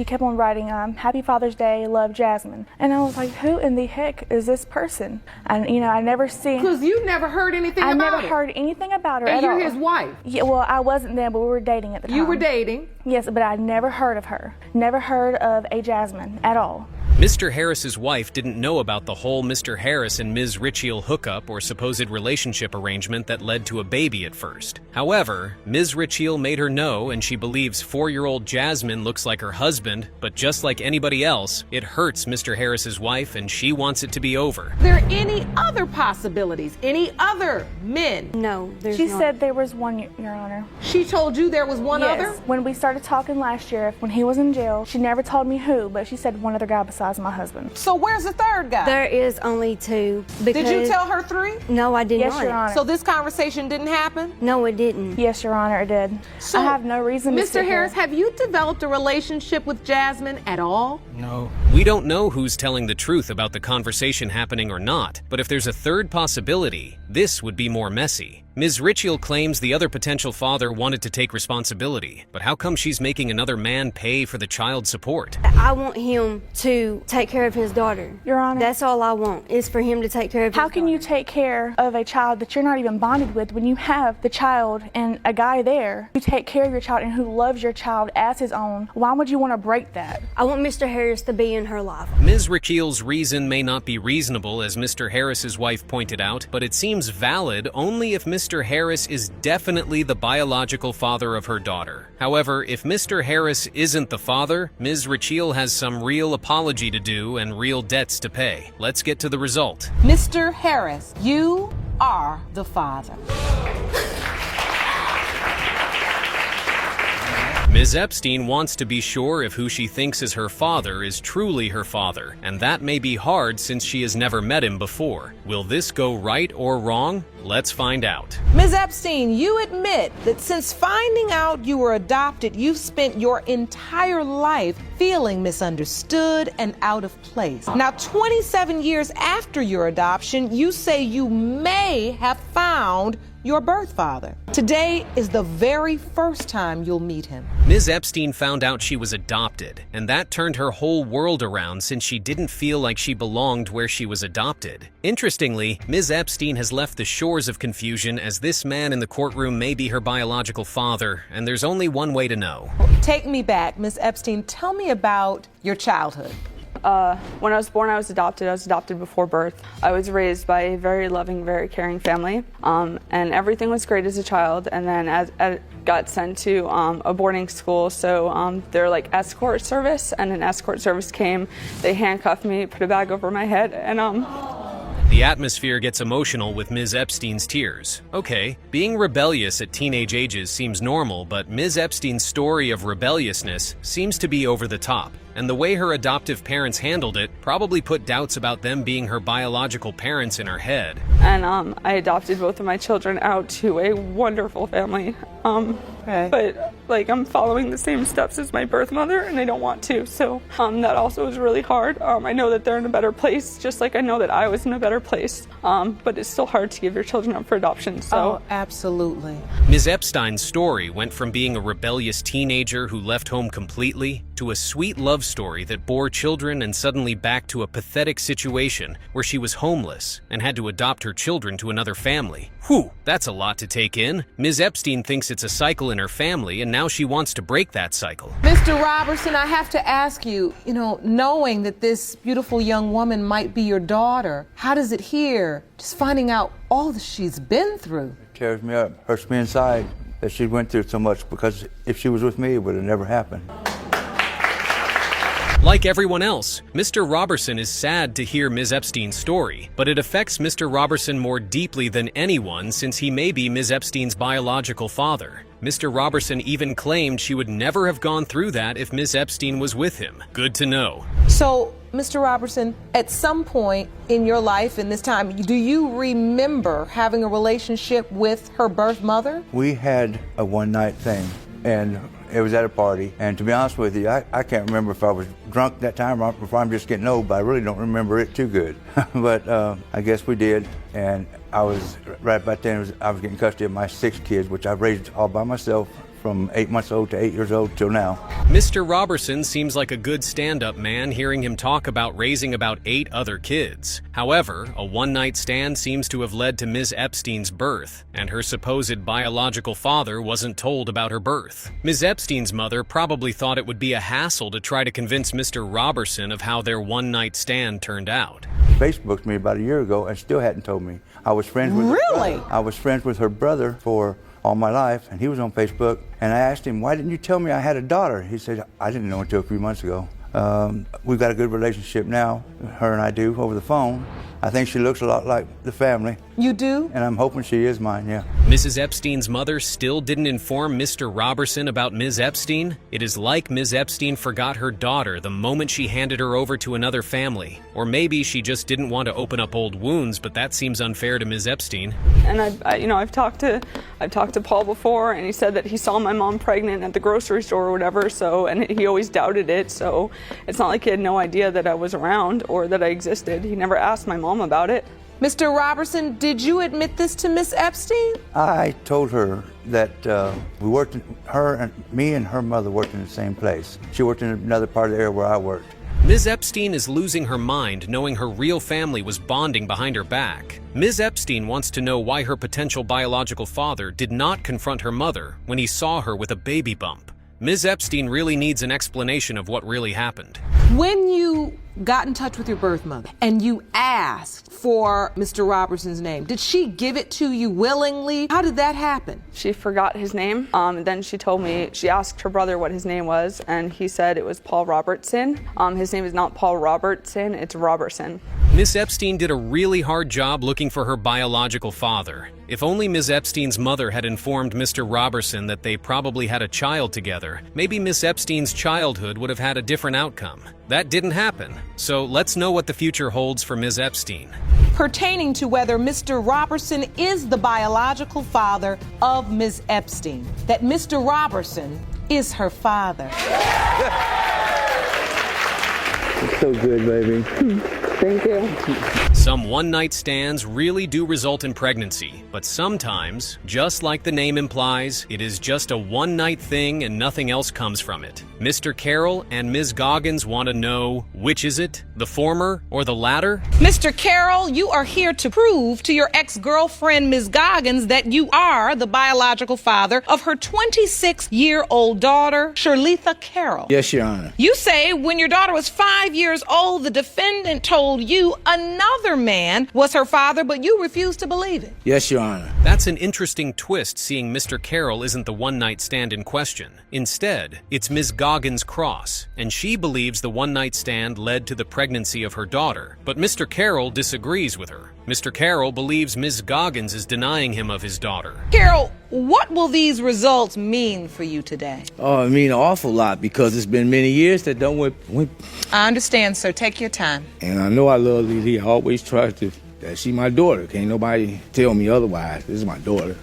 kept on writing, Happy Father's Day, love, Jasmine. And I was like, who in the heck is this person? And I never seen. Because you never heard anything about her. I never heard anything about her and at all. And you're his wife. Yeah, well, I wasn't then, but we were dating at the time. You were dating? Yes, but I never heard of her. Never heard of a Jasmine at all. Mr. Harris's wife didn't know about the whole Mr. Harris and Ms. Ritchie hookup or supposed relationship arrangement that led to a baby at first. However, Ms. Ritchie made her know, and she believes 4-year-old Jasmine looks like her husband, but just like anybody else, it hurts Mr. Harris's wife and she wants it to be over. Are there any other possibilities? Any other men? No, there's She not. said there was one, Your Honor. She told you there was one Yes. other? When we started talking last year, when he was in jail, she never told me who, but she said one other guy besides my husband. So where's the third guy? There is only 2. Did you tell her 3? No, I did Yes, not. Your Honor. So this conversation didn't happen? No, it didn't. Yes, Your Honor, it did. So, I have no reason to Mr. sit Harris, here. have you developed a relationship with Jasmine at all? No. We don't know who's telling the truth about the conversation happening or not, but if there's a third possibility, this would be more messy. Ms. Ritchie claims the other potential father wanted to take responsibility, but how come she's making another man pay for the child support? I want him to take care of his daughter. Your Honor. That's all I want, is for him to take care of his How can you take care of a child that you're not even bonded with when you have the child and a guy there who take care of your child and who loves your child as his own? Why would you want to break that? I want Mr. Harris to be in her life. Ms. Ritchie's reason may not be reasonable, as Mr. Harris's wife pointed out, but it seems valid only if Mr. Harris is definitely the biological father of her daughter. However, if Mr. Harris isn't the father, Ms. Ritchie has some real apology to do and real debts to pay. Let's get to the result. Mr. Harris, you are the father. Ms. Epstein wants to be sure if who she thinks is her father is truly her father, and that may be hard since she has never met him before. Will this go right or wrong? Let's find out. Ms. Epstein, you admit that since finding out you were adopted, you've spent your entire life feeling misunderstood and out of place. Now, 27 years after your adoption, you say you may have found your birth father. Today is the very first time you'll meet him. Ms. Epstein found out she was adopted, and that turned her whole world around since she didn't feel like she belonged where she was adopted. Interestingly, Ms. Epstein has left the shores of confusion, as this man in the courtroom may be her biological father, and there's only one way to know. Take me back, Ms. Epstein. Tell me about your childhood. When I was born, I was adopted before birth. I was raised by a very loving, very caring family, and everything was great as a child. And then as got sent to a boarding school, so they're like escort service, and an escort service came. They handcuffed me, put a bag over my head, and The atmosphere gets emotional with Ms. Epstein's tears. Okay, being rebellious at teenage ages seems normal, but Ms. Epstein's story of rebelliousness seems to be over the top. And the way her adoptive parents handled it probably put doubts about them being her biological parents in her head. And I adopted both of my children out to a wonderful family. But like I'm following the same steps as my birth mother, and I don't want to. So that also is really hard. I know that they're in a better place, just like I know that I was in a better place. But it's still hard to give your children up for adoption. So. Oh, absolutely. Ms. Epstein's story went from being a rebellious teenager who left home completely to a sweet love story that bore children, and suddenly back to a pathetic situation where she was homeless and had to adopt her children to another family. Whew, that's a lot to take in. Ms. Epstein thinks it's a cycle in her family, and now she wants to break that cycle. Mr. Robertson, I have to ask you, knowing that this beautiful young woman might be your daughter, how does it hear just finding out all that she's been through? It tears me up, hurts me inside that she went through so much, because if she was with me, it would have never happened. Like everyone else, Mr. Robertson is sad to hear Ms. Epstein's story, but it affects Mr. Robertson more deeply than anyone, since he may be Ms. Epstein's biological father. Mr. Robertson even claimed she would never have gone through that if Ms. Epstein was with him. Good to know. So, Mr. Robertson, at some point in your life in this time, do you remember having a relationship with her birth mother? We had a one-night thing, and it was at a party, and to be honest with you, I can't remember if I was drunk that time or if I'm just getting old, but I really don't remember it too good. But I guess we did, and I was, right about then, I was getting custody of my 6 kids, which I've raised all by myself from 8 months old to 8 years old till now. Mr. Robertson seems like a good stand-up man, hearing him talk about raising about 8 other kids. However, a one-night stand seems to have led to Ms. Epstein's birth, and her supposed biological father wasn't told about her birth. Ms. Epstein's mother probably thought it would be a hassle to try to convince Mr. Robertson of how their one-night stand turned out. Facebooked me about a year ago and still hadn't told me. I was friends with I was friends with her brother for all my life, and he was on Facebook, and I asked him, why didn't you tell me I had a daughter? He said, I didn't know until a few months ago. We've got a good relationship now, her and I do, over the phone. I think she looks a lot like the family. You do? And I'm hoping she is mine, yeah. Mrs. Epstein's mother still didn't inform Mr. Robertson about Ms. Epstein. It is like Ms. Epstein forgot her daughter the moment she handed her over to another family. Or maybe she just didn't want to open up old wounds, but that seems unfair to Ms. Epstein. And I've talked to Paul before, and he said that he saw my mom pregnant at the grocery store or whatever, and he always doubted it, so it's not like he had no idea that I was around or that I existed. He never asked my mom about it. Mr. Robertson, did you admit this to Miss Epstein? I told her that me and her mother worked in the same place. She worked in another part of the area where I worked. Ms. Epstein is losing her mind knowing her real family was bonding behind her back. Ms. Epstein wants to know why her potential biological father did not confront her mother when he saw her with a baby bump. Ms. Epstein really needs an explanation of what really happened. When you got in touch with your birth mother and you asked for Mr. Robertson's name, did she give it to you willingly? How did that happen? She forgot his name. Then she told me, she asked her brother what his name was, and he said it was Paul Robertson. His name is not Paul Robertson, it's Robertson. Miss Epstein did a really hard job looking for her biological father. If only Miss Epstein's mother had informed Mr. Robertson that they probably had a child together, maybe Miss Epstein's childhood would have had a different outcome. That didn't happen, so let's know what the future holds for Ms. Epstein. Pertaining to whether Mr. Robertson is the biological father of Ms. Epstein, that Mr. Robertson is her father. It's so good, baby. Thank you. Some one-night stands really do result in pregnancy, but sometimes, just like the name implies, it is just a one-night thing and nothing else comes from it. Mr. Carroll and Ms. Goggins want to know, which is it, the former or the latter? Mr. Carroll, you are here to prove to your ex-girlfriend, Ms. Goggins, that you are the biological father of her 26-year-old daughter, Shirletha Carroll. Yes, Your Honor. You say when your daughter was 5 years old, the defendant told you another man was her father, but you refused to believe it. Yes, Your Honor. That's an interesting twist, seeing Mr. Carroll isn't the one-night stand in question. Instead, it's Ms. Goggins' cross, and she believes the one-night stand led to the pregnancy of her daughter. But Mr. Carroll disagrees with her. Mr. Carroll believes Ms. Goggins is denying him of his daughter. Carroll, what will these results mean for you today? Oh, it mean an awful lot because it's been many years that done went. I understand, sir. Take your time. And I know I love Lily. I always try to. That she my daughter. Can't nobody tell me otherwise. This is my daughter.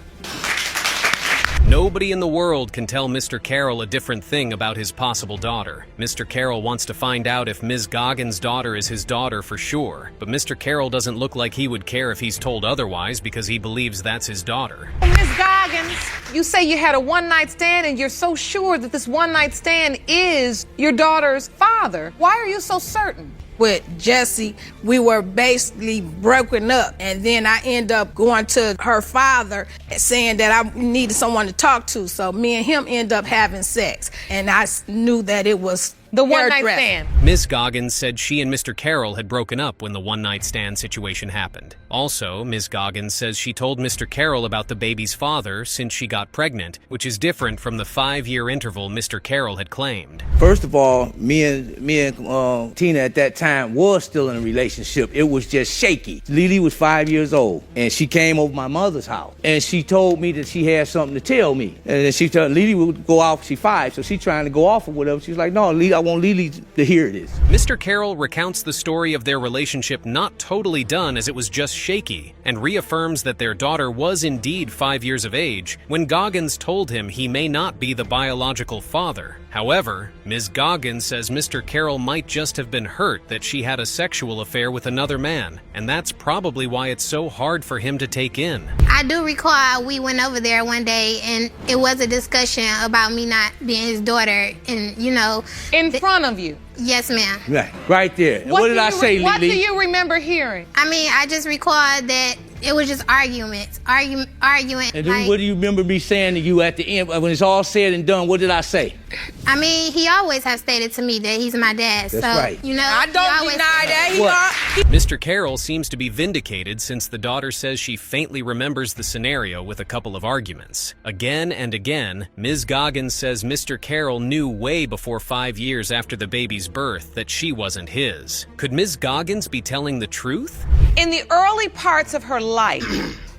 Nobody in the world can tell Mr. Carroll a different thing about his possible daughter. Mr. Carroll wants to find out if Ms. Goggins' daughter is his daughter for sure, but Mr. Carroll doesn't look like he would care if he's told otherwise because he believes that's his daughter. Ms. Goggins, you say you had a one-night stand and you're so sure that this one-night stand is your daughter's father. Why are you so certain? With Jesse, we were basically broken up, and then I end up going to her father saying that I needed someone to talk to, so me and him end up having sex, and I knew that it was the one-night stand. Ms. Goggins said she and Mr. Carroll had broken up when the one-night stand situation happened. Also, Ms. Goggins says she told Mr. Carroll about the baby's father since she got pregnant, which is different from the 5-year interval Mr. Carroll had claimed. First of all, me and Tina at that time was still in a relationship. It was just shaky. Lily was 5 years old, and she came over my mother's house, and she told me that she had something to tell me. And then she told Lily would go off. She's 5, so she's trying to go off or whatever. She's like, no, Lily, I want Lily to hear this. Mr. Carroll recounts the story of their relationship not totally done, as it was just shaky, and reaffirms that their daughter was indeed 5 years of age when Goggins told him he may not be the biological father. However, Ms. Goggins says Mr. Carroll might just have been hurt that she had a sexual affair with another man, and that's probably why it's so hard for him to take in. I do recall we went over there one day and it was a discussion about me not being his daughter, and in front of you. Yes, ma'am. Right there. What did I say, Lily? What do you remember hearing? I mean, I just recall that it was just arguments, arguing. And then what do you remember me saying to you at the end, when it's all said and done? What did I say? I mean, he always has stated to me that he's my dad. That's so, right. I don't deny that. Mr. Carroll seems to be vindicated since the daughter says she faintly remembers the scenario with a couple of arguments. Again and again, Ms. Goggins says Mr. Carroll knew way before 5 years after the baby's birth that she wasn't his. Could Ms. Goggins be telling the truth? In the early parts of her life,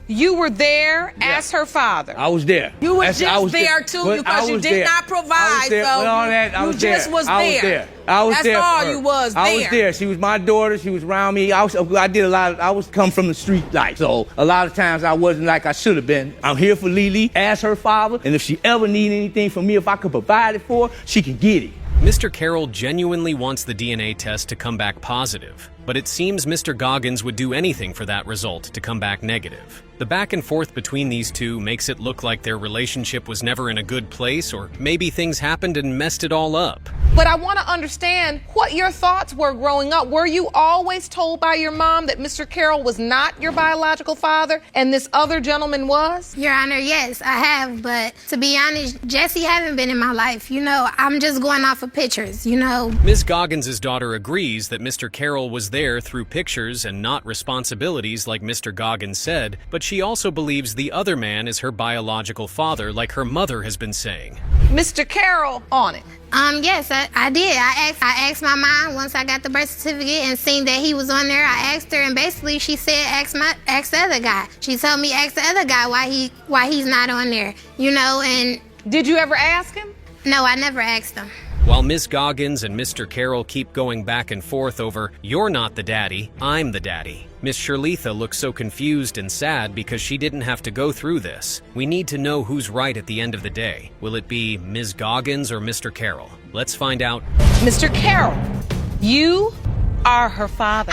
you were there as her father. I was there. You were just there too because you did not provide. So you just was there. I was That's there. all you was there. I was there. She was my daughter. She was around me. I did a lot. I was come from the street life, so a lot of times I wasn't like I should have been. I'm here for Lily as her father, and if she ever need anything from me, if I could provide it for her, she can get it. Mr. Carroll genuinely wants the DNA test to come back positive, but it seems Mr. Goggins would do anything for that result to come back negative. The back and forth between these two makes it look like their relationship was never in a good place, or maybe things happened and messed it all up. But I want to understand what your thoughts were growing up. Were you always told by your mom that Mr. Carroll was not your biological father and this other gentleman was? Your Honor, yes, I have. But to be honest, Jesse haven't been in my life. I'm just going off of pictures, Ms. Goggins' daughter agrees that Mr. Carroll was there through pictures and not responsibilities like Mr. Goggins said, but she also believes the other man is her biological father like her mother has been saying. Mr. Carroll on it. Yes, I did. I asked my mom once I got the birth certificate and seen that he was on there. I asked her, and basically she said, ask the other guy. She told me, ask the other guy why he's not on there, and... Did you ever ask him? No, I never asked him. While Ms. Goggins and Mr. Carroll keep going back and forth over, you're not the daddy, I'm the daddy, Miss Shirlitha looks so confused and sad because she didn't have to go through this. We need to know who's right at the end of the day. Will it be Ms. Goggins or Mr. Carroll? Let's find out. Mr. Carroll, you are her father.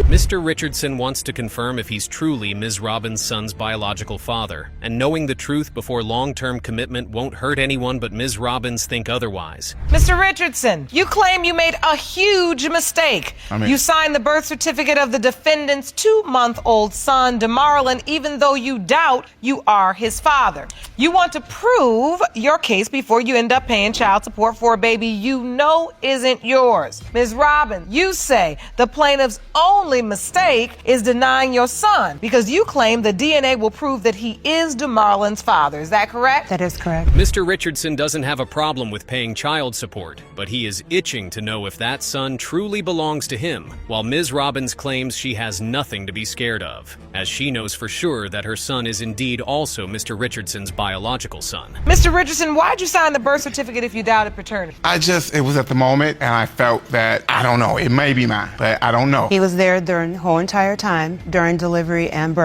Mr. Richardson wants to confirm if he's truly Ms. Robbins' son's biological father, and knowing the truth before long-term commitment won't hurt anyone but Ms. Robbins think otherwise. Mr. Richardson, you claim you made a huge mistake. You signed the birth certificate of the defendant's 2-month-old son, DeMarlon, even though you doubt you are his father. You want to prove your case before you end up paying child support for a baby you know isn't yours. Ms. Robbins, you say the plaintiff's only mistake is denying your son because you claim the DNA will prove that he is DeMarlon's father. Is that correct? That is correct. Mr. Richardson doesn't have a problem with paying child support, but he is itching to know if that son truly belongs to him, while Ms. Robbins claims she has nothing to be scared of, as she knows for sure that her son is indeed also Mr. Richardson's biological son. Mr. Richardson, why'd you sign the birth certificate if you doubted paternity? It was at the moment, and I felt that, I don't know, it may be mine, but I don't know. He was there during the whole entire time, during delivery and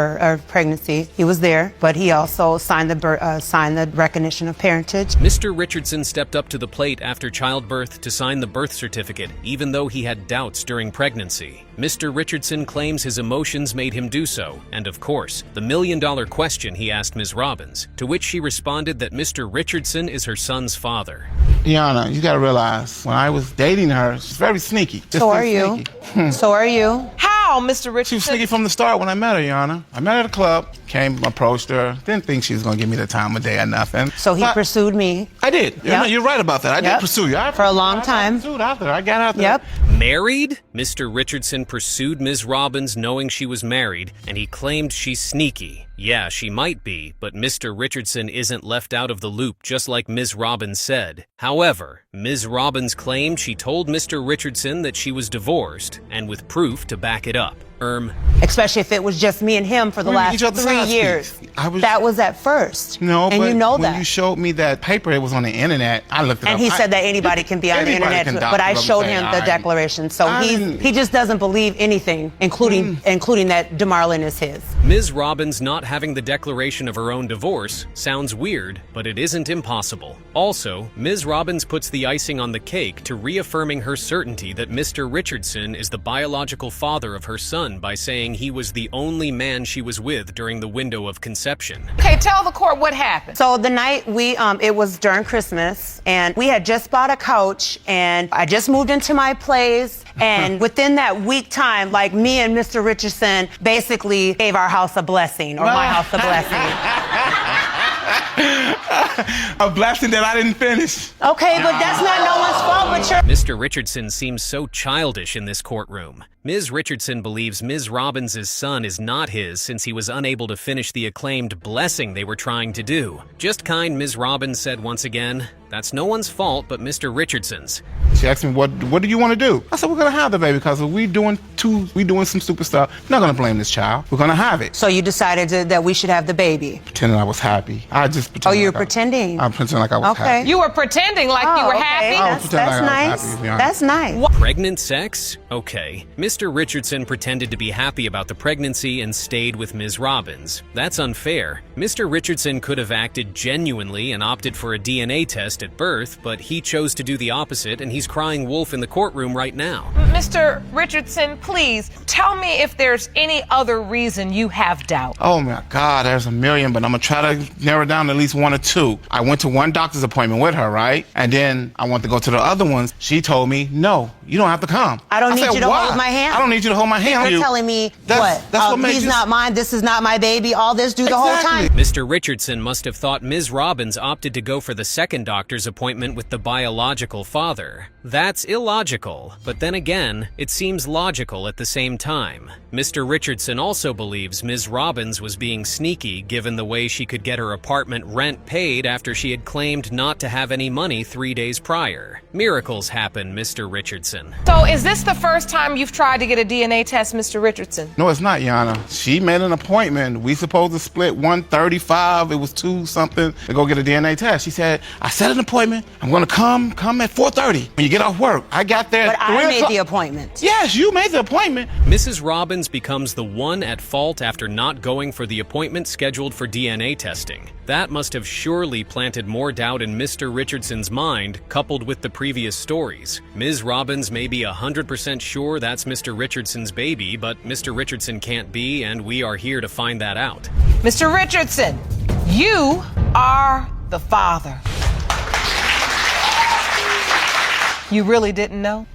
pregnancy. He was there, but he also signed the recognition of parentage. Mr. Richardson stepped up to the plate after childbirth to sign the birth certificate, even though he had doubts during pregnancy. Mr. Richardson claims his emotions made him do so, and of course, the million-dollar question he asked Ms. Robbins, to which she responded that Mr. Richardson is her son's father. Deanna, you gotta realize, when I was dating her, she's very sneaky. So are you. So are you. How, Mr. Richardson? She was sneaky from the start when I met her, Yana. I met her at a club, approached her, didn't think she was gonna give me the time of day or nothing. So he pursued me. I did. Yep. You're right about that. I did pursue you. For a long time. I got out there. Yep. Married? Mr. Richardson pursued Ms. Robbins knowing she was married, and he claimed she's sneaky. Yeah, she might be, but Mr. Richardson isn't left out of the loop just like Ms. Robbins said. However, Ms. Robbins claimed she told Mr. Richardson that she was divorced, and with proof to back it up. Especially if it was just me and him for the last 3 years. That was at first. No, and but you know when that. you showed me that paper, it was on the internet. I looked it up. And he said that anybody can be on the internet, but I showed him the declaration. So he just doesn't believe anything, including that DeMarlon is his. Ms. Robbins not having the declaration of her own divorce sounds weird, but it isn't impossible. Also, Ms. Robbins puts the icing on the cake to reaffirming her certainty that Mr. Richardson is the biological father of her son by saying he was the only man she was with during the window of conception. Okay, tell the court what happened. So the night it was during Christmas, and we had just bought a couch, and I just moved into my place, and within that week time, like me and Mr. Richardson basically gave our house a blessing, or my house a blessing. A blessing that I didn't finish. Okay, but that's not no one's fault but yours. Mr. Richardson seems so childish in this courtroom. Ms. Richardson believes Ms. Robbins' son is not his since he was unable to finish the acclaimed blessing they were trying to do. Just kind, Ms. Robbins said once again, that's no one's fault but Mr. Richardson's. She asked me, what do you want to do? I said, we're going to have the baby because we doing some stupid stuff. I'm not going to blame this child. We're going to have it. So you decided that we should have the baby? Pretending I was happy. I just pretended. Oh, you were pretending? I'm pretending like I was happy. You were pretending like you were happy? That's nice. That's nice. Pregnant sex? Okay. Mr. Richardson pretended to be happy about the pregnancy and stayed with Ms. Robbins. That's unfair. Mr. Richardson could have acted genuinely and opted for a DNA test at birth, but he chose to do the opposite, and he's crying wolf in the courtroom right now. Mr. Richardson, please tell me if there's any other reason you have doubt. Oh my God, there's a million, but I'm gonna try to narrow down to at least one or two. I went to one doctor's appointment with her, right? And then I went to go to the other ones. She told me, no, you don't have to come. I don't need you to hold my hand. I don't need you to hold my hand. You're telling me what? He's not mine, this is not my baby, all this the whole time? Mr. Richardson must have thought Ms. Robbins opted to go for the second doctor's appointment with the biological father. That's illogical, but then again, it seems logical at the same time. Mr. Richardson also believes Ms. Robbins was being sneaky given the way she could get her apartment rent paid after she had claimed not to have any money 3 days prior. Miracles happen, Mr. Richardson. So is this the first time you've tried to get a DNA test, Mr. Richardson? No, it's not, Yana. She made an appointment. We supposed to split 135. It was 2 something to go get a DNA test. She said, I set an appointment. I'm going to come at 4:30 when you get off work. I got there at 3 o'clock. But I made the appointment. Yes, you made the appointment. Mrs. Robbins becomes the one at fault after not going for the appointment scheduled for DNA testing. That must have surely planted more doubt in Mr. Richardson's mind, coupled with the previous stories. Ms. Robbins may be 100% sure that's Mr. Richardson's baby, but Mr. Richardson can't be, and we are here to find that out. Mr. Richardson, you are the father. You really didn't know?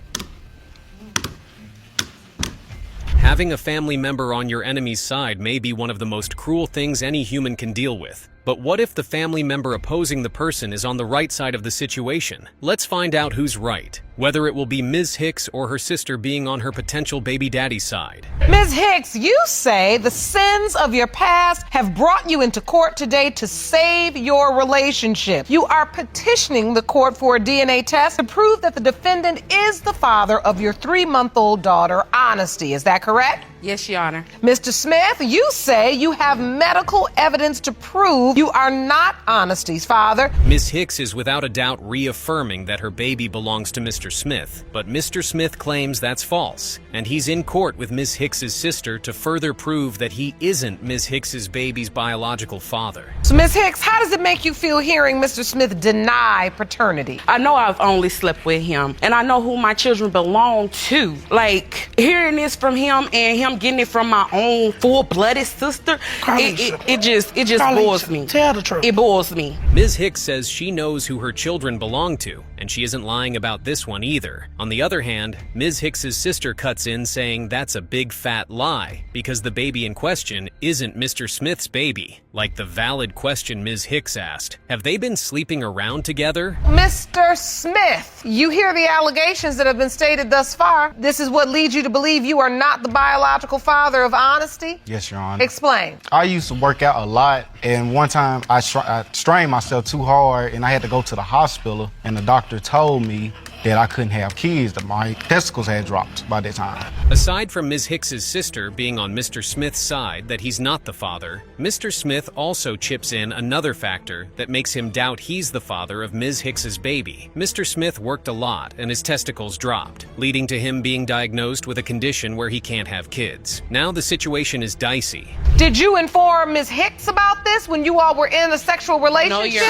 Having a family member on your enemy's side may be one of the most cruel things any human can deal with. But what if the family member opposing the person is on the right side of the situation? Let's find out who's right, whether it will be Ms. Hicks or her sister being on her potential baby daddy's side. Ms. Hicks, you say the sins of your past have brought you into court today to save your relationship. You are petitioning the court for a DNA test to prove that the defendant is the father of your 3-month-old daughter, Honesty. Is that correct? Yes, Your Honor. Mr. Smith, you say you have medical evidence to prove you are not Honesty's father. Ms. Hicks is without a doubt reaffirming that her baby belongs to Mr. Smith, but Mr. Smith claims that's false, and he's in court with Ms. Hicks's sister to further prove that he isn't Ms. Hicks's baby's biological father. So, Ms. Hicks, how does it make you feel hearing Mr. Smith deny paternity? I know I've only slept with him, and I know who my children belong to. Like, hearing this from him and him getting it from my own full-blooded sister, it just bores me. Tell the truth. It bores me. Ms. Hicks says she knows who her children belong to, and she isn't lying about this one either. On the other hand, Ms. Hicks's sister cuts in saying that's a big fat lie, because the baby in question isn't Mr. Smith's baby. Like the valid question Ms. Hicks asked, have they been sleeping around together? Mr. Smith, you hear the allegations that have been stated thus far. This is what leads you to believe you are not the biological father of Honesty? Yes, Your Honor. Explain. I used to work out a lot, and one time I strained myself too hard, and I had to go to the hospital, and the doctor told me that I couldn't have kids, that my testicles had dropped by that time. Aside from Ms. Hicks's sister being on Mr. Smith's side that he's not the father, Mr. Smith also chips in another factor that makes him doubt he's the father of Ms. Hicks's baby. Mr. Smith worked a lot and his testicles dropped, leading to him being diagnosed with a condition where he can't have kids. Now the situation is dicey. Did you inform Ms. Hicks about this when you all were in a sexual relationship?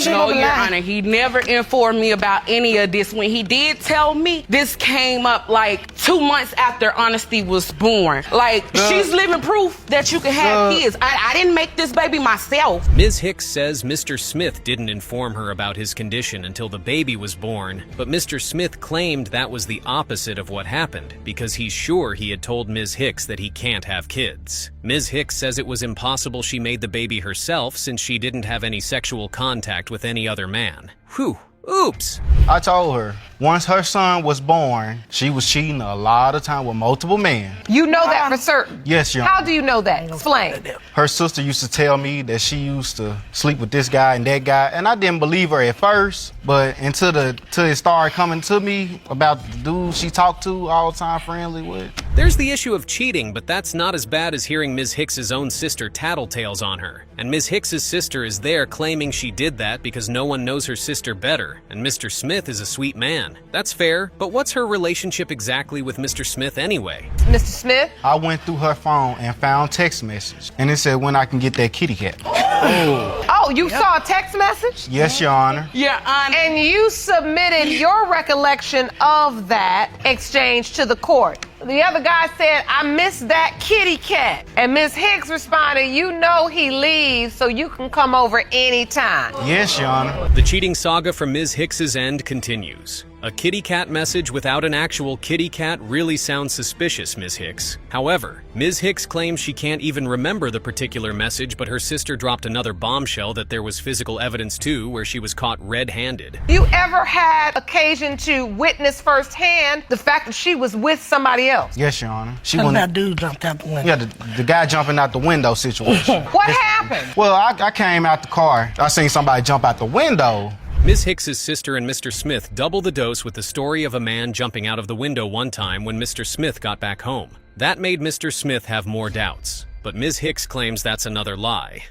No, Your Honor. He never informed me about any of this. When he did tell me, this came up like 2 months after Honesty was born. Like, she's living proof that you can have kids. I didn't make this baby myself. Ms. Hicks says Mr. Smith didn't inform her about his condition until the baby was born, but Mr. Smith claimed that was the opposite of what happened because he's sure he had told Ms. Hicks that he can't have kids. Ms. Hicks says it was impossible she made the baby herself since she didn't have any sexual contact with any other man. Whew. Oops. I told her, once her son was born, she was cheating a lot of time with multiple men. You know that for certain? Yes, Your Honor. How do you know that? Explain. Her sister used to tell me that she used to sleep with this guy and that guy, and I didn't believe her at first, but until it started coming to me about the dude she talked to all the time, friendly with. There's the issue of cheating, but that's not as bad as hearing Ms. Hicks's own sister tattletales on her. And Ms. Hicks's sister is there claiming she did that because no one knows her sister better, and Mr. Smith is a sweet man. That's fair, but what's her relationship exactly with Mr. Smith anyway? Mr. Smith? I went through her phone and found text message, and it said when I can get that kitty cat. Oh, you saw a text message? Yes, Your Honor. Your Honor. And you submitted your recollection of that exchange to the court. The other guy said, I missed that kitty cat. And Ms. Hicks responded, you know he leaves, so you can come over anytime. Yes, Your Honor. The cheating saga from Ms. Hicks's end continues. A kitty cat message without an actual kitty cat really sounds suspicious, Ms. Hicks. However, Ms. Hicks claims she can't even remember the particular message, but her sister dropped another bombshell that there was physical evidence too, where she was caught red-handed. You ever had occasion to witness firsthand the fact that she was with somebody else? Yes, Your Honor. That dude jumped out the window. Yeah, the guy jumping out the window situation. What happened? Well, I came out the car. I seen somebody jump out the window. Ms. Hicks's sister and Mr. Smith double the dose with the story of a man jumping out of the window one time when Mr. Smith got back home. That made Mr. Smith have more doubts, but Ms. Hicks claims that's another lie.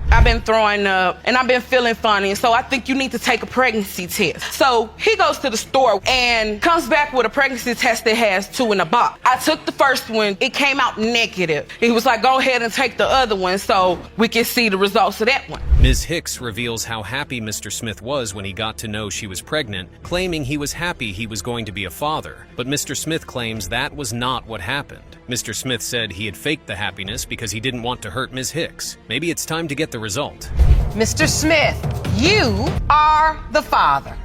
I've been throwing up and I've been feeling funny, so I think you need to take a pregnancy test. So he goes to the store and comes back with a pregnancy test that has 2 in a box. I took the first one, it came out negative. He was like, go ahead and take the other one so we can see the results of that one. Ms. Hicks reveals how happy Mr. Smith was when he got to know she was pregnant, claiming he was happy he was going to be a father. But Mr. Smith claims that was not what happened. Mr. Smith said he had faked the happiness because he didn't want to hurt Ms. Hicks. Maybe it's time to get the result. Mr. Smith, you are the father.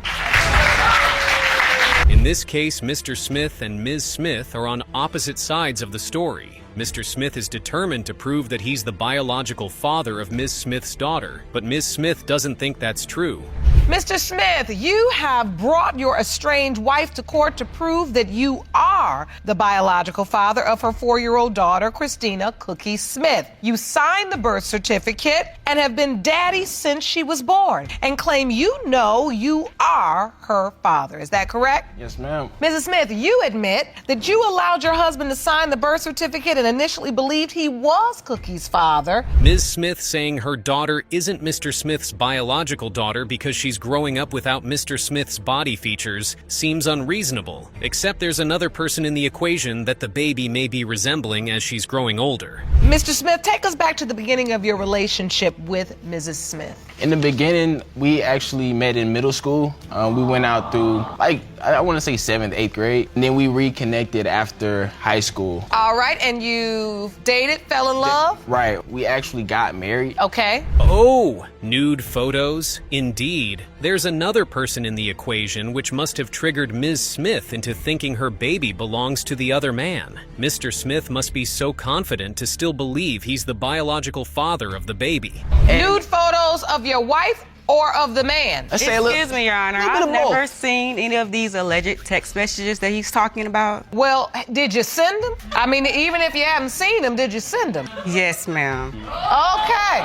In this case, Mr. Smith and Ms. Smith are on opposite sides of the story. Mr. Smith is determined to prove that he's the biological father of Ms. Smith's daughter, but Ms. Smith doesn't think that's true. Mr. Smith, you have brought your estranged wife to court to prove that you are the biological father of her 4-year-old daughter, Christina Cookie Smith. You signed the birth certificate and have been daddy since she was born and claim you know you are her father. Is that correct? Yes, ma'am. Mrs. Smith, you admit that you allowed your husband to sign the birth certificate and initially believed he was Cookie's father. Ms. Smith saying her daughter isn't Mr. Smith's biological daughter because she's growing up without Mr. Smith's body features seems unreasonable, except there's another person in the equation that the baby may be resembling as she's growing older. Mr. Smith, take us back to the beginning of your relationship with Mrs. Smith. In the beginning, we actually met in middle school. We went out through, like, I want to say 7th, 8th grade. And then we reconnected after high school. All right, and you dated, fell in love? Right, we actually got married. Okay. Oh, nude photos? Indeed. There's another person in the equation which must have triggered Ms. Smith into thinking her baby belongs to the other man. Mr. Smith must be so confident to still believe he's the biological father of the baby. Nude photos of your wife or of the man? Excuse me, Your Honor. I've never seen any of these alleged text messages that he's talking about. Well, did you send them? I mean, even if you haven't seen them, did you send them? Yes, ma'am. Okay.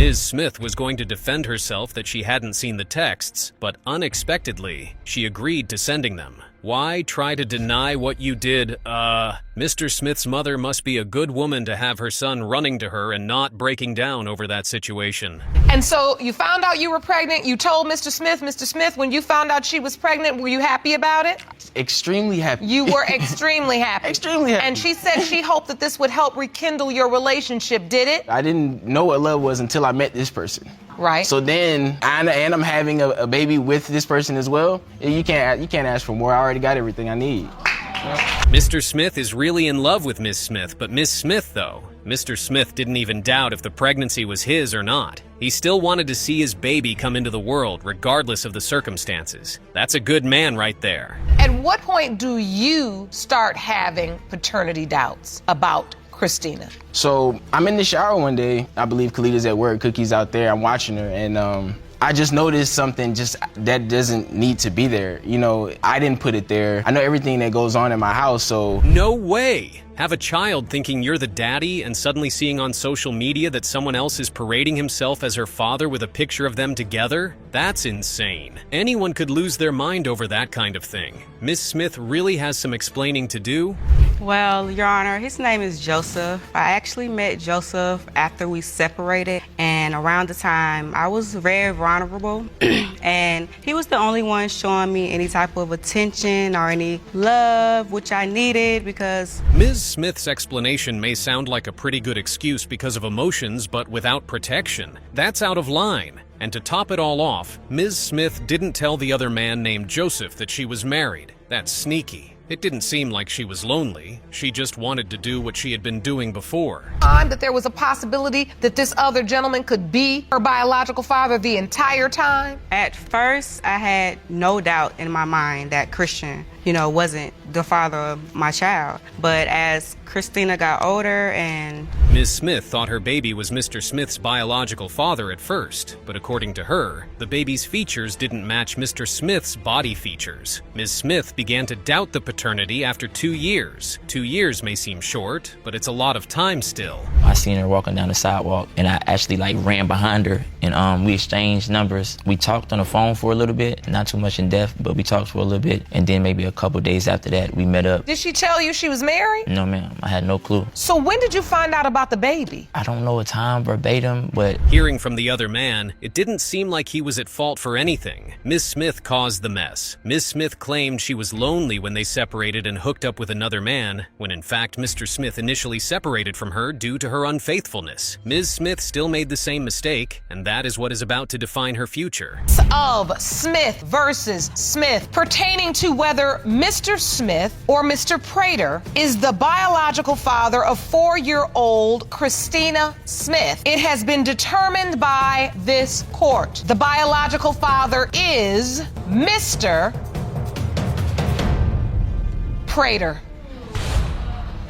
Ms. Smith was going to defend herself that she hadn't seen the texts, but unexpectedly, she agreed to sending them. Why try to deny what you did? Mr. Smith's mother must be a good woman to have her son running to her and not breaking down over that situation. And so you found out you were pregnant. You told Mr. Smith, when you found out she was pregnant, were you happy about it? Extremely happy. You were extremely happy. Extremely happy. And she said she hoped that this would help rekindle your relationship. Did it? I didn't know what love was until I met this person. Right. So then, and I'm having a baby with this person as well. You can't ask for more. I already got everything I need. Mr. Smith is really in love with Ms. Smith, but Ms. Smith, though, Mr. Smith didn't even doubt if the pregnancy was his or not. He still wanted to see his baby come into the world, regardless of the circumstances. That's a good man right there. At what point do you start having paternity doubts about Christina? So I'm in the shower one day. I believe Khalita's at work, Cookie's out there. I'm watching her, and I just noticed something just that doesn't need to be there. You know, I didn't put it there. I know everything that goes on in my house, so... No way! Have a child thinking you're the daddy and suddenly seeing on social media that someone else is parading himself as her father with a picture of them together? That's insane. Anyone could lose their mind over that kind of thing. Miss Smith really has some explaining to do. Well, Your Honor, his name is Joseph. I actually met Joseph after we separated, and around the time I was very vulnerable, and he was the only one showing me any type of attention or any love, which I needed because... Ms. Smith's explanation may sound like a pretty good excuse because of emotions, but without protection. That's out of line. And to top it all off, Ms. Smith didn't tell the other man named Joseph that she was married. That's sneaky. It didn't seem like she was lonely. She just wanted to do what she had been doing before. That there was a possibility that this other gentleman could be her biological father the entire time? At first, I had no doubt in my mind that Christian, wasn't the father of my child. But as Christina got older and... Ms. Smith thought her baby was Mr. Smith's biological father at first, but according to her, the baby's features didn't match Mr. Smith's body features. Ms. Smith began to doubt the paternity after 2 years. 2 years may seem short, but it's a lot of time still. I seen her walking down the sidewalk, and I actually ran behind her, and we exchanged numbers. We talked on the phone for a little bit, not too much in depth, but we talked for a little bit, and then maybe a couple days after that, we met up. Did she tell you she was married? No, ma'am. I had no clue. So when did you find out about the baby? I don't know a time verbatim, but... Hearing from the other man, it didn't seem like he was at fault for anything. Ms. Smith caused the mess. Ms. Smith claimed she was lonely when they separated and hooked up with another man, when in fact Mr. Smith initially separated from her due to her unfaithfulness. Ms. Smith still made the same mistake, and that is what is about to define her future. Of Smith versus Smith, pertaining to whether Mr. Smith or Mr. Prater is the biological father of 4-year-old Christina Smith. It has been determined by this court. The biological father is Mr. Prater.